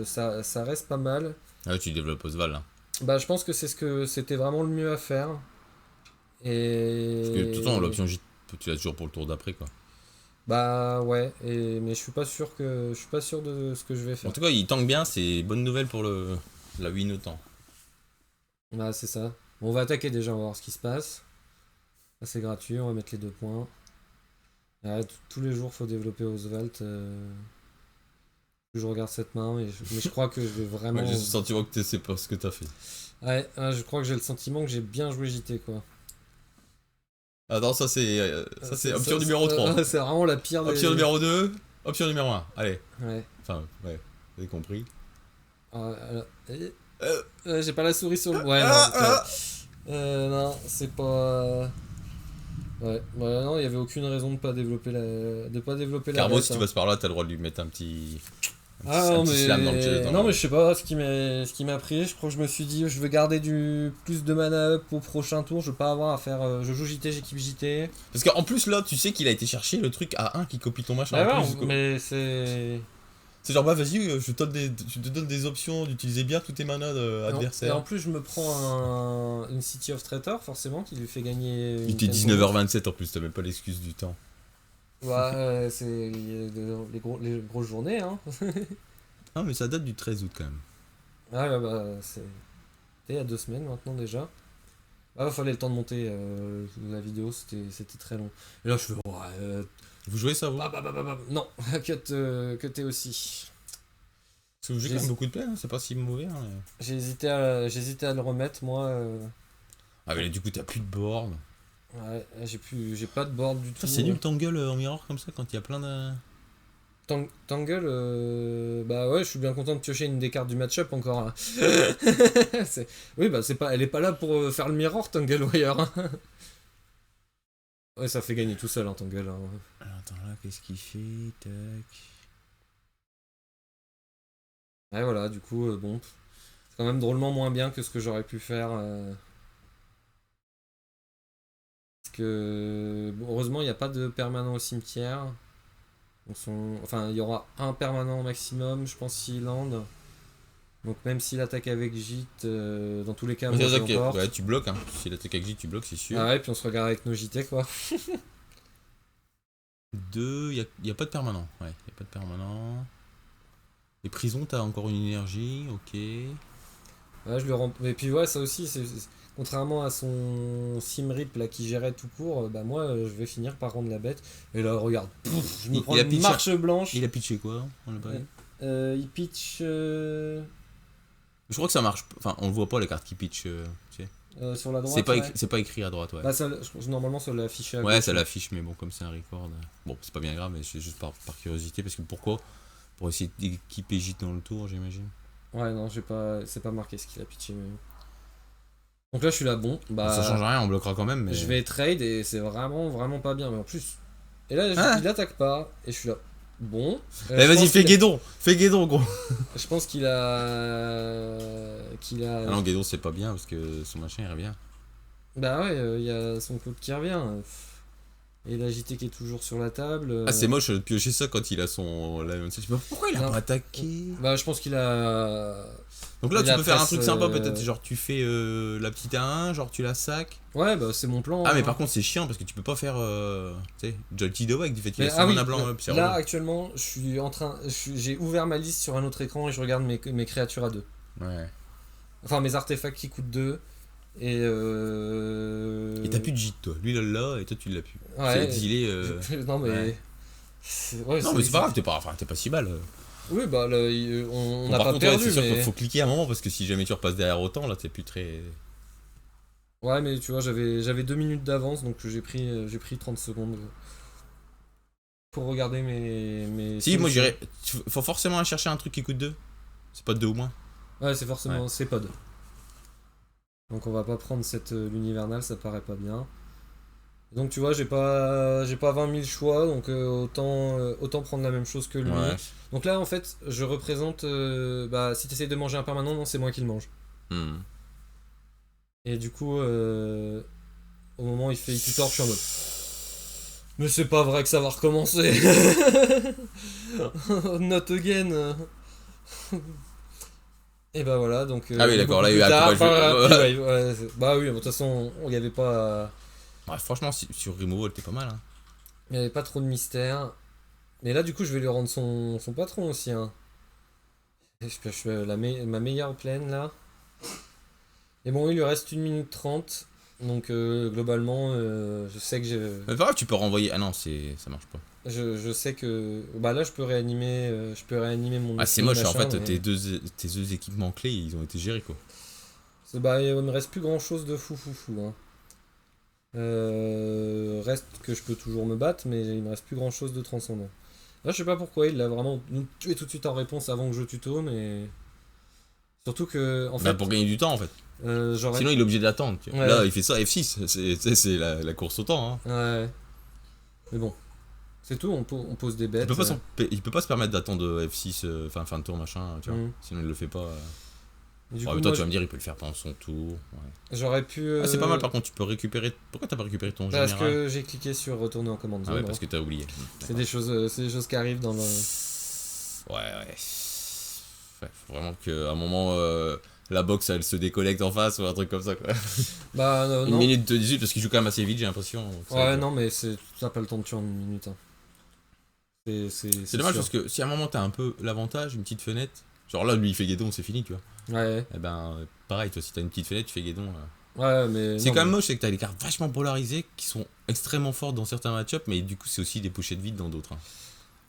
ça reste pas mal. Ah ouais, tu développes Oswald là. Bah je pense que c'était vraiment le mieux à faire. Et parce que de toute façon l'option JT tu l'as toujours pour le tour d'après quoi. Bah ouais, mais je suis pas sûr de ce que je vais faire. En tout cas il tank bien, c'est bonne nouvelle pour la win autant. Bah c'est ça. On va attaquer déjà, on va voir ce qui se passe. Là c'est gratuit, on va mettre les 2 points. Tous les jours faut développer Oswald. Je regarde cette main, mais je crois que je vais vraiment... Ouais, j'ai le sentiment que tu sais pas ce que t'as fait. Ouais, je crois que j'ai le sentiment que j'ai bien joué JT quoi. Attends, ça c'est option numéro 3. C'est vraiment la pire des... Option numéro 2, option numéro 1, allez. Ouais. Enfin, ouais, vous avez compris. J'ai pas la souris sur le... Ouais, non, c'est pas... Ouais, non, il y avait aucune raison de pas développer la... Carbo, si tu passes par là, t'as le droit de lui mettre un petit... slam dans le chest. Non, mais je sais pas ce qui m'a pris. Je crois que je me suis dit, je veux garder plus de mana up au prochain tour. Je veux pas avoir à faire... je joue JT, j'équipe JT. Parce qu'en plus, là, tu sais qu'il a été chercher le truc à 1 qui copie ton machin. Ah ouais, mais c'est... C'est genre, bah vas-y, je te donne des options d'utiliser bien tous tes manas adversaires. Et en plus, je me prends une City of Traitor, forcément, qui lui fait gagner... Il était 19h27 en plus, t'as même pas l'excuse du temps. Ouais, c'est les grosses journées, hein. Ah, mais ça date du 13 août quand même. Ah, bah, c'était il y a 2 semaines maintenant déjà. Ah, fallait le temps de monter la vidéo, c'était très long. Et là, je fais... Vous jouez ça, vous? Non, cut aussi. Parce que vous jouez quand même beaucoup de play, hein, c'est pas si mauvais. Hein, mais... J'ai hésité à le remettre, moi. Ah, mais là, du coup, t'as plus de board. Ouais, j'ai pas de board du tout. C'est nul Tangle en mirror comme ça quand il y a plein de... Tangle, bah ouais, je suis bien content de piocher une des cartes du match-up encore. Hein. Oui, bah elle est pas là pour faire le mirror, Tangle Wire. Hein. Ouais, ça fait gagner tout seul, hein, Tangle. Hein. Alors, attends, là, qu'est-ce qu'il fait? Tac. Ouais, voilà, du coup, bon. C'est quand même drôlement moins bien que ce que j'aurais pu faire. Parce que, bon, heureusement, il n'y a pas de permanent au cimetière. Enfin, il y aura un permanent au maximum, je pense, s'il land. Donc même s'il attaque avec gîte, dans tous les cas, moi je l'emporte. Ouais, tu bloques, hein. S'il attaque avec gîte, tu bloques, c'est sûr. Ah ouais, puis on se regarde avec nos JT, quoi. Il y a pas de permanent. Ouais, il y a pas de permanent. Les prisons, t'as encore une énergie, ok. Ouais, je le rends... Et puis ouais, ça aussi, contrairement à son Simrip là qui gérait tout court, bah moi je vais finir par rendre la bête. Et là, regarde, je me prends une marche blanche. Il a pitché quoi? Il pitch... Je crois que ça marche. Enfin, on le voit pas les cartes qui pitch. Tu sais. Sur la droite. C'est pas écrit à droite, ouais. Bah, normalement, ça l'affiche à gauche. Ouais, ça l'affiche, mais bon, comme c'est un record. Bon, c'est pas bien grave, mais c'est juste par curiosité. Parce que pourquoi? Pour essayer d'équiper Gîte dans le tour, j'imagine. Ouais, non, c'est pas marqué ce qu'il a pitché. Mais... Donc là, je suis là, bon. Bah, ça change rien, on bloquera quand même. Mais... Je vais trade et c'est vraiment pas bien. Mais en plus. Et là, il attaque pas. Et je suis là. Bon. Vas-y, fais Guédon, gros. Je pense qu'il a. Ah non, Guédon, c'est pas bien parce que son machin il revient. Bah ouais, il y a son club qui revient. Et la JT qui est toujours sur la table. Ah, c'est moche de piocher ça quand il a son. Pourquoi il a pas attaqué? Bah, je pense qu'il a. Donc là, tu peux faire un truc sympa peut-être. Genre, tu fais la petite A1, genre tu la sacs. Ouais, bah, c'est mon plan. Ah, mais par contre, c'est chiant parce que tu peux pas faire. Tu sais, Jolty Dowag du fait qu'il a son mana blanc. Là, actuellement, j'ai ouvert ma liste sur un autre écran et je regarde mes créatures à 2. Ouais. Enfin, mes artefacts qui coûtent 2. Et t'as plus de gîte, toi. Lui, là, et toi, tu l'as plus. Ouais. C'est exilé. Non, mais. Ouais. Non, mais c'est pas grave, t'es pas si mal. Oui, bah là, on n'a pas contre, perdu. C'est sûr mais... qu'il faut cliquer à un moment parce que si jamais tu repasses derrière autant, là, t'es plus très. Ouais, mais tu vois, j'avais 2 minutes d'avance donc j'ai pris 30 secondes pour regarder mes si, moi j'irais. Faut forcément aller chercher un truc qui coûte 2. C'est pas 2 ou moins. Ouais, c'est forcément. C'est pas 2. Donc on va pas prendre l'univernal, ça paraît pas bien. Donc tu vois, j'ai pas 20 000 choix, donc autant prendre la même chose que lui. Ouais. Donc là en fait, je représente, si t'essayes de manger un permanent, non, c'est moi qui le mange. Et du coup, au moment où il tord, je suis en mode... Mais c'est pas vrai que ça va recommencer. Not again. Et bah voilà, donc... ah oui, d'accord, là il y a eu bah oui, de toute façon, il n'y avait pas... Ouais, franchement, sur Removal, t'es pas mal. Hein. Il n'y avait pas trop de mystère. Mais là, du coup, je vais lui rendre son patron aussi. Hein. Je fais ma meilleure plaine, là. Et bon, il lui reste 1 minute 30. Donc, globalement, je sais que j'ai... Mais pas grave, tu peux renvoyer... Ah non, ça marche pas. Je sais que... Bah là, je peux réanimer mon... Ah, c'est moche, en fait, tes deux équipements clés, ils ont été gérés, quoi. Bah, il me reste plus grand-chose de fou. Hein. Reste que je peux toujours me battre, mais il me reste plus grand-chose de transcendant. Là, je sais pas pourquoi, il l'a vraiment tué tout de suite en réponse avant que je tuto, mais... Surtout que... En fait, pour gagner du temps, en fait. Sinon, il est obligé d'attendre. Ouais. Là, il fait ça F6, c'est la course au temps. Hein. Ouais. Mais bon, c'est tout, on pose des bêtes. Il peut pas se permettre d'attendre F6, fin de tour, machin, tu vois. Sinon, il le fait pas. Du coup, toi, tu vas me dire, il peut le faire pendant son tour. Ouais. J'aurais pu. Ah, c'est pas mal, par contre, tu peux récupérer. Pourquoi t'as pas récupéré ton général? Parce que j'ai cliqué sur retourner en commande zone. Ah ouais, parce que t'as oublié. C'est des choses qui arrivent dans le. Ouais. Faut vraiment qu'à un moment. La box elle se déconnecte en face ou un truc comme ça quoi. Bah non. 1 minute 18 parce qu'il joue quand même assez vite, j'ai l'impression. Ouais, non, mais t'as pas le temps de tuer en 1 minute. Hein. C'est dommage parce que si à un moment t'as un peu l'avantage, une petite fenêtre, genre là lui il fait Guédon, c'est fini, tu vois. Ouais. Et ben pareil, toi si t'as une petite fenêtre, tu fais Guédon. Ouais, mais. C'est quand même moche, c'est que t'as des cartes vachement polarisées qui sont extrêmement fortes dans certains match-ups, mais du coup c'est aussi des pochettes vides dans d'autres. Hein.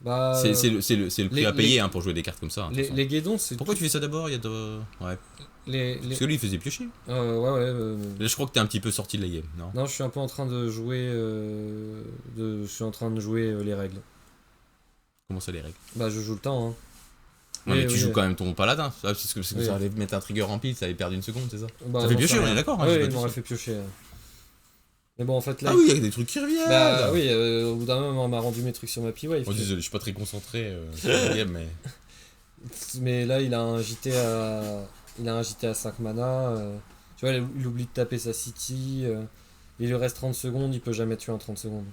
Bah, c'est le prix à payer pour jouer des cartes comme ça. Hein, les Guédons, c'est. Pourquoi tu fais ça d'abord? Il y a de. Ouais. Parce que lui il faisait piocher. Ouais. Là je crois que t'es un petit peu sorti de la game, non? Non, je suis un peu en train de jouer. Je suis en train de jouer les règles. Comment ça les règles? Bah je joue le temps. Hein. Non, mais tu joues quand même ton paladin. Parce que ça allait mettre un trigger en pile, ça allait perdre 1 seconde, c'est ça? Bah, ça fait piocher, on est d'accord? Oui, il m'aurait fait piocher. Mais bon, en fait là. Ah oui, il y a des trucs qui reviennent! Bah oui, au bout d'un moment, on m'a rendu mes trucs sur ma P-Wave. Désolé, je suis pas très concentré sur la game, mais. Mais là, il a un JT à 5 mana. Tu vois, il oublie de taper sa city. Il lui reste 30 secondes, il peut jamais tuer en 30 secondes.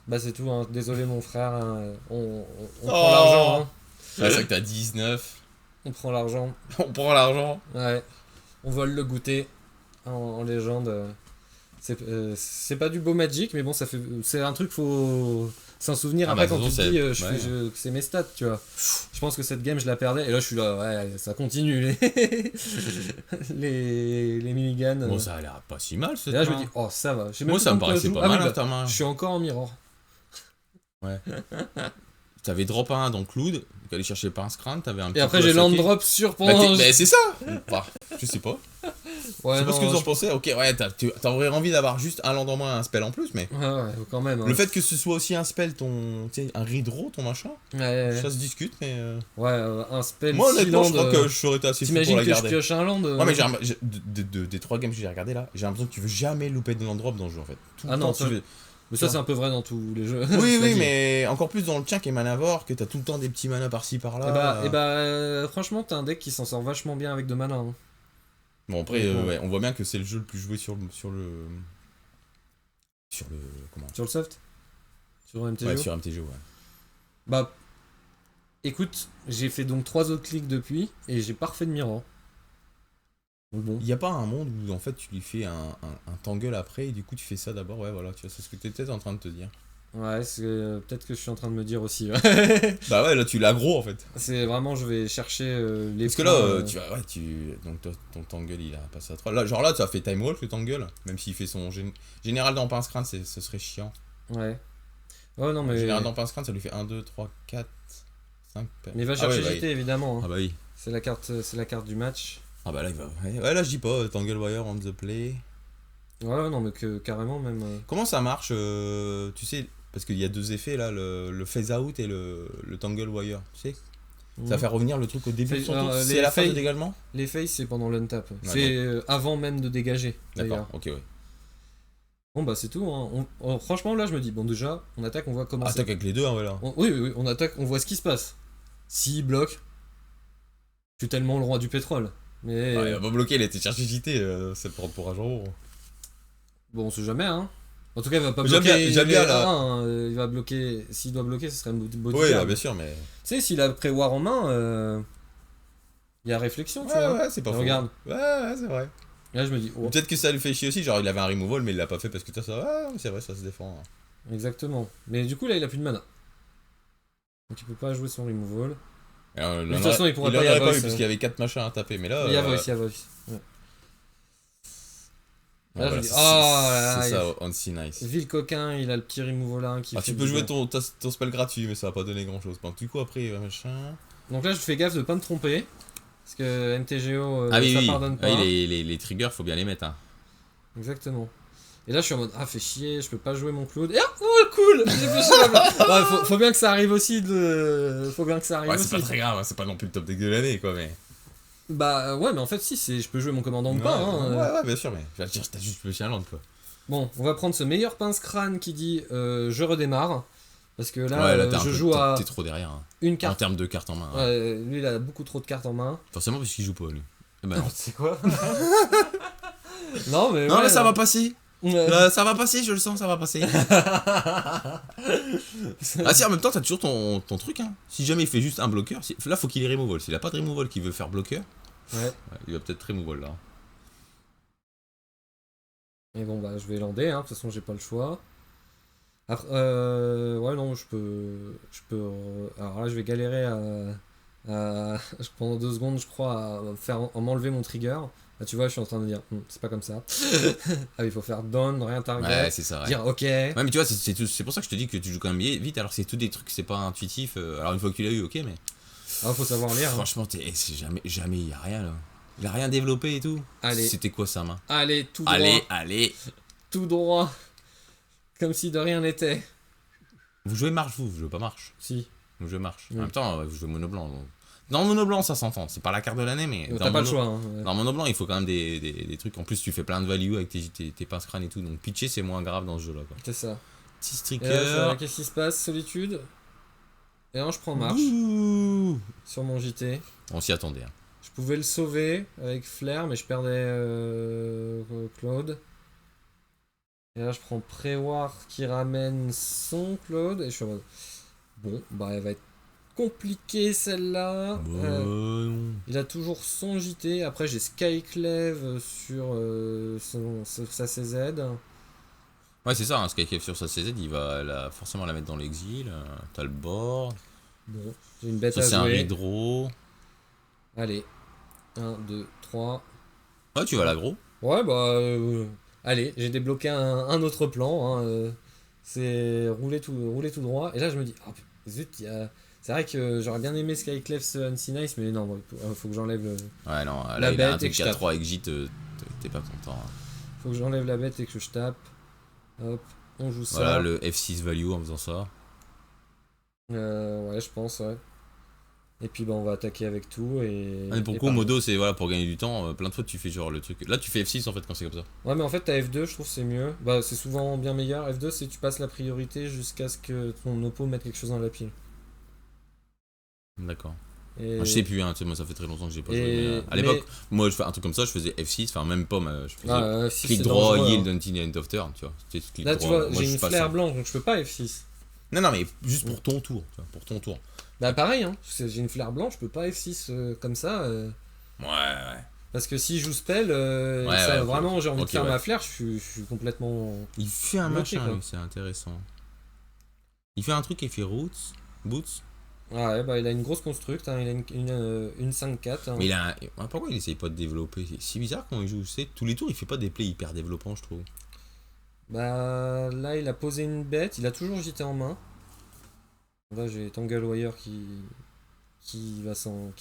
Bah c'est tout, hein. Désolé mon frère, hein. On prend l'argent. Hein. C'est vrai que t'as 19. On prend l'argent. On prend l'argent. Ouais. On vole le goûter en légende. C'est pas du beau Magic, mais bon, c'est un truc, faut s'en souvenir après quand tu te dis c'est mes stats, tu vois. Je pense que cette game, je la perdais, et là, je suis là, ouais, ça continue, les minigans. Bon, ça a l'air pas si mal, et là, je me dis, oh, ça va. Moi, ça me paraissait pas mal, ta main. Je suis encore en mirror. Ouais. T'avais drop 1 dans Cloud, t'allais chercher Pince Crâne, t'avais un petit. Et après, j'ai land drop sur pendant. Mais c'est ça. Bah, je sais pas. Ouais, je sais pas ce que vous en pensez. Ok, ouais, t'aurais envie d'avoir juste un land en moins, un spell en plus, mais. Ouais, quand même. Le fait que ce soit aussi un spell, tu sais, un redraw, ton machin. Ouais. Ça se discute, mais. Ouais, un spell. Moi, honnêtement, je crois que je serais assez fou pour la garder. T'imagines que je pioche un land. Ouais, mais des 3 games que j'ai regardé là, j'ai l'impression que tu veux jamais louper de land drop dans le jeu en fait. Tout le temps, tu veux. Mais ça, c'est un peu vrai dans tous les jeux. Oui, mais encore plus dans le tien qui est manavore, que t'as tout le temps des petits manas par-ci par-là. Et bah, franchement, t'as un deck qui s'en sort vachement bien avec 2 manas. Hein. Bon, après, ouais, on voit bien que c'est le jeu le plus joué sur le comment ? Sur le soft ? Sur MTGO ? Ouais, sur MTGO, ouais. Bah, écoute, j'ai fait donc 3 autres clics depuis, et j'ai pas refait de mirror. Bon. Il n'y a pas un monde où en fait tu lui fais un tangle après et du coup tu fais ça d'abord, ouais voilà, tu vois, c'est ce que tu étais en train de te dire. Ouais, c'est peut-être que je suis en train de me dire aussi. Ouais. Bah ouais, là tu l'aggro en fait. C'est vraiment, je vais chercher les. Parce que là, donc ton tangle il a passé à 3. Là, genre là, tu as fait time walk le tangle, même s'il fait son général dans Pince Crâne, ce serait chiant. Ouais. Ouais, non, mais. Général dans Pince Crâne, ça lui fait 1, 2, 3, 4, 5. Mais il va chercher JT évidemment. Hein. Ah bah oui. C'est la carte du match. Ah bah là il va. Ouais, là je dis pas, Tangle Wire on the play. Ouais, non, mais carrément même. Comment ça marche tu sais, parce qu'il y a 2 effets là, le phase out et le Tangle Wire, tu sais. Ça va faire revenir le truc au début de son tour. C'est la phase de dégagement. Les phases c'est pendant l'untap. C'est avant même de dégager. D'accord, ok, ouais. Bon bah c'est tout. Hein. Franchement là je me dis, bon déjà, on attaque, on voit comment attaque avec les deux, hein, voilà. Oui, on attaque, on voit ce qui se passe. S'il bloque, je suis tellement le roi du pétrole. Mais... il va pas bloquer, il a été chercher JT, c'est pour un jour. Bon, on sait jamais, hein. En tout cas, il va pas bloquer. J'aime bien là. Il va bloquer. S'il doit bloquer, ce serait une bonne. Oui, bien sûr, mais. Tu sais, s'il a pré-war en main, il y a réflexion, tu vois. Ouais, c'est pas faux. Regarde. Ouais, c'est vrai. Là, je me dis. Oh. Peut-être que ça lui fait chier aussi, genre il avait un removal, mais il l'a pas fait parce que ça. Ouais, c'est vrai, ça se défend. Exactement. Mais du coup, là, il a plus de mana. Donc, il peut pas jouer son removal. De toute façon, il pourrait pas y avoir parce qu'il y avait 4 machins à taper, mais là. Il y a voice. Ouais. Là, je dis, c'est ça, on see nice. Ville coquin, il a le petit removal là qui fait. Tu peux jouer ton spell gratuit, mais ça va pas donner grand chose. Donc, du coup, après, machin. Donc là, je fais gaffe de pas me tromper. Parce que MTGO, ça pardonne pas. Les triggers, faut bien les mettre. Hein. Exactement. Et là, je suis en mode, fais chier, je peux pas jouer mon Cloud. Et cool. J'ai pêché la faut bien que ça arrive aussi. Faut bien que ça arrive aussi. C'est pas très grave, c'est pas non plus le top deck de l'année, quoi, mais. Bah ouais, mais en fait, si, je peux jouer mon commandant ou pas. Hein, ouais, bien sûr, mais t'as juste pêché un land, quoi. Bon, on va prendre ce meilleur pince crâne qui dit je redémarre. Parce que là, je joue à. T'es trop derrière. Hein. Une carte. En termes de cartes en main. Ouais, lui, il a beaucoup trop de cartes en main. Forcément, parce qu'il joue pas, lui. Bah non. C'est quoi Non, mais. Non, là, ça va passer. Ça va passer, je le sens, ça va passer. Si, en même temps, t'as toujours ton truc. Hein. Si jamais il fait juste un bloqueur, là, faut qu'il ait removal. S'il a pas de removal qui veut faire bloqueur, il va peut-être removal là. Et bon, bah, je vais lander, hein. De toute façon, j'ai pas le choix. Après, ouais, non, je peux. Alors là, je vais galérer pendant 2 secondes, je crois, à m'enlever mon trigger. Là, tu vois, je suis en train de dire, c'est pas comme ça. Il faut faire down, rien target. Ouais, c'est ça. Ouais. Dire ok. Ouais, mais tu vois, c'est pour ça que je te dis que tu joues quand même vite, alors c'est tout des trucs, c'est pas intuitif. Alors une fois que tu l'as eu, ok, mais. Ah, faut savoir lire. Franchement, c'est jamais, y a rien là. Il a rien développé et tout. Allez. C'était quoi sa main? Allez, tout droit. Allez. Tout droit. Comme si de rien n'était. Vous jouez marche, vous jouez pas marche. Si. Vous jouez marche. En même temps, vous jouez mono blanc. Donc. Dans mono blanc, ça s'entend. C'est pas la carte de l'année, mais. T'as pas le choix. Hein, Dans mono blanc, il faut quand même des trucs. En plus, tu fais plein de value avec tes pince crâne et tout. Donc pitcher, c'est moins grave dans ce jeu-là. C'est ça. Petit striker. Qu'est-ce qui se passe? Solitude. Et là, je prends marche. sur mon JT. On s'y attendait. Hein. Je pouvais le sauver avec Flair, mais je perdais Claude. Et là, je prends Préwar qui ramène son Claude. Et je suis en mode... Bon, bah elle va être compliquée celle-là. Il a toujours son JT. Après, j'ai Skyclave sur sa CZ. Ouais, c'est ça, hein, Skyclave sur sa CZ, il va forcément la mettre dans l'exil. T'as le board. Bon, j'ai une bête ça, à c'est jouer. un redraw. Allez. 1, 2, 3. Ouais, tu vas l'aggro. Ouais, bah... allez, j'ai débloqué un autre plan. Hein, c'est rouler tout droit. Et là, je me dis... Oh, zut, c'est vrai que j'aurais bien aimé Skyclave ce Nancy Nice, mais non, faut que j'enlève ouais, non, là, la il a un bête et truc que je tape. 4-3 exit, t'es pas content. Hein. Faut que j'enlève la bête et que je tape. Hop, on joue ça. Voilà, le F6 value en faisant ça. Ouais, je pense, ouais. Et puis bah on va attaquer avec tout et... pour le coup, modo, c'est voilà, pour gagner du temps, plein de fois tu fais genre le truc... Là tu fais F6 en fait quand c'est comme ça. Ouais, mais en fait t'as F2, je trouve c'est mieux. Bah c'est souvent bien meilleur. F2 c'est tu passes la priorité jusqu'à ce que ton oppo mette quelque chose dans la pile. D'accord. Et... Moi, je sais plus, hein, tu sais, moi ça fait très longtemps que j'ai pas joué. À l'époque, moi je fais un truc comme ça, je faisais F6, enfin même pas, je faisais clic droit, yield until the end of turn, tu vois. Là tu vois, j'ai une flare blanche donc je peux pas F6. Non, mais juste pour ton tour, tu vois, pour ton tour. Bah pareil, hein, j'ai une flare blanche, je peux pas F6 comme ça. Ouais. Parce que si je joue spell, vraiment j'ai envie de faire ma flare, je suis complètement... Il fait un machin, c'est intéressant. Il fait un truc et fait roots, boots. Ouais, bah il a une grosse construct, hein, il a une 5-4. Hein. Mais pourquoi il essaye pas de développer? C'est si bizarre quand il joue, tous les tours il fait pas des plays hyper développants, je trouve. Bah là il a posé une bête, il a toujours JT en main. Là j'ai Tangle Wire qui va s'en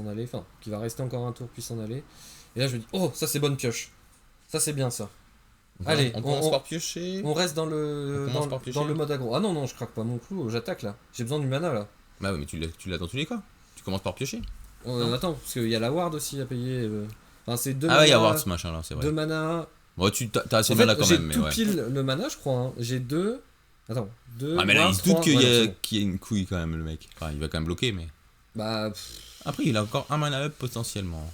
aller, enfin qui va rester encore un tour puis s'en aller. Et là je me dis, oh ça c'est bonne pioche. Ça c'est bien ça. Allez, on commence par piocher. On reste dans le mode aggro. Ah non, je craque pas mon clou, j'attaque là. J'ai besoin du mana là. Bah ouais, mais tu l'as dans tous les cas. Tu commences par piocher. Attends, parce qu'il y a la ward aussi à payer. Enfin, c'est 2 mana. Ah ouais, il y a ward ce machin là, c'est vrai. 2 mana. Bon, t'as assez de mana quand même, mais ouais. J'ai tout pile le mana, je crois. Hein. J'ai 2. Attends, 2. Ah, mais là, il se doute qu'il y a une couille quand même, le mec. Enfin, il va quand même bloquer, mais. Bah. Après, il a encore un mana up potentiellement.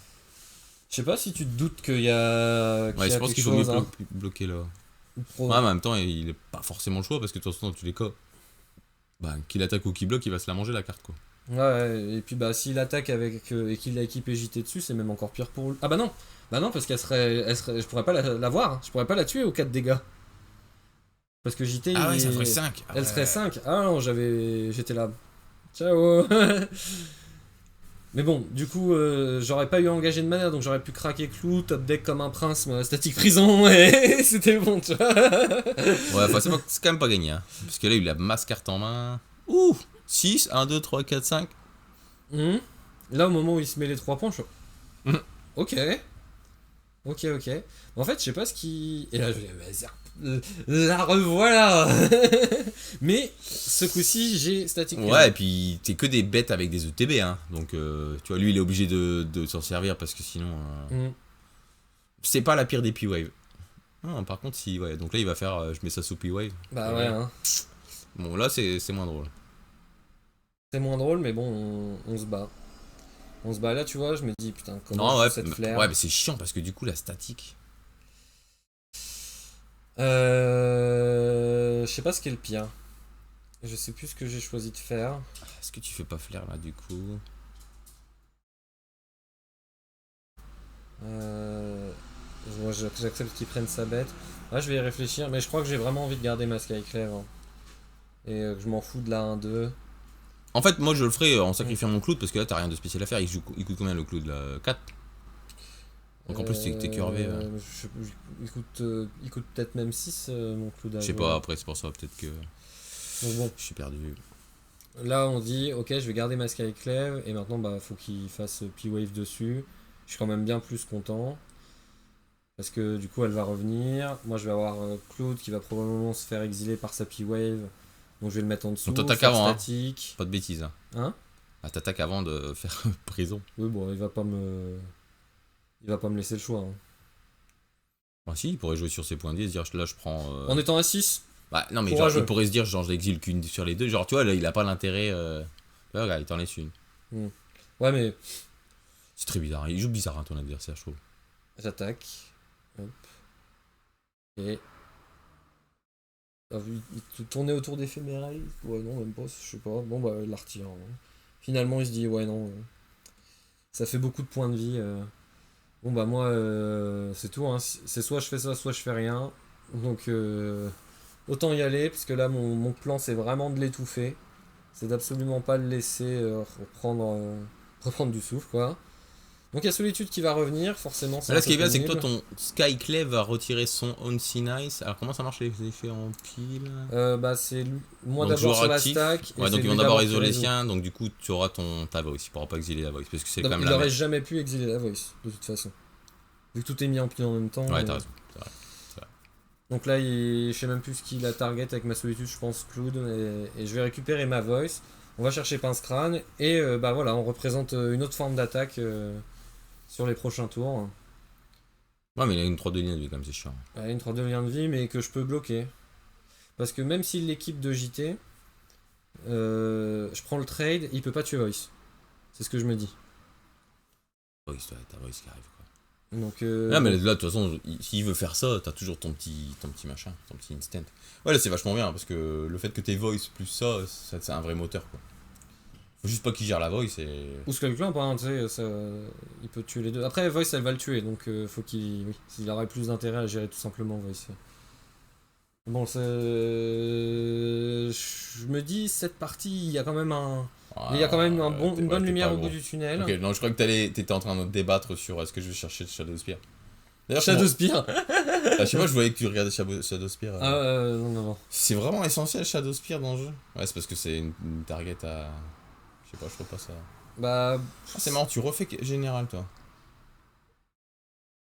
Je sais pas si tu te doutes qu'il y a. Ouais, je pense qu'il faut mieux bloquer là. Ouais, en même temps, il est pas forcément le choix parce que de toute façon, dans tous les cas. Bah, qu'il attaque ou qu'il bloque, il va se la manger la carte quoi. Ouais, et puis bah s'il attaque avec et qu'il a équipé JT dessus, c'est même encore pire pour lui. Ah bah non, parce qu'elle serait, je pourrais pas la voir, hein. Je pourrais pas la tuer aux 4 dégâts. Parce que JT, ouais, ça ferait 5. Elle serait 5. Ah non, j'étais là. Ciao. Mais bon, du coup, j'aurais pas eu à engager de mana, donc j'aurais pu craquer Clou, top deck comme un prince, statique prison, et c'était bon, tu vois. Ouais, c'est quand même pas gagné, hein. Parce que là, il a masse carte en main. Ouh 6, 1, 2, 3, 4, 5. Là, au moment où il se met les 3 points, je suis... Ok. En fait, je sais pas ce qui... Et là, je vais la revoilà. Mais ce coup-ci, j'ai statique. Ouais, et puis t'es que des bêtes avec des ETB, hein. Donc, tu vois, lui, il est obligé de s'en servir parce que sinon... C'est pas la pire des P-Wave. Non, par contre, si... Ouais, donc là, il va faire... je mets ça sous P-Wave. Bah ouais, hein. Bon, là, c'est moins drôle. C'est moins drôle, mais bon, on se bat. On se bat là, tu vois, je me dis, putain, comment cette flair. Ouais, mais c'est chiant parce que du coup, la statique... Je sais pas ce qui est le pire. Je sais plus ce que j'ai choisi de faire. Est-ce que tu fais pas flair là du coup? J'accepte qu'il prenne sa bête. Là je vais y réfléchir, mais je crois que j'ai vraiment envie de garder ma Skyclave. Hein. Et que je m'en fous de la 1-2. En fait, moi je le ferai en sacrifiant mon Cloud parce que là t'as rien de spécial à faire. Il coûte combien le Cloud là? 4. Donc en plus t'es curvé. Il coûte peut-être même 6 mon Cloud. Je sais pas, après c'est pour ça peut-être que. Donc bon. Je suis perdu. Là on dit ok je vais garder ma Skyclave et maintenant bah faut qu'il fasse P-Wave dessus. Je suis quand même bien plus content. Parce que du coup elle va revenir. Moi je vais avoir Cloud qui va probablement se faire exiler par sa P-Wave. Donc je vais le mettre en dessous. Donc t'attaques avant, statique. Hein. Pas de bêtises. Hein? Ah, t'attaques avant de faire prison. Oui bon il va pas me laisser le choix. Hein. Bah si, il pourrait jouer sur ses points 10 et se dire là je prends... En étant à 6. Bah non mais genre, il pourrait se dire genre j'exile qu'une sur les deux. Genre tu vois là il a pas l'intérêt... Ouais, regarde il t'en laisse une. Ouais, mais... C'est très bizarre. Il joue bizarre, hein, ton adversaire, je trouve. J'attaque. Hop. Et... il te tournait autour d'éphémérales. Ouais, non, même pas, je sais pas. Bon, bah, il la retire. Hein. Finalement, il se dit, ouais, non. Ça fait beaucoup de points de vie. Bon, bah, moi, c'est tout. Hein. C'est soit je fais ça, soit je fais rien. Donc, autant y aller, parce que là, mon plan, c'est vraiment de l'étouffer. C'est d'absolument pas le laisser reprendre du souffle, quoi. Donc il y a Solitude qui va revenir, forcément. Là, ce qui est bien, c'est que toi, ton Skyclave va retirer son Unseen Ice. Alors, comment ça marche les effets en pile? Bah, c'est moi d'abord sur la stack. Ouais, donc ils vont d'abord isoler les siens, donc du coup, tu auras ta voice. Tu pourras pas exiler la voice. Parce que c'est quand même il n'aurait jamais pu exiler la voice, de toute façon. Vu que tout est mis en pile en même temps. Ouais, t'as raison. Donc là, je sais même plus ce qu'il a target avec ma Solitude, je pense Cloud. Et je vais récupérer ma voice. On va chercher Pince Crâne. Et bah voilà, on représente une autre forme d'attaque. Sur les prochains tours. Ouais, mais il a une 3-2 ligne de vie, comme c'est chiant. Une 3-2 ligne de vie, mais que je peux bloquer. Parce que même s'il l'équipe de JT, je prends le trade, il peut pas tuer Voice. C'est ce que je me dis. Voice, ouais, ta Voice qui arrive, quoi. Donc, mais là, de toute façon, s'il veut faire ça, t'as toujours ton petit machin, ton petit instant. Ouais, là, c'est vachement bien, parce que le fait que t'aies Voice plus ça, c'est un vrai moteur, quoi. Faut juste pas qu'il gère la voice et... Ou Skullclamp, hein, tu sais, il peut tuer les deux. Après, Voice, elle va le tuer, donc faut qu'il... Oui, il aurait plus d'intérêt à gérer tout simplement Voice. Bon, je me dis, cette partie, il y a quand même une bonne lumière au bout du tunnel. Ok, non, je crois que t'étais en train de débattre sur est-ce que je vais chercher Shadowspear. D'ailleurs, Shadowspear je sais pas, je voyais que tu regardais Shadowspear. Non. C'est vraiment essentiel Shadowspear dans le jeu? Ouais, c'est parce que c'est une target à... Je sais pas, je trouve pas ça. Bah... c'est marrant, tu refais général, toi.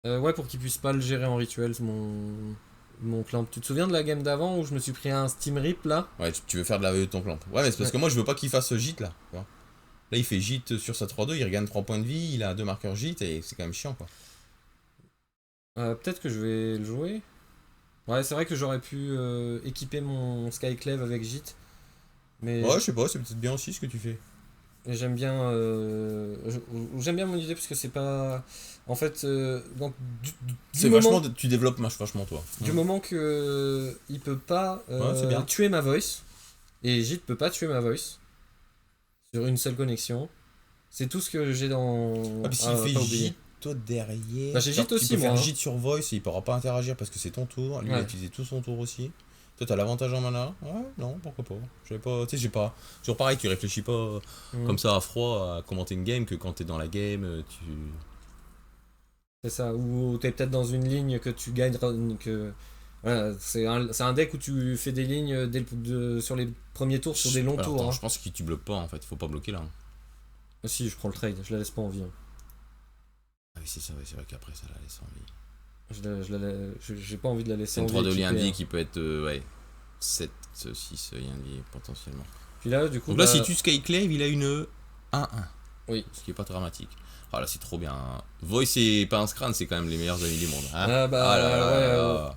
Ouais, pour qu'il puisse pas le gérer en rituel, mon clamp. Tu te souviens de la game d'avant où je me suis pris un Steam Rip, là? Ouais, tu veux faire de la VE de ton clamp. Ouais, mais c'est parce que moi, je veux pas qu'il fasse gîte, là. Là, il fait gîte sur sa 3-2, il regagne 3 points de vie, il a 2 marqueurs gîte, et c'est quand même chiant, quoi. Peut-être que je vais le jouer. Ouais, c'est vrai que j'aurais pu équiper mon Skyclave avec gîte. Mais... Ouais, je sais pas, c'est peut-être bien aussi ce que tu fais. J'aime bien mon idée parce que c'est pas en fait donc c'est vachement tu développes vachement toi du moment que il peut pas tuer ma voice et Jit peut pas tuer ma voice sur une seule connexion, c'est tout ce que j'ai dans s'il fait Jit toi derrière, bah, j'ai Jit aussi, tu peux moi, faire Jit sur voice et il pourra pas interagir parce que c'est ton tour, lui il a utilisé tout son tour aussi. Toi, t'as l'avantage en mana? Ouais, non, pourquoi pas. Tu sais, j'ai pas. Toujours pareil, tu réfléchis pas comme ça à froid à commenter une game que quand t'es dans la game, tu. C'est ça, ou t'es peut-être dans une ligne que tu gagnes. Voilà, c'est un deck où tu fais des lignes sur les premiers tours, sur des longs tours. Attends, je pense que tu bloques pas en fait, faut pas bloquer là. Si, je prends le trade, je la laisse pas en vie. Ah oui, c'est ça, c'est vrai qu'après ça la laisse en vie. J'ai pas envie de la laisser en vie. C'est une 3 de lien de vie qui peut être 7, 6 liens de vie potentiellement. Puis là, du coup. Donc là, si tu Skyclave, il a une 1-1. Oui. Ce qui est pas dramatique. Ah là, c'est trop bien. Voice et Pince Crâne, c'est quand même les meilleurs amis du monde. Hein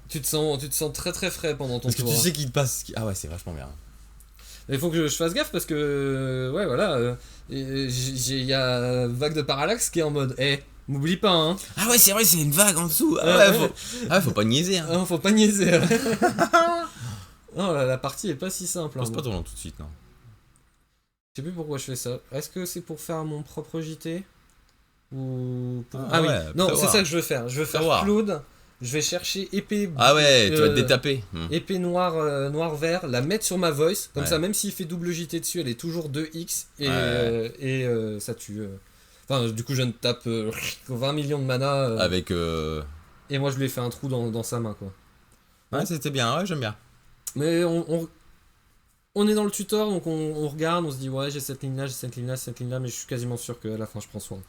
tu te sens très très frais pendant ton tour. Parce que tu sais qu'il te passe. Ah ouais, c'est vachement bien. Il faut que je fasse gaffe parce que. Ouais, voilà. Il y a Vague de Parallax qui est en mode. M'oublie pas, hein. Ah ouais, c'est vrai, c'est une vague en dessous. Faut pas niaiser. Hein. Faut pas niaiser. Non, la partie est pas si simple. Passe pas trop long tout de suite, non. Je sais plus pourquoi je fais ça. Est-ce que c'est pour faire mon propre JT ou pour... oui. Non, c'est ça que je veux faire. Je veux faire Claude. Je vais chercher épée. Ah ouais, tu vas te détaper. Épée noir-vert, la mettre sur ma voice. Comme ça, même s'il fait double JT dessus, elle est toujours 2x et ça tue. Enfin, du coup, je ne tape 20 millions de mana. Avec. Et moi, je lui ai fait un trou dans sa main, quoi. Ouais, c'était bien, ouais, j'aime bien. Mais on est dans le tutor, donc on regarde, on se dit, ouais, j'ai cette ligne-là, mais je suis quasiment sûr qu'à la fin, je prends soin.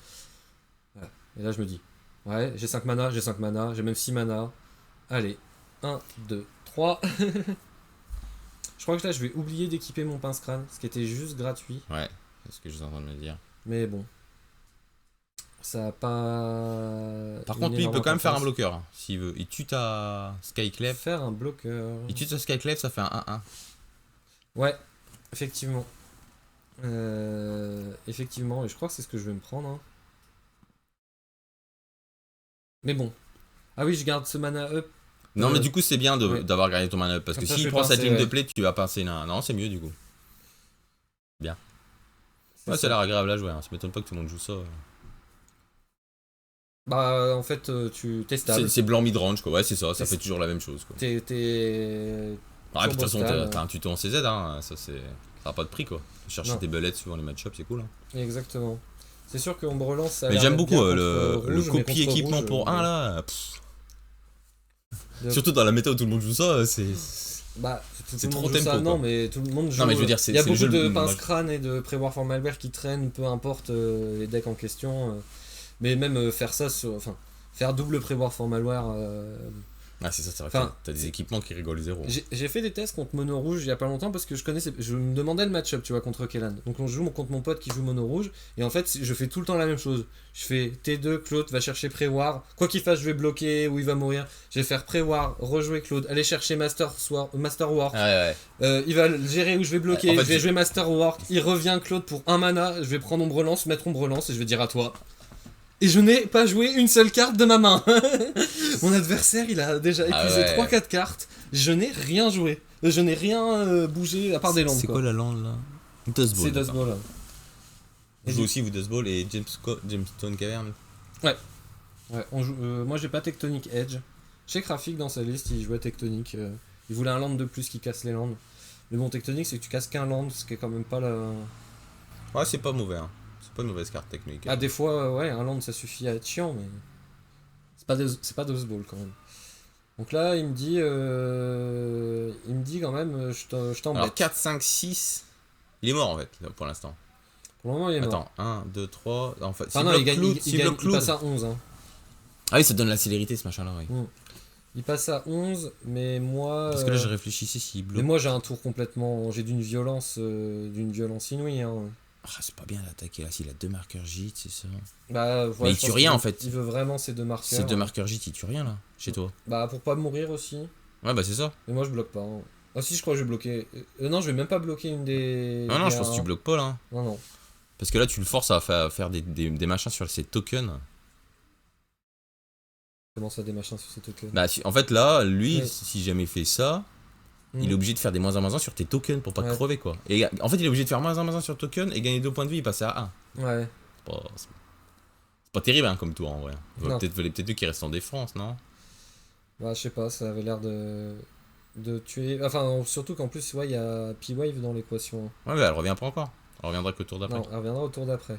Voilà. Et là, je me dis, ouais, j'ai 5 mana, j'ai même 6 mana. Allez, 1, 2, 3. Je crois que là, je vais oublier d'équiper mon pince crâne, ce qui était juste gratuit. Ouais, c'est ce que je suis en train de me dire. Mais bon. Ça a pas. Par contre, lui, il peut quand même faire un bloqueur, hein, s'il veut. Il tue ta Skyclave. Faire un bloqueur. Il tue ta Skyclave, ça fait un 1-1. Ouais, effectivement. Effectivement, et je crois que c'est ce que je vais me prendre. Hein. Mais bon. Ah oui, je garde ce mana up. Non, mais du coup, c'est bien d'avoir gardé ton mana up. Parce que s'il prend cette ligne de play, tu vas pincer là. Non, c'est mieux du coup. Bien. Ouais, ça a l'air agréable à jouer. Hein. Ça m'étonne pas que tout le monde joue ça. Bah, en fait, tu t'es stable. C'est blanc mid-range, quoi. Ouais, c'est ça. Ça fait toujours la même chose, quoi. T'es. Ah, puis de toute façon, t'as un tuto en CZ, hein. Ça n'a pas de prix, quoi. Chercher tes bullets suivant les match-ups, c'est cool. Hein. Exactement. C'est sûr qu'on me relance. Ça mais j'aime beaucoup le copie équipement pour 1 là. Surtout dans la méta où tout le monde joue ça, c'est. Bah, c'est trop tempo. Ça, non, mais tout le monde joue. Non, mais je veux dire, il y a beaucoup de pince crâne et de prévoir for malware qui traînent, peu importe les decks en question. Mais même faire ça sur. Enfin, faire double prévoir for malware. Ah, c'est ça, c'est vrai. T'as des équipements qui rigolent zéro. J'ai fait des tests contre mono rouge il y a pas longtemps parce que je me demandais le match-up, tu vois, contre Kellan. Donc on joue contre mon pote qui joue mono rouge et en fait je fais tout le temps la même chose. Je fais T2, Claude va chercher prévoir. Quoi qu'il fasse, je vais bloquer ou il va mourir. Je vais faire prévoir, rejouer Claude, aller chercher Master Work. Il va gérer où je vais bloquer. En fait, je vais jouer Master Work. Il revient Claude pour 1 mana. Je vais prendre ombre lance, mettre ombre lance et je vais dire à toi. Et je n'ai pas joué une seule carte de ma main. Mon adversaire, il a déjà épuisé 3-4 cartes. Je n'ai rien joué. Je n'ai rien bougé à part des landes. C'est quoi la lande là? Dust Ball. C'est Dust Ball. Vous jouez aussi, vous, Dust Ball et Gemstone Cavern? Ouais. On joue, moi, j'ai pas Tectonic Edge. Je sais que Rafik, dans sa liste, il jouait Tectonic. Il voulait un land de plus qui casse les landes. Mais bon, Tectonic, c'est que tu casses qu'un land, ce qui est quand même pas la. Ouais, c'est pas mauvais. Hein. C'est pas une mauvaise carte technique. Ah, des fois, ouais, un land ça suffit à être chiant, mais. C'est pas Dust Ball quand même. Donc là, il me dit quand même, je t'embête. Alors 4, 5, 6. Il est mort en fait, pour l'instant. Pour le moment, il est mort. Attends, 1, 2, 3. En fait, non, il passe à 11. Hein. Ah oui, ça donne la célérité ce machin là, oui. Il passe à 11, mais moi. Parce que là, je réfléchissais s'il bloque. Mais moi, j'ai un tour complètement. J'ai d'une violence inouïe. Hein. Ah, c'est pas bien d'attaquer là, s'il a 2 marqueurs gîte, c'est ça. Bah, ouais, mais il tue rien en fait. Il veut vraiment ces 2 marqueurs. Ces 2 marqueurs gîte, il tue rien là, chez toi. Bah, pour pas mourir aussi. Ouais, bah c'est ça. Mais moi, je bloque pas. Hein. Ah, si, je crois que je vais bloquer. Non, je vais même pas bloquer une des. Non, je pense que tu bloques pas là. Non. Parce que là, tu le forces à faire des machins sur ses tokens. Comment ça, des machins sur ses tokens? Bah, en fait, là, lui, si jamais il fait ça. Il est obligé de faire des -1/-1 sur tes tokens pour pas te crever quoi. Et en fait il est obligé de faire -1/-1 sur token et gagner 2 points de vie et passer à 1. Ouais. C'est pas terrible hein, comme tour en vrai. Peut-être eux qui restent en défense, non? Bah je sais pas, ça avait l'air de tuer. Enfin surtout qu'en plus il y a P-Wave dans l'équation. Ouais mais elle revient pas encore. Elle reviendra que le tour d'après. Non, elle reviendra au tour d'après.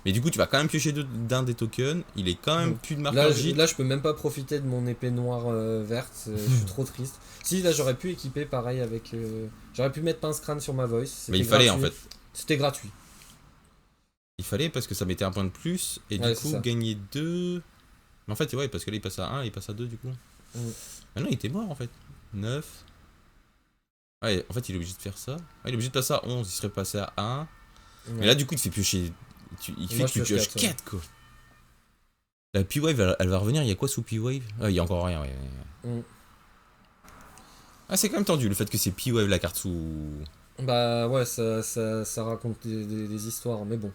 Mais du coup tu vas quand même piocher d'un des tokens, il est quand même plus de marqueur gîte. Là je peux même pas profiter de mon épée noire verte, je suis trop triste. Si là j'aurais pu équiper pareil avec... j'aurais pu mettre pince crâne sur ma voice. Mais il fallait en fait. C'était gratuit. Il fallait parce que ça mettait un point de plus et du coup gagner 2... Mais en fait ouais parce que là il passe à 1 et il passe à 2 du coup. Ah non il était mort en fait. 9. Ouais en fait il est obligé de faire ça. Il est obligé de passer à 11, il serait passé à 1. Mais là du coup il te fait piocher... Il fait que tu pioches 4 quoi. La P-Wave elle va revenir, il y a quoi sous P-Wave? Ah il y a encore rien Ah c'est quand même tendu le fait que c'est P-Wave la carte sous... Bah ouais ça raconte des histoires mais bon.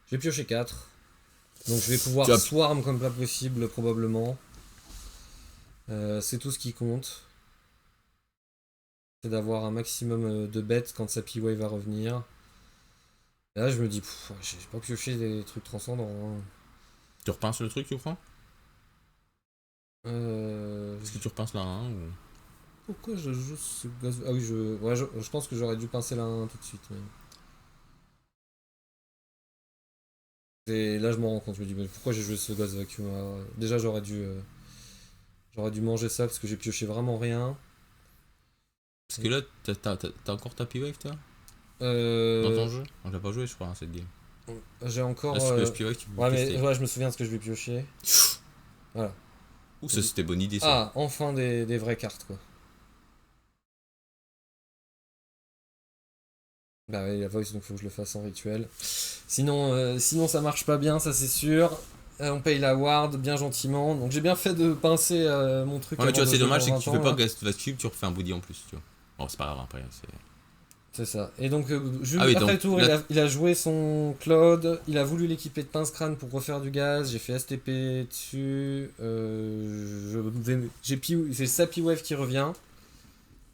Je vais piocher 4. Donc je vais pouvoir swarm comme pas possible probablement. C'est tout ce qui compte. C'est d'avoir un maximum de bêtes quand sa P-Wave va revenir. Et là je me dis, j'ai pas pioché des trucs transcendants. Hein. Tu repinces le truc tu prends? Est-ce que tu repinces la 1 ou... Pourquoi je joue ce gaz... Ah oui je pense que j'aurais dû pincer la 1 tout de suite. Mais... Et là je m'en rends compte, je me dis mais pourquoi j'ai joué ce gaz vacuum? Déjà j'aurais dû manger ça parce que j'ai pioché vraiment rien. Parce que là t'as encore ta P-Wave toi? Dans ton jeu? On l'a pas joué je crois cette game. J'ai encore... Là, je me souviens de ce que je vais piocher. Voilà. Ouh ça c'était bonne idée ça. Ah enfin des vraies cartes quoi. Bah oui la voice donc faut que je le fasse en rituel. Sinon ça marche pas bien ça c'est sûr. On paye la ward bien gentiment. Donc j'ai bien fait de pincer mon truc. Ouais mais tu vois c'est dommage c'est que tu fais pas Ghost Vacuum, tu refais un body en plus tu vois. Bon c'est pas grave après C'est ça. Et donc, juste après le tour, il a joué son Cloud, il a voulu l'équiper de pince-crâne pour refaire du gaz, j'ai fait STP dessus, c'est sa P-Wave qui revient.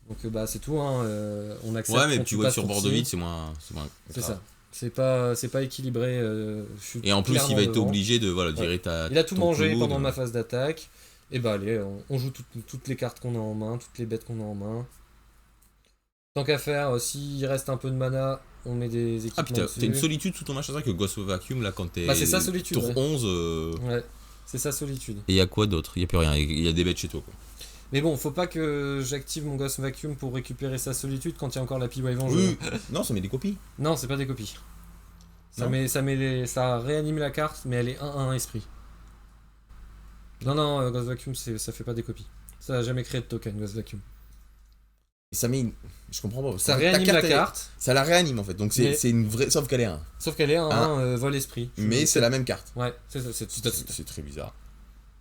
Donc c'est tout, hein. On accepte. Ouais, mais P-Wave sur bord de vide, c'est moins. C'est ça. C'est pas équilibré. Et en plus, il va être obligé de virer Il a tout mangé pendant ma phase d'attaque. Et allez, on joue toutes les cartes qu'on a en main, toutes les bêtes qu'on a en main. Tant qu'à faire, s'il reste un peu de mana, on met des équipements dessus. T'as une solitude sous ton machin, c'est vrai que Ghost of Vacuum, là, quand t'es c'est sa solitude, tour 11... Ouais, c'est sa solitude. Et il y a quoi d'autre? Il y a plus rien, il y a des bêtes chez toi, quoi. Mais bon, faut pas que j'active mon Ghost Vacuum pour récupérer sa solitude quand il y a encore la P-Wave en jeu. Non, ça met des copies. Non, c'est pas des copies. Ça réanime la carte, mais elle est 1-1 esprit. Non, Ghost Vacuum, ça fait pas des copies. Ça a jamais créé de token, Ghost Vacuum. Et ça met je comprends pas. Ça réanime la carte. Ça la réanime en fait, donc c'est une vraie. Sauf qu'elle est 1. Sauf qu'elle est 1 vol esprit. Mais c'est la même carte. Ouais, c'est très bizarre.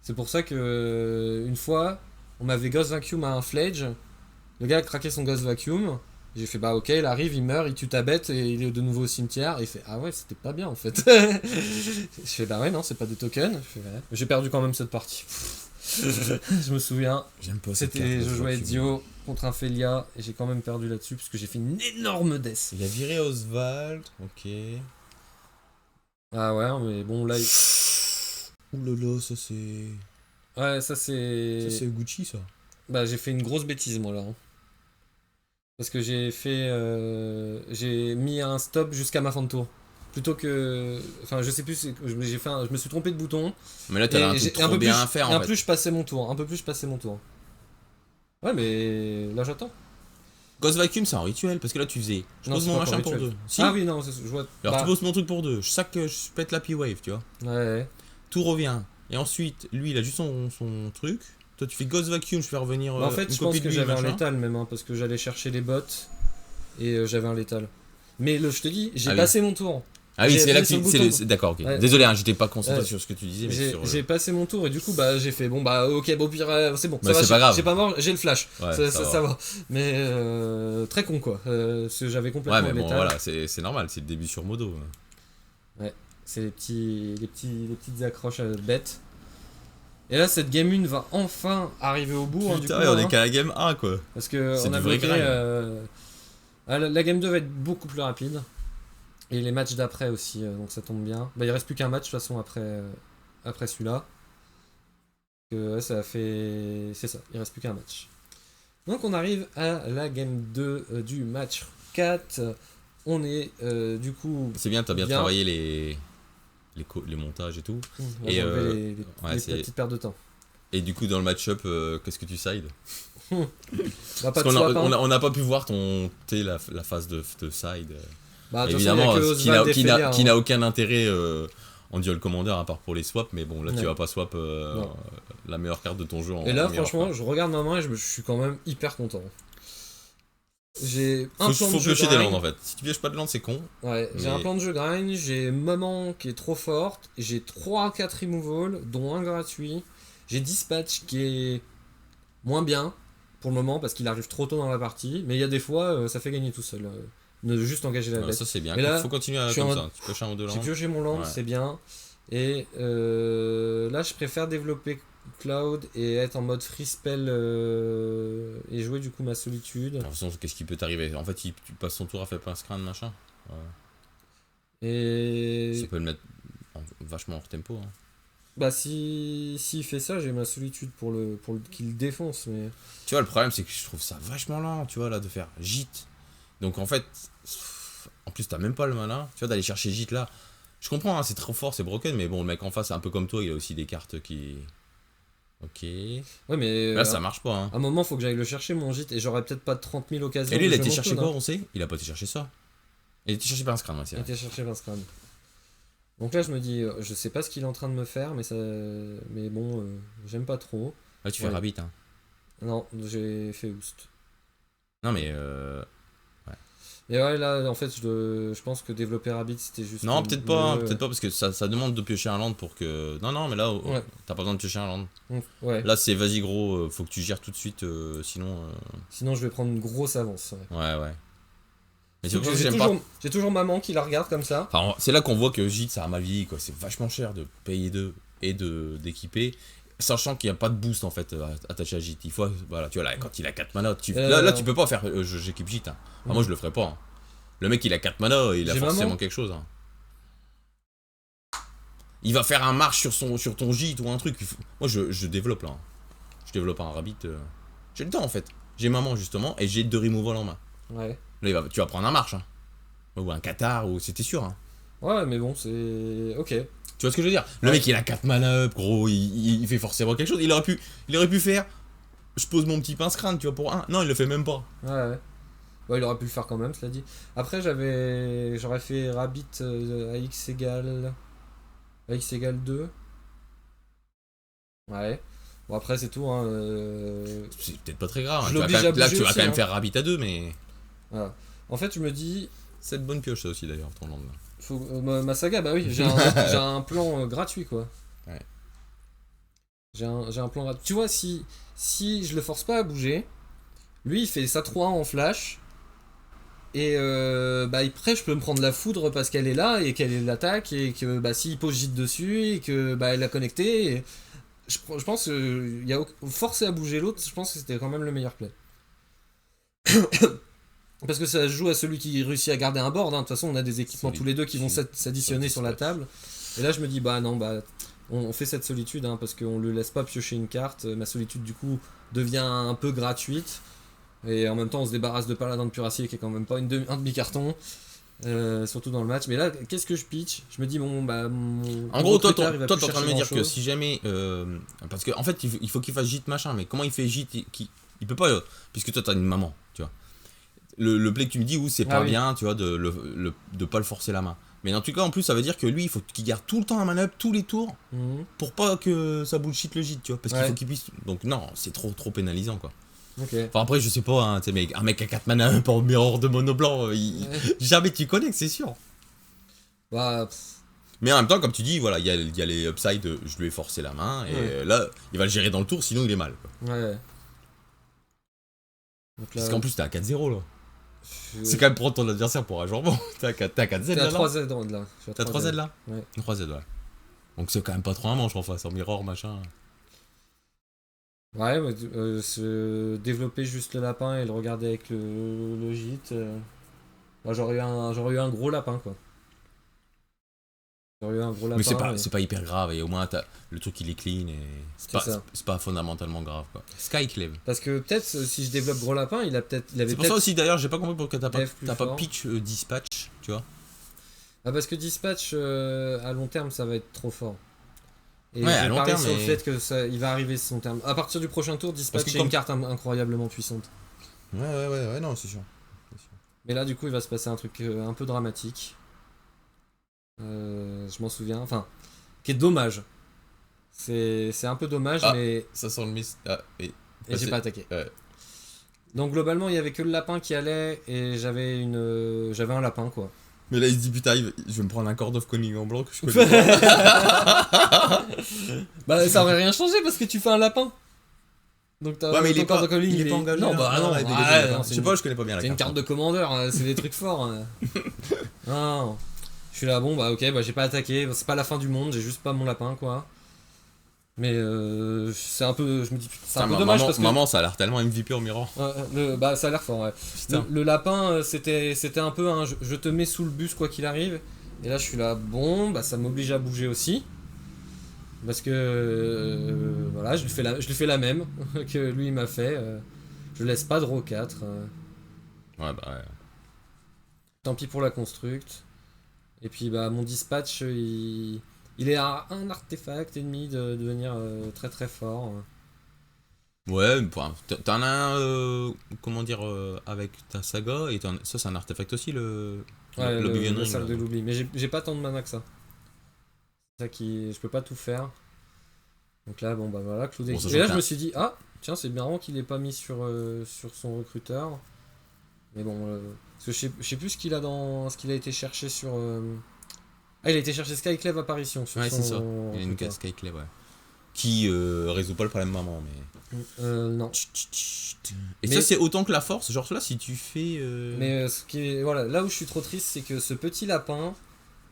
C'est pour ça que une fois, on m'avait Ghost Vacuum à un Fledge. Le gars a craqué son Ghost Vacuum. J'ai fait ok, il arrive, il meurt, il tue ta bête et il est de nouveau au cimetière. Et il fait ouais, c'était pas bien en fait. Je fais ouais, non, c'est pas des tokens. J'ai perdu quand même cette partie. Je me souviens. J'aime pas je jouais Dio contre un Felia et j'ai quand même perdu là-dessus parce que j'ai fait une énorme death. Il a viré Oswald, ok. Ah ouais, mais bon là. Oulala, ça c'est. Ouais, ça c'est. Ça c'est Gucci ça. J'ai fait une grosse bêtise moi là. Hein. Parce que j'ai mis un stop jusqu'à ma fin de tour. Plutôt que. Enfin, je sais plus, je me suis trompé de bouton. Mais là, t'as un truc trop bien à faire en fait. Un peu plus, je passais mon tour. Ouais, mais là, j'attends. Ghost Vacuum, c'est un rituel. Parce que là, tu faisais. Je pose mon machin pour 2. Si. Ah oui, non, je vois. Alors, tu poses mon truc pour 2. Je pète la P-Wave, tu vois. Ouais. Tout revient. Et ensuite, lui, il a juste son truc. Toi, tu fais Ghost Vacuum, je fais revenir. En fait, je pense que j'avais un létal même. Hein, parce que j'allais chercher les bots. Et j'avais un létal. Mais je te dis, j'ai passé mon tour. Ah oui, c'est là que d'accord, ok. Ouais. Désolé, j'étais pas concentré sur ce que tu disais. Mais j'ai passé mon tour et du coup, j'ai fait ok, au pire, c'est bon. Ça va, pas grave. J'ai pas mort, j'ai le flash. Ouais, ça va. Mais très con quoi. Parce que j'avais complètement mais bon, voilà, c'est normal, c'est le début sur Modo. Ouais, c'est les petites accroches bêtes. Et là, cette game 1 va enfin arriver au bout. Putain, on est qu'à la game 1 quoi. Parce que on a bloqué. La game 2 va être beaucoup plus rapide. Et les matchs d'après aussi, donc ça tombe bien. Il reste plus qu'un match de toute façon après celui-là. C'est ça, il reste plus qu'un match. Donc on arrive à la game 2 du match 4. On est du coup. C'est bien, t'as bien travaillé les montages et tout. Et les petites pertes de temps. Et du coup, dans le match-up, qu'est-ce que tu sides? Parce qu'on n'a pas pu voir la phase de side. Évidemment, qui n'a aucun intérêt en dual commander à part pour les swaps, mais bon, là tu vas pas swap la meilleure carte de ton jeu. Et là, franchement, je regarde ma main et je suis quand même hyper content. J'ai un plan de jeu. Faut piocher des landes en fait. Si tu pioches pas de landes, c'est con. Ouais, j'ai un plan de jeu grind, j'ai Maman qui est trop forte, j'ai 3-4 removals, dont un gratuit, j'ai Dispatch qui est moins bien pour le moment parce qu'il arrive trop tôt dans la partie, mais il y a des fois, ça fait gagner tout seul. De juste engager la bête. Ça c'est bien, il faut continuer comme ça. Tu pioches un ou deux landes. J'ai pioché mon land, c'est bien. Et là, je préfère développer Cloud et être en mode free spell et jouer du coup ma solitude. De toute façon, qu'est-ce qui peut t'arriver? En fait, tu passes son tour à faire pince crâne machin. Et ça peut le mettre vachement hors tempo. S'il fait ça, j'ai ma solitude pour qu'il défonce. Mais tu vois, le problème c'est que je trouve ça vachement lent, tu vois, là, de faire gîte. Donc en fait, en plus t'as même pas le mana, tu vois, d'aller chercher gîte là. Je comprends, c'est trop fort, c'est broken, mais bon, le mec en face, c'est un peu comme toi, il a aussi des cartes qui. Ok. Ouais, mais. Là, ça marche pas. À un moment, faut que j'aille le chercher, mon gîte, et j'aurais peut-être pas 30 000 occasions. Et lui, il a été chercher quoi, on sait? Il a pas été chercher ça. Il a été chercher Pince Crâne, Il a été chercher Pince Crâne. Donc là, je me dis, je sais pas ce qu'il est en train de me faire, mais bon, j'aime pas trop. Là, tu fais Rabbit, hein. Non, j'ai fait Oost. Non, mais. Et ouais, là, en fait, je pense que développer Rabbit, c'était juste. Non, peut-être pas, parce que ça demande de piocher un land pour que. Non, mais là, t'as pas besoin de piocher un land. Ouais. Là, c'est vas-y, gros, faut que tu gères tout de suite, sinon. Sinon, je vais prendre une grosse avance. Ouais. Mais j'ai toujours maman qui la regarde comme ça. Enfin, c'est là qu'on voit que Gîte ça a mal vieilli, quoi. C'est vachement cher de payer deux et d'équiper. Sachant qu'il n'y a pas de boost en fait attaché à Gîte. Il faut, voilà, tu vois, là, quand il a 4 mana, là tu peux pas faire j'équipe Gîte. Hein. Enfin, moi je le ferais pas. Hein. Le mec il a 4 mana, il a forcément quelque chose. Hein. Il va faire un marche sur ton gîte ou un truc. Moi je développe là. Hein. Je développe un rabbit. J'ai le temps en fait. J'ai maman justement et j'ai 2 removal en main. Ouais. Là tu vas prendre un marche. Hein. Ou un Qatar, ou c'était sûr. Hein. Ouais mais bon c'est. Ok. Tu vois ce que je veux dire? Le mec il a 4 mana up, gros, il fait forcément quelque chose. Il aurait pu faire. Je pose mon petit pince-crâne, tu vois, pour un. Non, il le fait même pas. Ouais. Ouais, il aurait pu le faire quand même, cela dit. Après, j'aurais fait Rabbit à X égale 2. Ouais. Bon, après, c'est tout. Hein, C'est peut-être pas très grave. Là, tu vas quand même faire Rabbit à 2, mais. Voilà. En fait, je me dis. C'est de bonne pioche, ça aussi, d'ailleurs, ton land. Ma saga, bah oui, j'ai un plan gratuit, quoi. Ouais. J'ai un plan gratuit. Tu vois, si je le force pas à bouger, lui, il fait sa 3 en flash. Et après je peux me prendre la foudre parce qu'elle est là et qu'elle est l'attaque et que s'il pose gîte dessus et que elle a connecté et je pense qu'il y a forcer à bouger l'autre, je pense que c'était quand même le meilleur play. Parce que ça joue à celui qui réussit à garder un board, hein. De toute façon on a des équipements tous les deux qui vont s'additionner sur la table et là je me dis on fait cette solitude hein, parce qu'on le laisse pas piocher une carte, ma solitude du coup devient un peu gratuite. Et en même temps, on se débarrasse de Paladin de Puracier qui est quand même pas un demi-carton, surtout dans le match. Mais là, qu'est-ce que je pitch? Je me dis, en gros, toi, t'es en train de me dire que si jamais. Parce qu'en fait, il faut qu'il fasse gîte machin, mais comment il fait gîte il peut pas, puisque toi, t'as une maman, tu vois. Le play que tu me dis, c'est pas bien, tu vois, de pas le forcer la main. Mais dans tout cas, en plus, ça veut dire que lui, il faut qu'il garde tout le temps un mana up, tous les tours, pour pas que ça bullshit le gîte, tu vois. Parce qu'il faut qu'il puisse. Donc, non, c'est trop pénalisant, quoi. Okay. Enfin après je sais pas, hein, un mec à 4 mana un en mirror de mono blanc, jamais tu connectes, c'est sûr. Mais en même temps comme tu dis, voilà, il y a les upsides, je lui ai forcé la main et là il va le gérer dans le tour sinon il est mal. Quoi. Ouais. Donc, parce qu'en plus t'es à 4-0 là. C'est quand même prendre ton adversaire pour un jambon. T'es à 4Z là. T'es à 3Z là. T'as 3Z là. Ouais. 3Z ouais. Donc c'est quand même pas trop un manche en face, en mirror machin. Ouais, se développer juste le lapin et le regarder avec le gîte. J'aurais eu un gros lapin quoi. J'aurais eu un gros lapin. Mais c'est pas hyper grave et au moins le truc il est clean et c'est pas fondamentalement grave quoi. Skyclave. Parce que peut-être si je développe gros lapin, il avait peut-être. C'est pour ça aussi d'ailleurs, j'ai pas compris pourquoi t'as pas pitch dispatch, tu vois. Parce que dispatch à long terme ça va être trop fort. Et à long terme, sur le fait que il va arriver son terme. À partir du prochain tour, Dispatch est une carte incroyablement puissante. Ouais, non, c'est sûr. Mais là, du coup, il va se passer un truc un peu dramatique. Je m'en souviens. Enfin, qui est dommage. C'est un peu dommage, mais. Ça sent le miss. Et j'ai pas attaqué. Donc, globalement, il y avait que le lapin qui allait et j'avais un lapin, quoi. Mais là il se dit putain je vais me prendre un Cord of Conning en blanc que je connais pas. Ça aurait rien changé parce que tu fais un lapin. Donc mais il est pas engagé. Non je sais pas, je connais pas bien la carte. C'est une carte de commandeur, c'est des trucs forts. Non. Je suis là j'ai pas attaqué, c'est pas la fin du monde, j'ai juste pas mon lapin quoi. Mais c'est un peu, je me dis, c'est un peu dommage parce que maman ça a l'air tellement MVP au mirror. Ça a l'air fort ouais. Le lapin c'était un peu un je te mets sous le bus quoi qu'il arrive. Et là je suis là ça m'oblige à bouger aussi. Parce que voilà, je lui fais la même que lui il m'a fait. Je laisse pas de draw 4. Ouais. Tant pis pour la construct. Et puis mon dispatch il est à un artefact ennemi de devenir très très fort. Ouais, t'en as un, avec ta saga, et ça c'est un artefact aussi, le sac de l'oubli. Mais j'ai pas tant de mana que ça. C'est ça je peux pas tout faire. Donc là, voilà, cloudé. Et là je me suis dit, tiens, c'est bien qu'il ait pas mis sur son recruteur. Mais bon, parce que je sais plus ce qu'il a été cherché sur... il a été chercher Skyclave apparition. Ouais, c'est ça. Il a une Skyclave, ouais. qui résout pas le problème maman, mais... non. Et mais ça, c'est autant que la force, genre là, si tu fais... Mais ce qui est, voilà, là où je suis trop triste, c'est que ce petit lapin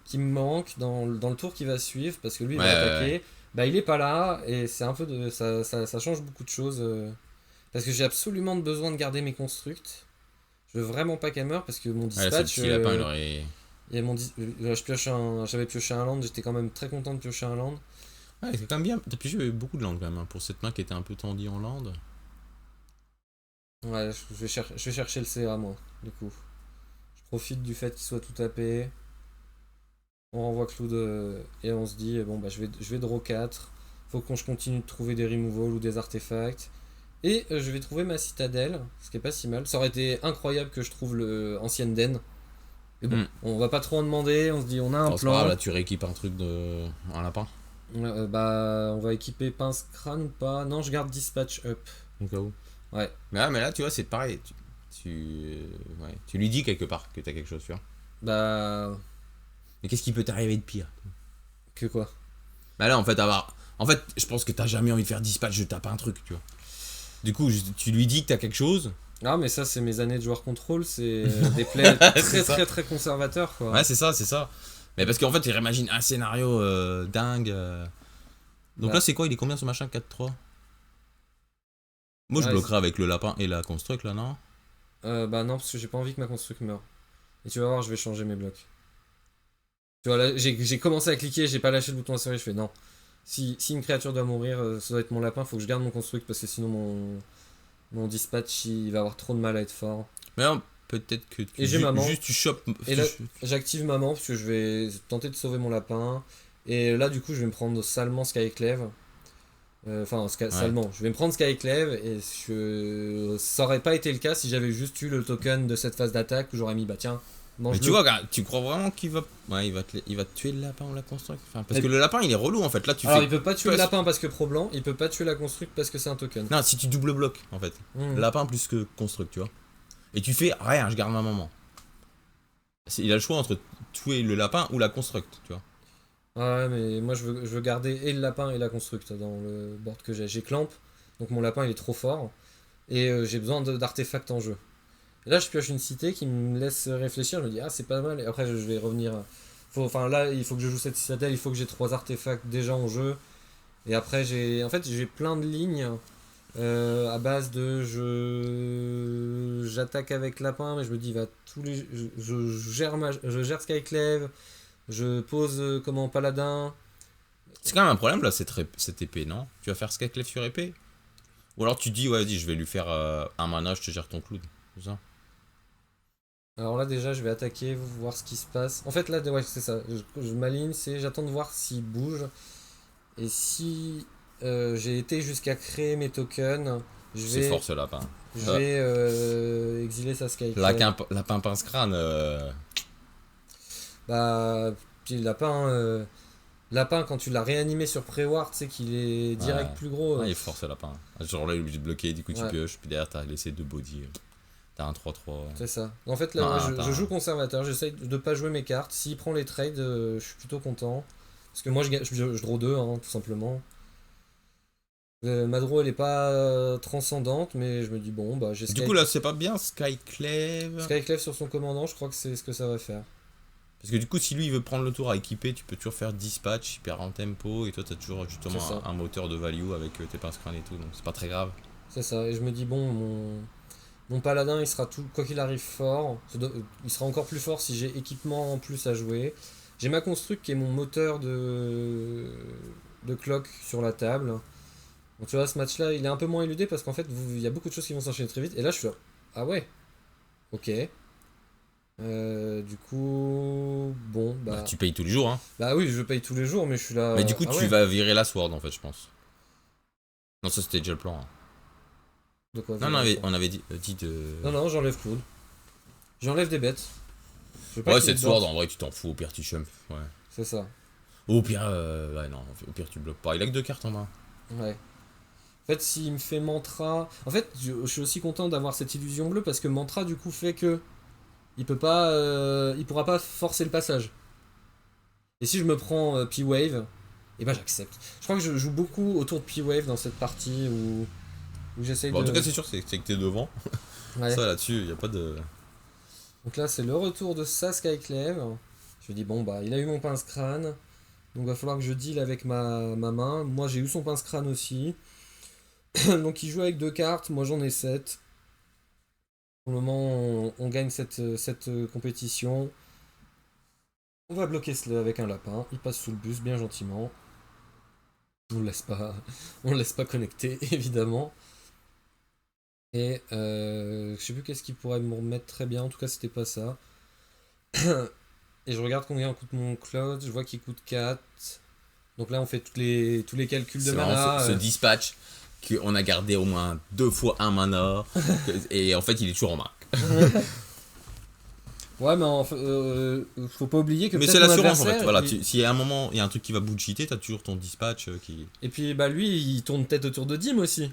qui me manque dans le tour qui va suivre, parce que lui, il va attaquer, bah il est pas là, et c'est un peu de... Ça change beaucoup de choses, parce que j'ai absolument besoin de garder mes constructs. Je veux vraiment pas qu'elle meure, parce que mon dispatch... le petit lapin, il aurait... J'avais pioché un land, j'étais quand même très content de piocher un land. Ouais, c'est quand même bien. T'as pioché beaucoup de land quand même, hein, pour cette main qui était un peu tendue en land. Ouais, je vais chercher le CA moi, du coup. Je profite du fait qu'il soit tout tapé. On renvoie Cloud et on se dit, bon bah je vais draw 4. Faut que je continue de trouver des removals ou des artefacts. Et je vais trouver ma citadelle, ce qui est pas si mal. Ça aurait été incroyable que je trouve le ancienne den. Mais bon, on va pas trop en demander, on se dit on a un plan. Grave, là tu rééquipes un truc un lapin. Bah on va équiper pince crâne ou pas. Non, je garde dispatch up. Au cas où. Ouais. Mais là tu vois c'est pareil. Tu lui dis quelque part que t'as quelque chose, tu vois. Bah... Mais qu'est-ce qui peut t'arriver de pire? Que quoi? Bah là en fait je pense que t'as jamais envie de faire dispatch, je tape un truc, tu vois. Du coup tu lui dis que t'as quelque chose. Non mais ça c'est mes années de joueur contrôle, c'est des plays très conservateurs quoi. Ouais c'est ça. Mais parce qu'en fait il imagine un scénario dingue. Donc là c'est quoi, il est combien ce machin 4-3? Moi je bloquerai avec le lapin et la construct là, non? Bah non, parce que j'ai pas envie que ma construct meure. Et tu vas voir, je vais changer mes blocs. Tu vois là, j'ai commencé à cliquer, j'ai pas lâché le bouton insérer, je fais non. Si une créature doit mourir, ça doit être mon lapin, faut que je garde mon construct parce que sinon mon dispatch il va avoir trop de mal à être fort. Mais non, peut-être que tu chopes. Et là j'active maman parce que je vais tenter de sauver mon lapin. Et là du coup je vais me prendre salement Skyclave. Salement, je vais me prendre Skyclave et ça aurait pas été le cas si j'avais juste eu le token de cette phase d'attaque où j'aurais mis bah tiens. Mais tu vois, tu crois vraiment qu'il va. Ouais, il va te tuer le lapin ou la construct. Parce que le lapin il est relou en fait. Là, Alors il peut pas tuer le lapin parce que pro blanc, il peut pas tuer la construct parce que c'est un token. Non, si tu double bloques en fait. Lapin plus que construct, tu vois. Et tu fais rien, je garde ma maman. Il a le choix entre tuer le lapin ou la construct, tu vois. Ouais, mais moi je veux garder et le lapin et la construct dans le board que j'ai. J'ai clamp, donc mon lapin il est trop fort. Et j'ai besoin d'artefacts en jeu. Et là je pioche une cité qui me laisse réfléchir, je me dis ah c'est pas mal, et après je vais revenir. Là il faut que je joue cette citadelle, il faut que j'ai 3 artefacts déjà en jeu. Et après j'ai plein de lignes à base de j'attaque avec lapin, mais je me dis je gère Skyclave, je pose paladin. C'est quand même un problème là cette épée, non? Tu vas faire Skyclave sur épée? Ou alors tu dis ouais vas-y je vais lui faire un mana, je te gère ton cloud, c'est ça? Alors là déjà je vais attaquer, voir ce qui se passe. En fait là ouais c'est ça, je m'aligne, j'attends de voir s'il bouge. Et si j'ai été jusqu'à créer mes tokens, c'est fort ce lapin. Je vais exiler sa Skyclave. Lapin pince crâne. Bah puis lapin quand tu l'as réanimé sur Pré-War, tu sais qu'il est direct plus gros. Ouais, il est fort ce lapin. Genre là il est obligé de bloquer, du coup tu pioches, puis derrière t'as laissé 2 body. T'as un 3-3. C'est ça. En fait là je joue conservateur, j'essaye de pas jouer mes cartes. S'il prend les trades, je suis plutôt content. Parce que moi je draw 2 tout simplement. Ma draw elle est pas transcendante, mais je me dis bon bah j'ai Du coup là c'est pas bien Skyclave. Skyclave sur son commandant, je crois que c'est ce que ça va faire. Parce que du coup si lui il veut prendre le tour à équiper, tu peux toujours faire dispatch, il perd en tempo, et toi t'as toujours justement un moteur de value avec tes pinces crânes et tout, donc c'est pas très grave. C'est ça, et je me dis bon mon paladin il sera quoi qu'il arrive fort, il sera encore plus fort si j'ai équipement en plus à jouer. J'ai ma construct qui est mon moteur de clock sur la table. Donc tu vois ce match là il est un peu moins éludé parce qu'en fait il y a beaucoup de choses qui vont s'enchaîner très vite. Et là je suis là, ah ouais, ok. Du coup, bon bah... tu payes tous les jours hein. Bah oui je paye tous les jours mais je suis là... Mais du coup tu vas virer la sword en fait je pense. Non ça c'était déjà le plan. Hein. De quoi? Non on avait dit de... Non j'enlève Cloud. J'enlève des bêtes. Ouais cette sword en vrai tu t'en fous, au pire tu chump. Ouais. C'est ça. Au pire, ouais non, au pire tu bloques pas. Il a que 2 cartes en main. Ouais. En fait s'il me fait mantra... En fait je suis aussi content d'avoir cette illusion bleue parce que mantra du coup fait que il pourra pas forcer le passage. Et si je me prends P-Wave et bah j'accepte. Je crois que je joue beaucoup autour de P-Wave dans cette partie où j'essaye de... En tout cas, c'est sûr, c'est que t'es devant. Ouais. Ça, là-dessus, y a pas de... Donc là, c'est le retour de sa Skyclave. Je me dis, bon, bah, il a eu mon pince-crâne. Donc, il va falloir que je deal avec ma main. Moi, j'ai eu son pince-crâne aussi. Donc, il joue avec 2 cartes. Moi, j'en ai 7. Pour le moment, on gagne cette compétition. On va bloquer cela avec un lapin. Il passe sous le bus, bien gentiment. On le laisse pas connecter, évidemment. Et je sais plus qu'est-ce qui pourrait me remettre très bien, en tout cas c'était pas ça. Et je regarde combien coûte mon Cloud, je vois qu'il coûte 4. Donc là on fait tous les calculs de mana. Ce dispatch qu'on a gardé au moins 2 fois un mana, et en fait il est toujours en marque. Ouais, mais faut pas oublier que mais c'est l'assurance en fait, voilà, s'il y a un moment, il y a un truc qui va bullshiter, t'as toujours ton dispatch qui... Et puis bah lui il tourne peut-être autour de Dim aussi.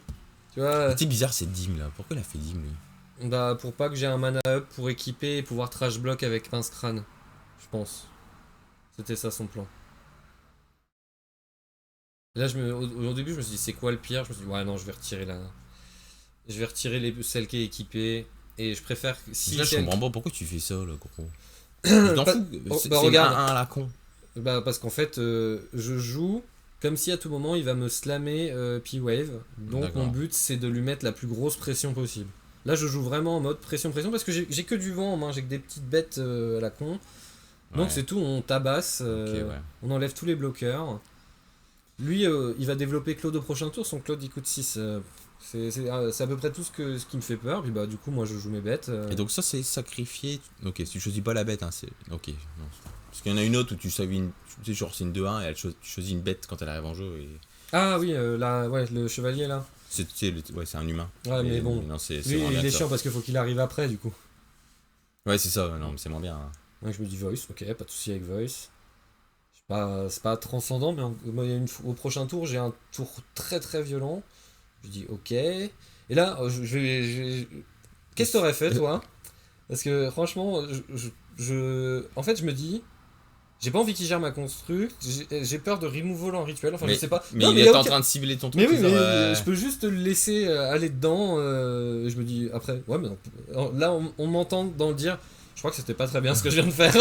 Tu vois, c'est bizarre cette Dim là, pourquoi il a fait Dim lui? Bah pour pas que j'ai un mana up pour équiper et pouvoir trash block avec pince crâne, je pense. C'était ça son plan. Et là au début je me suis dit c'est quoi le pire, je me suis dit ouais non je vais retirer celle qui est équipée et je préfère si là je comprends pas pourquoi tu fais ça là gros. Je t'en fous, c'est regarde, un à la con. Bah parce qu'en fait je joue comme si à tout moment il va me slammer P-Wave. Donc mon but c'est de lui mettre la plus grosse pression possible. Là je joue vraiment en mode pression parce que j'ai que du vent en main, j'ai que des petites bêtes à la con. Donc c'est tout, on tabasse, on enlève tous les bloqueurs. Lui il va développer Claude au prochain tour, son Claude il coûte 6. C'est à peu près tout ce qui me fait peur, puis bah du coup moi je joue mes bêtes. Et donc ça c'est sacrifié, ok, si tu choisis pas la bête, hein, c'est... Ok, non. Parce qu'il y en a une autre où tu sais genre c'est une 2-1 et tu choisis une bête quand elle arrive en jeu et... Ah oui, là, ouais, le chevalier là. C'est un humain. Ouais mais bon, non, c'est lui il est chiant parce qu'il faut qu'il arrive après du coup. Ouais c'est ça, non mais c'est moins bien. Hein. Donc je me dis Voice, ok, pas de soucis avec Voice. C'est pas transcendant, mais au prochain tour j'ai un tour très très violent. Je dis ok. Et là, qu'est-ce que t'aurais fait toi? Parce que franchement, en fait, je me dis, j'ai pas envie qu'il gère ma construct, j'ai peur de removal en rituel, enfin je sais pas. Mais il est en train de cibler ton truc. Mais oui, mais je peux juste le laisser aller dedans. Je me dis après, ouais, mais non. Là, on m'entend dans le dire, je crois que c'était pas très bien ce que je viens de faire.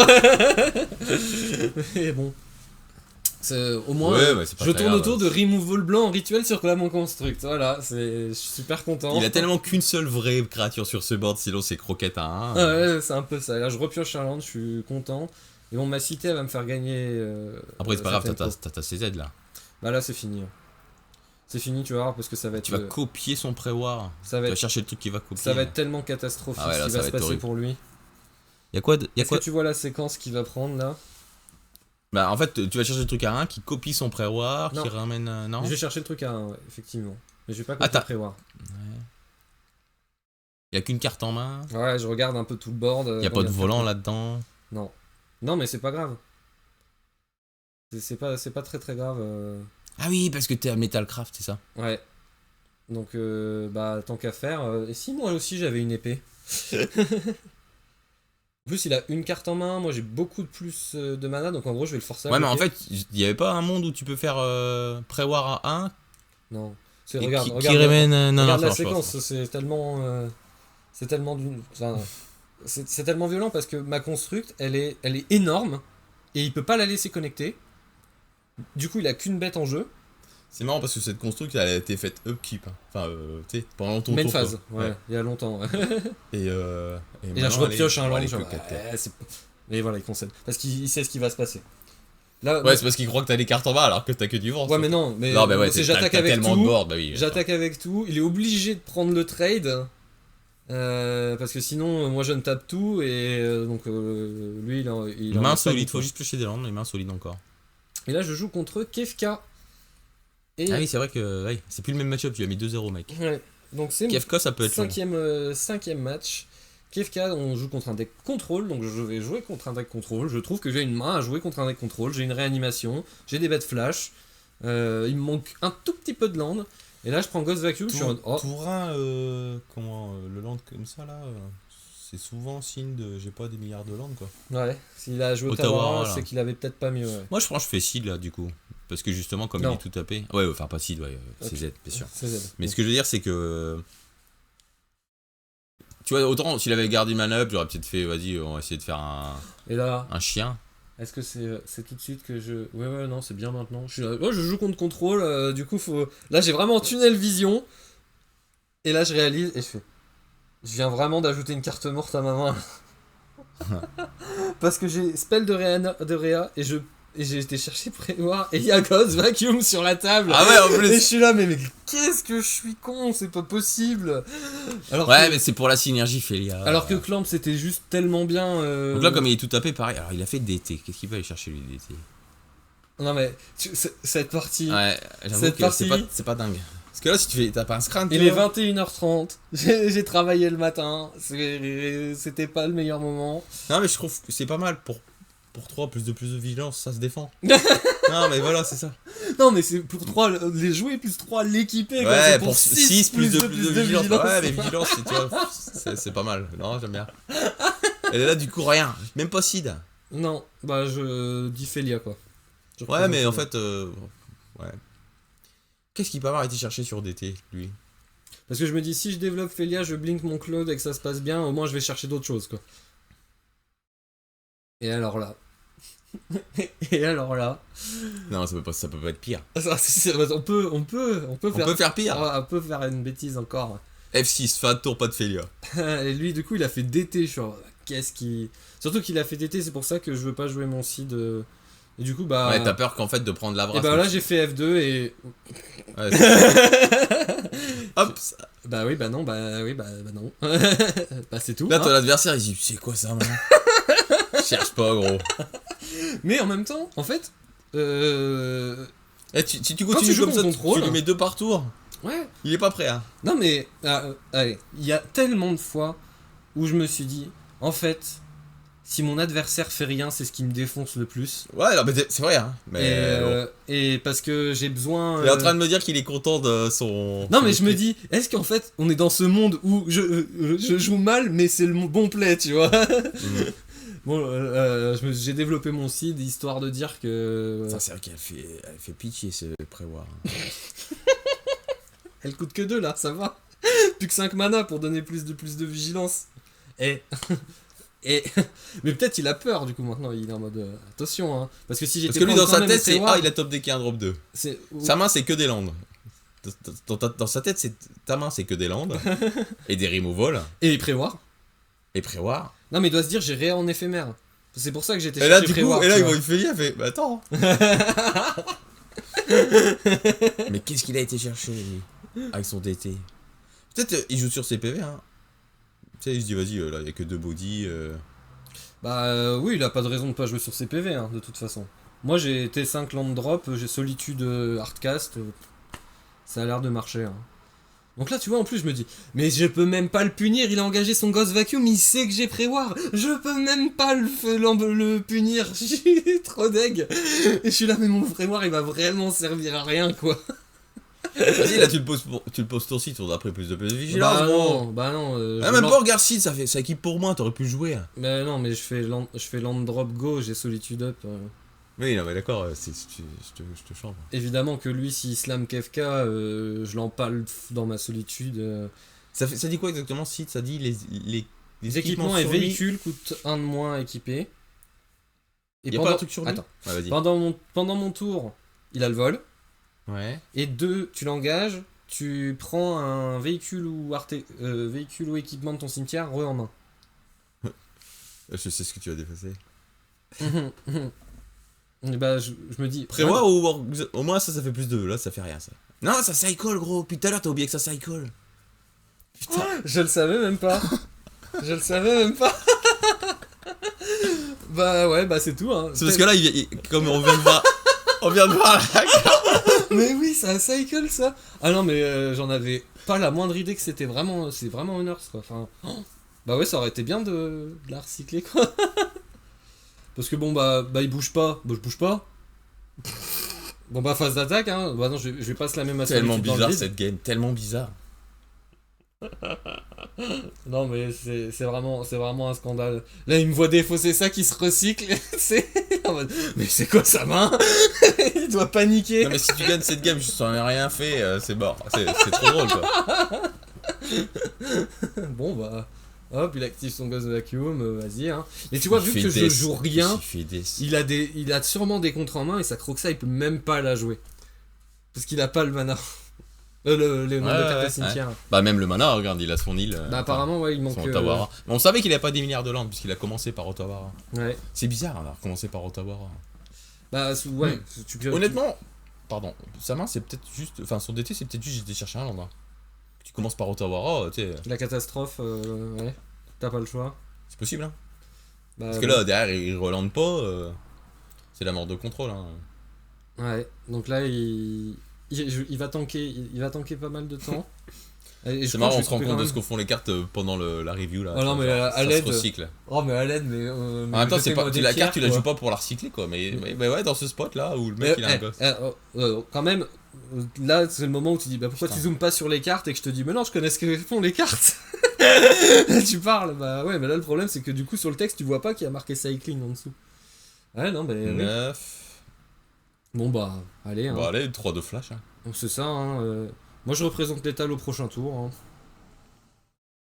Mais bon. Au moins, je tourne autour de removal blanc en rituel sur mon construct. Voilà, je suis super content. Il a tellement qu'une seule vraie créature sur ce board, sinon c'est croquette à 1. Ouais, c'est un peu ça. Et là, je repioche un land, je suis content. Et bon, ma cité, elle va me faire gagner. Après, c'est pas grave, t'as ta CZ là. Bah là, c'est fini. C'est fini, tu vas voir, parce que ça va être. Tu vas copier son prévoir. Tu vas chercher le truc qui va copier. Ça va être tellement catastrophique ce qui va se passer horrible pour lui. Y'a quoi Est-ce que tu vois la séquence qu'il va prendre là? Bah en fait tu vas chercher le truc à 1 qui copie son prévoir, qui ramène... non, je vais chercher le truc à 1, ouais, effectivement. Mais je vais pas copier le prévoir. Ouais. Y'a qu'une carte en main. Ouais, je regarde un peu tout le board. Y'a pas de volant là-dedans. Non. Non mais c'est pas grave. C'est pas très très grave. Ah oui, parce que t'es à Metalcraft, c'est ça? Ouais. Donc bah tant qu'à faire. Et si moi aussi j'avais une épée? En plus, il a une carte en main, moi j'ai beaucoup de plus de mana, donc en gros je vais le forcer à bloquer. Mais en fait, il y avait pas un monde où tu peux faire prévoir à 1? Non. Regarde la séquence, c'est tellement c'est tellement violent parce que ma construct, elle est énorme et il peut pas la laisser connecter. Du coup, il a qu'une bête en jeu. C'est marrant parce que cette construct elle a été faite upkeep, enfin tu sais, pendant ton main tour. Phase, ouais, il y a longtemps. Ouais. et là je repioche un land, mais voilà, il concède parce qu'il sait ce qui va se passer. Là, ouais, c'est parce qu'il croit que t'as des cartes en bas alors que t'as que du vent. Ouais, mais non, mais j'attaque avec tout. J'attaque avec tout. Il est obligé de prendre le trade parce que sinon moi je ne tape tout et donc lui il main solide, faut juste piocher des landes, les mains solides encore. Et là je joue contre Kefka. Ah oui, c'est vrai que c'est plus le même match-up, tu as mis 2-0 mec. Ouais. Donc c'est Kefka, ça peut être cinquième match. Kefka, on joue contre un deck contrôle, donc je vais jouer contre un deck contrôle. Je trouve que j'ai une main à jouer contre un deck contrôle. J'ai une réanimation, j'ai des bêtes flash. Il me manque un tout petit peu de land. Et là, je prends Ghost Vacuum. Pour un, le land comme ça là, c'est souvent signe de j'ai pas des milliards de land quoi. Ouais, s'il a joué Ottawa, c'est qu'il avait peut-être pas mieux. Ouais. Moi, je fais seed là du coup. Parce que justement, comme Non. il est tout tapé. Ouais, enfin pas seed, c'est Ok. Z, bien sûr. C'est Z. Mais ce que je veux dire, c'est que. Tu vois, autant s'il avait gardé man-up, j'aurais peut-être fait, vas-y, on va essayer de faire Et là, un chien. est-ce que c'est tout de suite que je... Ouais, non, c'est bien maintenant. Je joue contre contrôle, du coup, faut... Là, j'ai vraiment tunnel vision. Et là, je réalise et je fais... Je viens vraiment d'ajouter une carte morte à ma main. Parce que j'ai spell de Réa et j'ai été chercher Prévoir et il y a Ghost Vacuum sur la table. Ah ouais, en Et je plus. suis là, mais qu'est-ce que je suis con, c'est pas possible. Alors Ouais, que, mais c'est pour la synergie, Félia. alors que Clamp, c'était juste tellement bien. Donc là, comme il est tout tapé, pareil. Alors il a fait DT. Qu'est-ce qu'il va aller chercher lui, DT? Non, mais cette partie. Ouais, j'avoue Cette que c'est partie- pas, c'est pas dingue. Parce que là, si tu fais, t'as pas un screen. Il est 21h30, j'ai travaillé le matin, c'était pas le meilleur moment. Non, mais je trouve que c'est pas mal pour 3 plus de vigilance, ça se défend. Non, mais voilà, c'est ça. Non, mais c'est pour 3 les jouer, plus 3 l'équiper. quoi, Ouais, c'est pour 6 six plus de vigilance. vigilance. Ouais, mais vigilance, tu vois, c'est pas mal. Non, j'aime bien. Et là, du coup, rien. Même pas seed. Non, bah je dis Félia quoi. Ouais, mais en fait, ouais. Qu'est-ce qu'il peut avoir été chercher sur DT, lui? Parce que je me dis, si je développe Félia, je blink mon Claude et que ça se passe bien, au moins je vais chercher d'autres choses quoi. Et alors là. Et alors là. Non, ça peut pas être pire. On peut faire pire. On peut faire une bêtise encore. F6, fin de tour, pas de Félia. Et lui, du coup, il a fait DT. Je suis en, qu'est-ce qui. Surtout qu'il a fait DT, c'est pour ça que je veux pas jouer mon seed. Et du coup, bah. Ouais, t'as peur qu'en fait de prendre la brasse. Et bah là, j'ai fait F2 et. Ouais, hop. Bah oui, bah non, bah non. Bah c'est tout. Là, hein. ton adversaire, il dit, c'est quoi ça, man? Cherche pas, gros. Mais en même temps, en fait. Eh, tu Quand continues tu joues comme ça, ton contrôle, tu lui mets 2 par tour. Ouais. Il est pas prêt, hein. Non, mais. Allez, il y a tellement de fois où je me suis dit, en fait. Si mon adversaire fait rien, c'est ce qui me défonce le plus. Ouais, non, mais c'est vrai, hein. Mais bon. Et parce que j'ai besoin. Il est en train de me dire qu'il est content de son. Non, mais je me dis, est-ce qu'en fait, on est dans ce monde où je joue mal, mais c'est le bon play, tu vois? Bon, j'ai développé mon seed histoire de dire que. Putain, c'est vrai qu'elle fait pitié ce prévoir. Elle coûte que 2 là, ça va. Plus que 5 mana pour donner plus de vigilance. Et. Mais peut-être il a peur du coup maintenant, il est en mode attention hein. Parce que si j'étais Parce que lui, dans sa tête, c'est Prévoir, il a top decké un drop 2. c'est... Sa main, c'est que des landes. Dans sa tête, ta main, c'est que des landes. Et des removals. Et prévoir. Et prévoir. Non, mais il doit se dire j'ai rien en éphémère. C'est pour ça que j'étais Et là, chercher du coup, prévoir. et là, tu il vois. voit une Félia, il fait, bah attends. Mais qu'est-ce qu'il a été chercher, lui, avec son DT? Peut-être il joue sur ses PV, hein. Tu sais, il se dit, vas-y, là, il y a que 2 body. Bah oui, il a pas de raison de pas jouer sur ses PV hein, de toute façon. Moi j'ai T5 land drop, j'ai solitude hardcast, ça a l'air de marcher. Hein. Donc là tu vois en plus je me dis, mais je peux même pas le punir, il a engagé son Ghost Vacuum, il sait que j'ai prévoir, je peux même pas le punir, je suis trop deg. Et je suis là mais mon prévoir il va vraiment servir à rien quoi. Vas-y, là, tu le poses ton site, on a pris plus de vigilance, gros. Bah non. Ah, même pas regarde si ça équipe pour moi, t'aurais pu le jouer. Mais non, mais je fais land drop go, j'ai solitude up. Oui, non, mais d'accord, je te change. Évidemment que lui, s'il slam Kefka, je l'empale dans ma solitude. Ça dit quoi exactement, site? Ça dit Les équipements et fournis. véhicules coûtent 1 de moins équipés. Et Y'a pas un truc sur lui? Attends. Ouais, vas-y. Pendant mon tour, il a le vol. Ouais. Et 2, tu l'engages, tu prends un véhicule ou équipement de ton cimetière, en main. Je sais ce que tu vas défacer. Et bah, je me dis. Prévoit ou au moins ça fait plus de. Là, ça fait rien, ça. Non, ça cycle, gros. Puis tout à l'heure, t'as oublié que ça cycle. Putain, je le savais même pas. Je le savais même pas. Bah ouais, bah c'est tout. Hein. C'est parce que là, comme on vient de voir. On vient de voir la carte. Mais oui, c'est un cycle ça. Ah non, mais j'en avais pas la moindre idée que c'était vraiment. C'est vraiment une Earth quoi. Enfin, bah ouais, ça aurait été bien de la recycler quoi. Parce que bon, bah il bouge pas. Bah je bouge pas. Bon bah phase d'attaque hein. Bah non, je vais pas se la même Tellement bizarre cette game, tellement bizarre. Non mais c'est vraiment un scandale. Là il me voit défausser ça qui se recycle. C'est Mais c'est quoi sa main? Il doit paniquer. Non mais si tu gagnes cette game, je t'en ai rien fait, c'est mort. C'est trop drôle quoi. Bon bah... Hop, il active son Ghost Vacuum, vas-y hein. Et tu vois, vu que je joue rien, il a sûrement des contres en main et sa Croxa il peut même pas la jouer. Parce qu'il a pas le mana. Le nombre de cartes cimetière. Bah même le mana, regarde, il a son île. Bah apparemment ouais, il manque... Otawara. Mais on savait qu'il avait pas des milliards de landes puisqu'il a commencé par Otawara. Ouais. C'est bizarre d'avoir commencé par Otawara. Bah ouais. Honnêtement, pardon, sa main c'est peut-être juste... Enfin son DT c'est peut-être juste j'étais chercher un land. Hein. Tu commences par Otawara, tu sais... La catastrophe, ouais. T'as pas le choix. C'est possible hein. Bah, parce que là, derrière, il relande pas, c'est la mort de contrôle hein. Ouais, donc là il va tanker, il va tanker pas mal de temps. C'est marrant, on se rend compte de ce qu'on font les cartes pendant la review là. Oh non, mais à l'aide. Ça se recycle. Oh, mais à l'aide, mais. En même temps, c'est pas, la carte, tu la joues pas pour la recycler quoi. Mais ouais, dans ce spot là où le mec il a un gosse. Quand même, là c'est le moment où tu dis bah pourquoi tu zoomes pas sur les cartes et que je te dis mais non, je connais ce que font les cartes. Tu parles, bah ouais, mais là le problème c'est que du coup sur le texte tu vois pas qu'il y a marqué cycling en dessous. Ouais, non, mais. 9. Bon bah, allez. Hein. Bon, allez, 3 de flash. Hein. Donc c'est ça, hein. Moi je représente l'étal au prochain tour. Hein.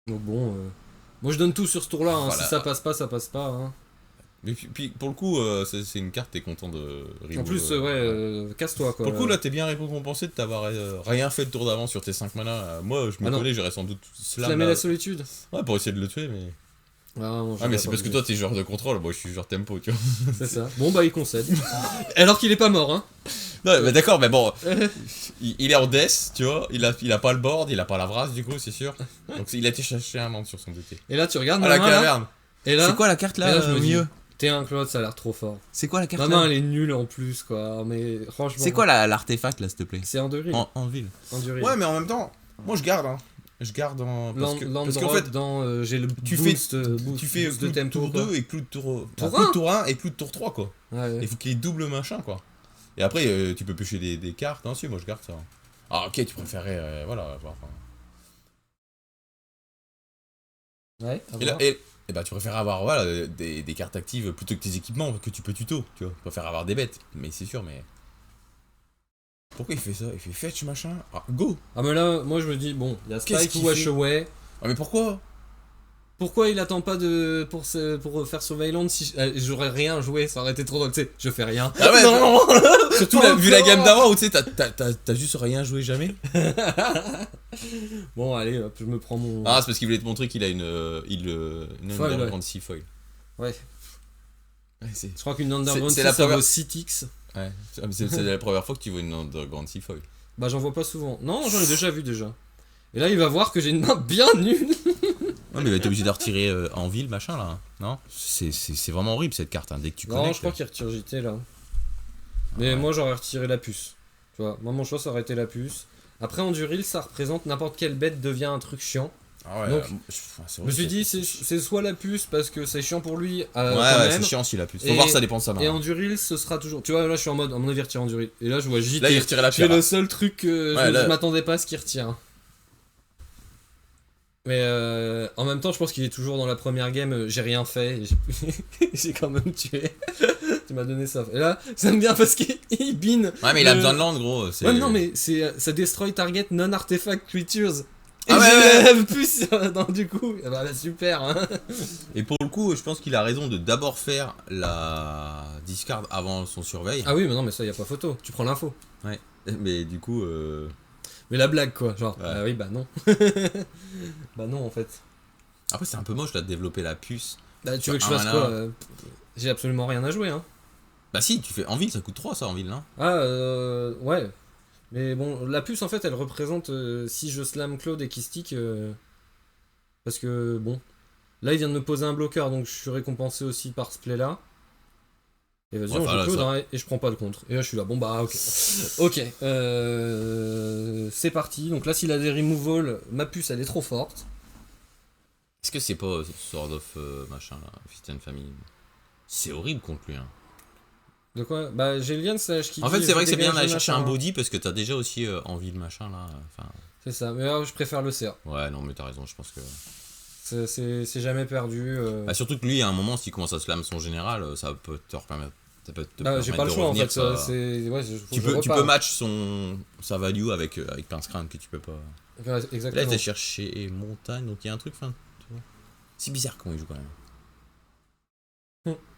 Donc bon, moi je donne tout sur ce tour là, hein. Voilà. Si ça passe pas, ça passe pas. Hein. Mais puis pour le coup, c'est une carte, t'es content de reboot. En plus, ouais, casse-toi quoi. Pour le coup, là t'es bien récompensé de t'avoir rien fait le tour d'avant sur tes 5 mana. Moi je me connais, j'aurais sans doute slamé la solitude. Ouais, pour essayer de le tuer, mais. Non, mais c'est parce que toi t'es joueur de contrôle, moi je suis joueur tempo, tu vois. C'est ça. Bon bah il concède. Alors qu'il est pas mort, hein. Non, mais d'accord, mais bon, il est en death, tu vois, il a pas le board, il a pas la vrasse du coup, c'est sûr. Donc il a été chercher un land sur son DT. Et là tu regardes la caverne. Et là, c'est quoi la carte là, je me dis, T1 Claude, ça a l'air trop fort. C'est quoi la carte là? Ma main elle est nulle en plus quoi, mais franchement. C'est quoi l'artefact là s'il te plaît? C'est Enduril. En ville. Enduril. Ouais, mais en même temps, moi je garde hein. Je garde en. Parce qu'en fait, j'ai le tu boost fais de tempo 2 et clou de tour 1 et clou de tour 3 quoi. Ouais. Il faut qu'il y ait double machin quoi. Et après tu peux pêcher des cartes, hein, si moi je garde ça. Ah ok, tu préférais voilà voir. Ouais. Et bah tu préfères avoir voilà des cartes actives plutôt que tes équipements que tu peux tuto, tu vois. Tu préfères avoir des bêtes, mais c'est sûr mais. Pourquoi il fait ça? Il fait fetch machin. Ah, go! Ah, mais là, moi je me dis, bon, il y a Spike ou Wash Away. Ah, mais pourquoi? Pourquoi il attend pas pour faire Surveillance si j'aurais rien joué, ça aurait été trop drôle, tu sais, je fais rien. Ah ouais, non. Surtout vu la gamme d'avant où tu sais, t'as juste rien joué jamais. Bon, allez, hop, je me prends mon. Ah, c'est parce qu'il voulait te montrer qu'il a une Underground Sea Foil. Ouais. Je crois qu'une Underground Sea ça vaut 6x. Ouais, c'est la première fois que tu vois une Underground Sea Foil. Bah j'en vois pas souvent. Non, j'en ai déjà vu déjà. Et là il va voir que j'ai une main bien nulle. Ouais, mais il va être obligé de retirer en ville machin là. Non, c'est vraiment horrible cette carte hein, dès que tu connectes. Non, je crois qu'il retire JT là. Mais moi j'aurais retiré la puce. Tu vois, moi mon choix ça aurait été la puce. Après Enduril ça représente n'importe quelle bête devient un truc chiant. Ah ouais, donc, je me suis dit, c'est soit la puce parce que c'est chiant pour lui. Ouais, c'est chiant si la puce. Faut voir, ça dépend de sa main. Et Enduril, ce sera toujours. Tu vois, là je suis en mode, à mon avis, il retire Enduril. Et là je vois JT. Là il retire la pierre. C'est le seul truc que je m'attendais pas à ce qu'il retire. Mais en même temps, je pense qu'il est toujours dans la première game. J'ai rien fait. J'ai quand même tué. Tu m'as donné ça. Et là, ça me vient parce qu'il bin. Ouais, mais il a besoin de land, gros. Ouais, non, mais ça destroy target non-artefact creatures. Ah ouais, plus du coup, bah, super hein. Et pour le coup, je pense qu'il a raison de d'abord faire la discard avant son surveil. Ah oui, mais non, mais ça y a pas photo, tu prends l'info. Ouais, mais du coup mais la blague quoi, genre ouais. oui bah non. Bah non en fait. Après c'est un peu moche là de développer la puce. Bah tu veux que je fasse quoi J'ai absolument rien à jouer hein. Bah si, tu fais en ville, ça coûte 3 ça en ville, non? Ah ouais. Mais bon, la puce en fait elle représente si je slam Claude et Kistic parce que bon, là il vient de me poser un bloqueur donc je suis récompensé aussi par ce play là. Et vas-y on joue Claude hein, et je prends pas le contre. Et là je suis là, bon bah ok. Ok, c'est parti. Donc là s'il a des removal, ma puce elle est trop forte. Est-ce que c'est pas Sword of machin là, Fist and Family? C'est horrible contre lui hein. De quoi? Bah j'ai Lian Sage qui. En fait c'est vrai que c'est bien d'aller chercher un body parce que t'as déjà aussi envie de machin là. Enfin... C'est ça, mais là je préfère le CA. Ouais non mais t'as raison, je pense que... C'est jamais perdu. Bah, surtout que lui à un moment s'il commence à slam son général, ça peut te Ça peut te j'ai pas le choix en fait. Tu peux match sa value avec Pince Crâne que tu peux pas. Ouais, exactement. Là, t'as cherché montagne, donc il y a un truc. C'est bizarre comment il joue quand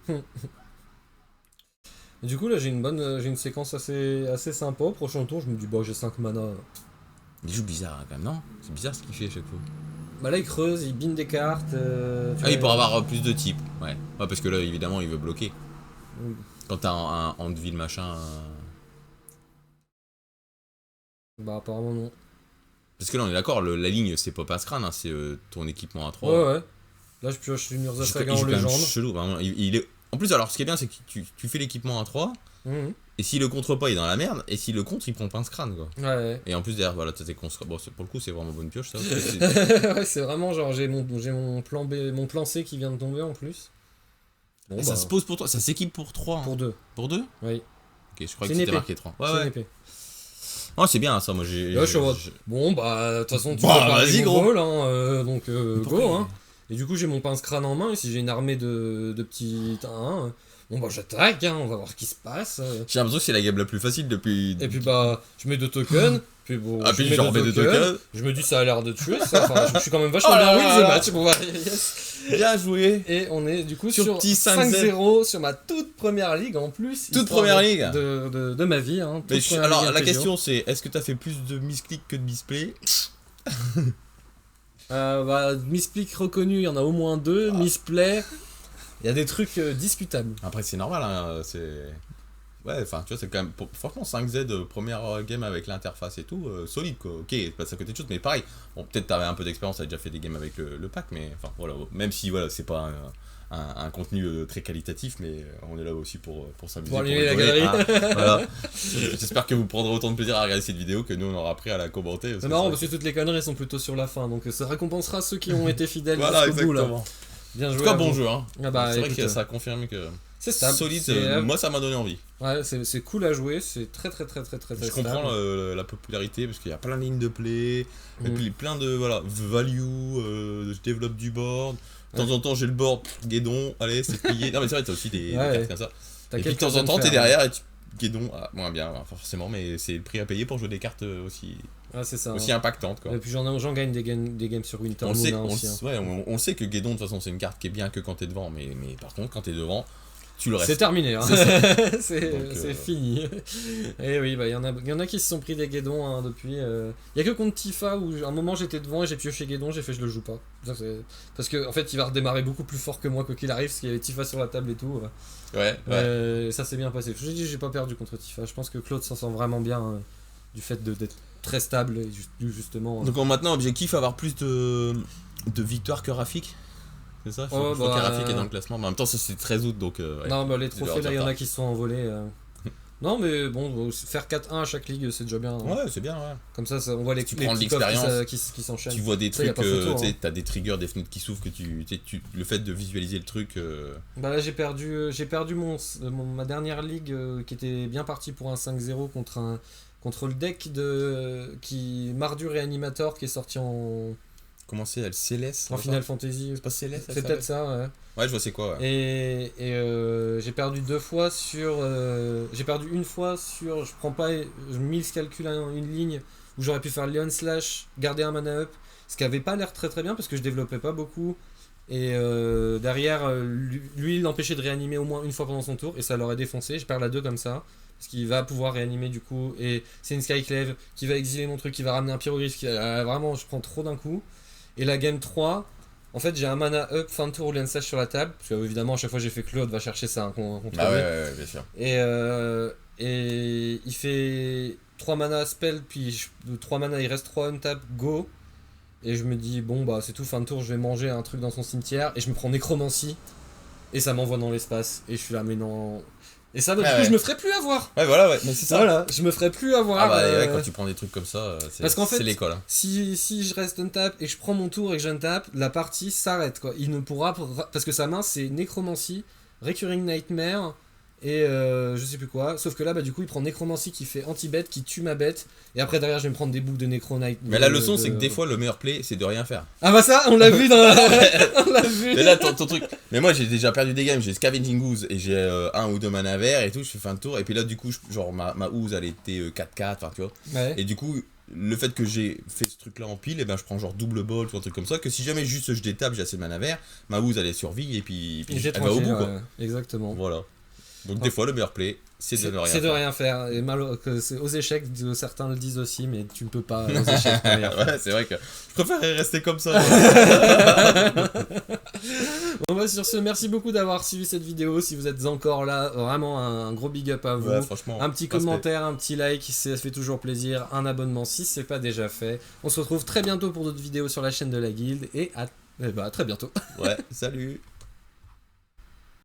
même. Du coup, là, j'ai une séquence assez sympa. Au prochain tour, je me dis, j'ai 5 mana. Il joue bizarre quand même, non? C'est bizarre ce qu'il fait à chaque fois. Bah là, il creuse, il bine des cartes. Il pourra avoir plus de types. Ouais, parce que là, évidemment, il veut bloquer. Oui. Quand t'as un Handville machin. Bah, apparemment, non. Parce que là, on est d'accord, la ligne, c'est pas Pince-Crâne, hein, c'est ton équipement à 3. Ouais. Là, je pioche une Urza Saga en légende. Chelou, vraiment. Il est... En plus, alors, ce qui est bien, c'est que tu fais l'équipement à 3. Et s'il le contre pas, il est dans la merde. Et s'il le contre, il prend Pince-Crâne, quoi. Ouais. Et en plus, derrière, voilà, t'as tes constructs. Bon, pour le coup, c'est vraiment bonne pioche, ça. Ouais, c'est vraiment genre, j'ai mon plan B, mon plan C qui vient de tomber en plus. Bon, ça se pose pour 3. Ça s'équipe pour 3. Pour 2. Pour 2 Oui. Ok, je crois que c'était marqué 3. Ouais, c'est une épée. Oh, c'est bien ça, moi j'ai. Bon, de toute façon, tu peux vas-y, gros. Vol, hein, donc go, hein. Et du coup, j'ai mon Pince-Crâne en main, et si j'ai une armée de petits 1, j'attaque, hein, on va voir ce qui se passe. J'ai l'impression que c'est la game la plus facile depuis. Et puis je mets 2 tokens. Puis je mets 2 tokens. Je me dis, ça a l'air de tuer ça. Enfin, je suis quand même vachement bien win the match. Bon, yes. Bien joué. Et on est du coup sur petit 5-0 sur ma toute première ligue en plus. Toute première ligue de ma vie. Hein, alors la question c'est, est-ce que t'as fait plus de misclick que de misplay? Misclick reconnu, il y en a au moins 2. Misplay, il y a des trucs discutables. Après c'est normal, hein, ouais, enfin tu vois, c'est quand même, franchement 5Z première game avec l'interface et tout, solide quoi, ok, passe à côté de choses, mais pareil, bon peut-être t'avais un peu d'expérience, t'as déjà fait des games avec le pack, mais enfin voilà, même si voilà, c'est pas un contenu très qualitatif, mais on est là aussi pour s'amuser. Pour allumer la galerie. Voilà. J'espère que vous prendrez autant de plaisir à regarder cette vidéo que nous on aura appris à la commenter. C'est marrant parce que toutes les conneries sont plutôt sur la fin, donc ça récompensera ceux qui ont été fidèles jusqu'au bout là. Bien joué. En tout cas, bon jeu, hein. C'est vrai que ça a confirmé que c'est stable. Solide, moi ça m'a donné envie. Ouais, c'est cool à jouer, c'est très Je comprends la popularité parce qu'il y a plein de lignes de play, et puis plein de value, je développe du board. De temps en temps j'ai le board, guédon, allez c'est plié. Non mais c'est vrai, t'as aussi des cartes comme ça. Et puis de temps en temps t'es derrière et guédon, moins bien, forcément, mais c'est le prix à payer pour jouer des cartes aussi. Ah, c'est ça, aussi impactantes quoi. Et puis j'en gagne des games sur Winter Moon aussi. On sait que guédon de toute façon c'est une carte qui est bien que quand t'es devant, mais par contre quand t'es devant, tu le restes. C'est terminé, hein. c'est fini. Et oui, il y en a qui se sont pris des guédons hein, depuis. Il y a que contre Tifa où à un moment j'étais devant et j'ai pioché guédon, j'ai fait je le joue pas. Parce que en fait il va redémarrer beaucoup plus fort que moi quoi qu'il arrive, parce qu'il y avait Tifa sur la table et tout. Ouais. Ça s'est bien passé. Je dis j'ai pas perdu contre Tifa. Je pense que Claude s'en sent vraiment bien du fait d'être très stable et justement. Donc maintenant objectif avoir plus de victoires que Rafik. C'est ça, faut que Rafik est dans le classement. Mais en même temps, ça c'est 13 août donc. Non, les trophées là, il y en a qui se sont envolés. Non, mais bon, faire 4-1 à chaque ligue, c'est déjà bien. Ouais, c'est bien, ouais. Comme ça on voit les prends de l'expérience qui s'enchaînent. Tu vois des trucs, t'as des triggers, des fenêtres qui s'ouvrent, le fait de visualiser le truc. Là, j'ai perdu ma dernière ligue qui était bien partie pour un 5-0 contre le deck qui Mardu Réanimator qui est sorti en. Comment c'est, elle Céleste en Final Fantasy. C'est pas Céleste? C'est peut-être ça, ouais. Ouais, je vois c'est quoi, ouais. Et j'ai perdu 2 fois sur. J'ai perdu une fois sur. Je mise calcul une ligne où j'aurais pu faire Leon Slash, garder un mana up, ce qui avait pas l'air très très bien parce que je développais pas beaucoup. Et derrière, lui, il l'empêchait de réanimer au moins une fois pendant son tour et ça l'aurait défoncé. Je perds la 2 comme ça. Parce qu'il va pouvoir réanimer du coup. Et c'est une Skyclave qui va exiler mon truc, qui va ramener un Pyroglyph. Vraiment, je prends trop d'un coup. Et la game 3, en fait, j'ai un mana up, fin de tour ou Leon Slash sur la table. Parce que évidemment, à chaque fois que j'ai fait Claude, va chercher ça contre lui. Ouais, bien sûr. Et il fait 3 mana spell, puis 3 mana, il reste 3 untap, go. Et je me dis, c'est tout, fin de tour, je vais manger un truc dans son cimetière. Et je me prends Nécromancie. Et ça m'envoie dans l'espace. Et je suis là, mais non. Et ça, du coup, je me ferai plus avoir. Ouais, voilà, ouais. Mais c'est ça. Voilà, je me ferai plus avoir. Quand tu prends des trucs comme ça, c'est l'école. Hein. Si je reste untap et je prends mon tour et que j'untap, la partie s'arrête, quoi. Il ne pourra. Parce que sa main, c'est Nécromancie, Recurring Nightmare et je sais plus quoi. Sauf que là, bah du coup, il prend Nécromancie qui fait anti-bête, qui tue ma bête, et après derrière, je vais me prendre des boucles de Necronite. Mais la leçon, c'est que des fois, le meilleur play, c'est de rien faire. Ah bah ça, on l'a vu dans on l'a vu. Mais là, ton truc... Mais moi, j'ai déjà perdu des games, j'ai Scavenging Ooze, et j'ai 1 ou 2 mana verts, et tout, je fais fin de tour, et puis là, du coup, genre, ma Ooze, elle était 4-4, enfin, tu vois. Ouais. Et du coup... Le fait que j'ai fait ce truc là en pile, et ben je prends genre double bolt ou un truc comme ça, que si jamais juste je détape, j'ai assez de mana vert, ma Ooze elle est survie et puis elle va au bout quoi. Exactement. Voilà. Donc des fois le meilleur play, c'est de ne rien faire. C'est de rien faire. Et aux échecs, certains le disent aussi, mais tu ne peux pas aux échecs rien faire. Ouais, c'est vrai que je préférerais rester comme ça. Bon bah sur ce, merci beaucoup d'avoir suivi cette vidéo. Si vous êtes encore là, vraiment un gros big up à vous. Ouais, franchement, un petit commentaire, un petit like, ça fait toujours plaisir. Un abonnement si c'est pas déjà fait. On se retrouve très bientôt pour d'autres vidéos sur la chaîne de la guilde et à très bientôt. Ouais, salut.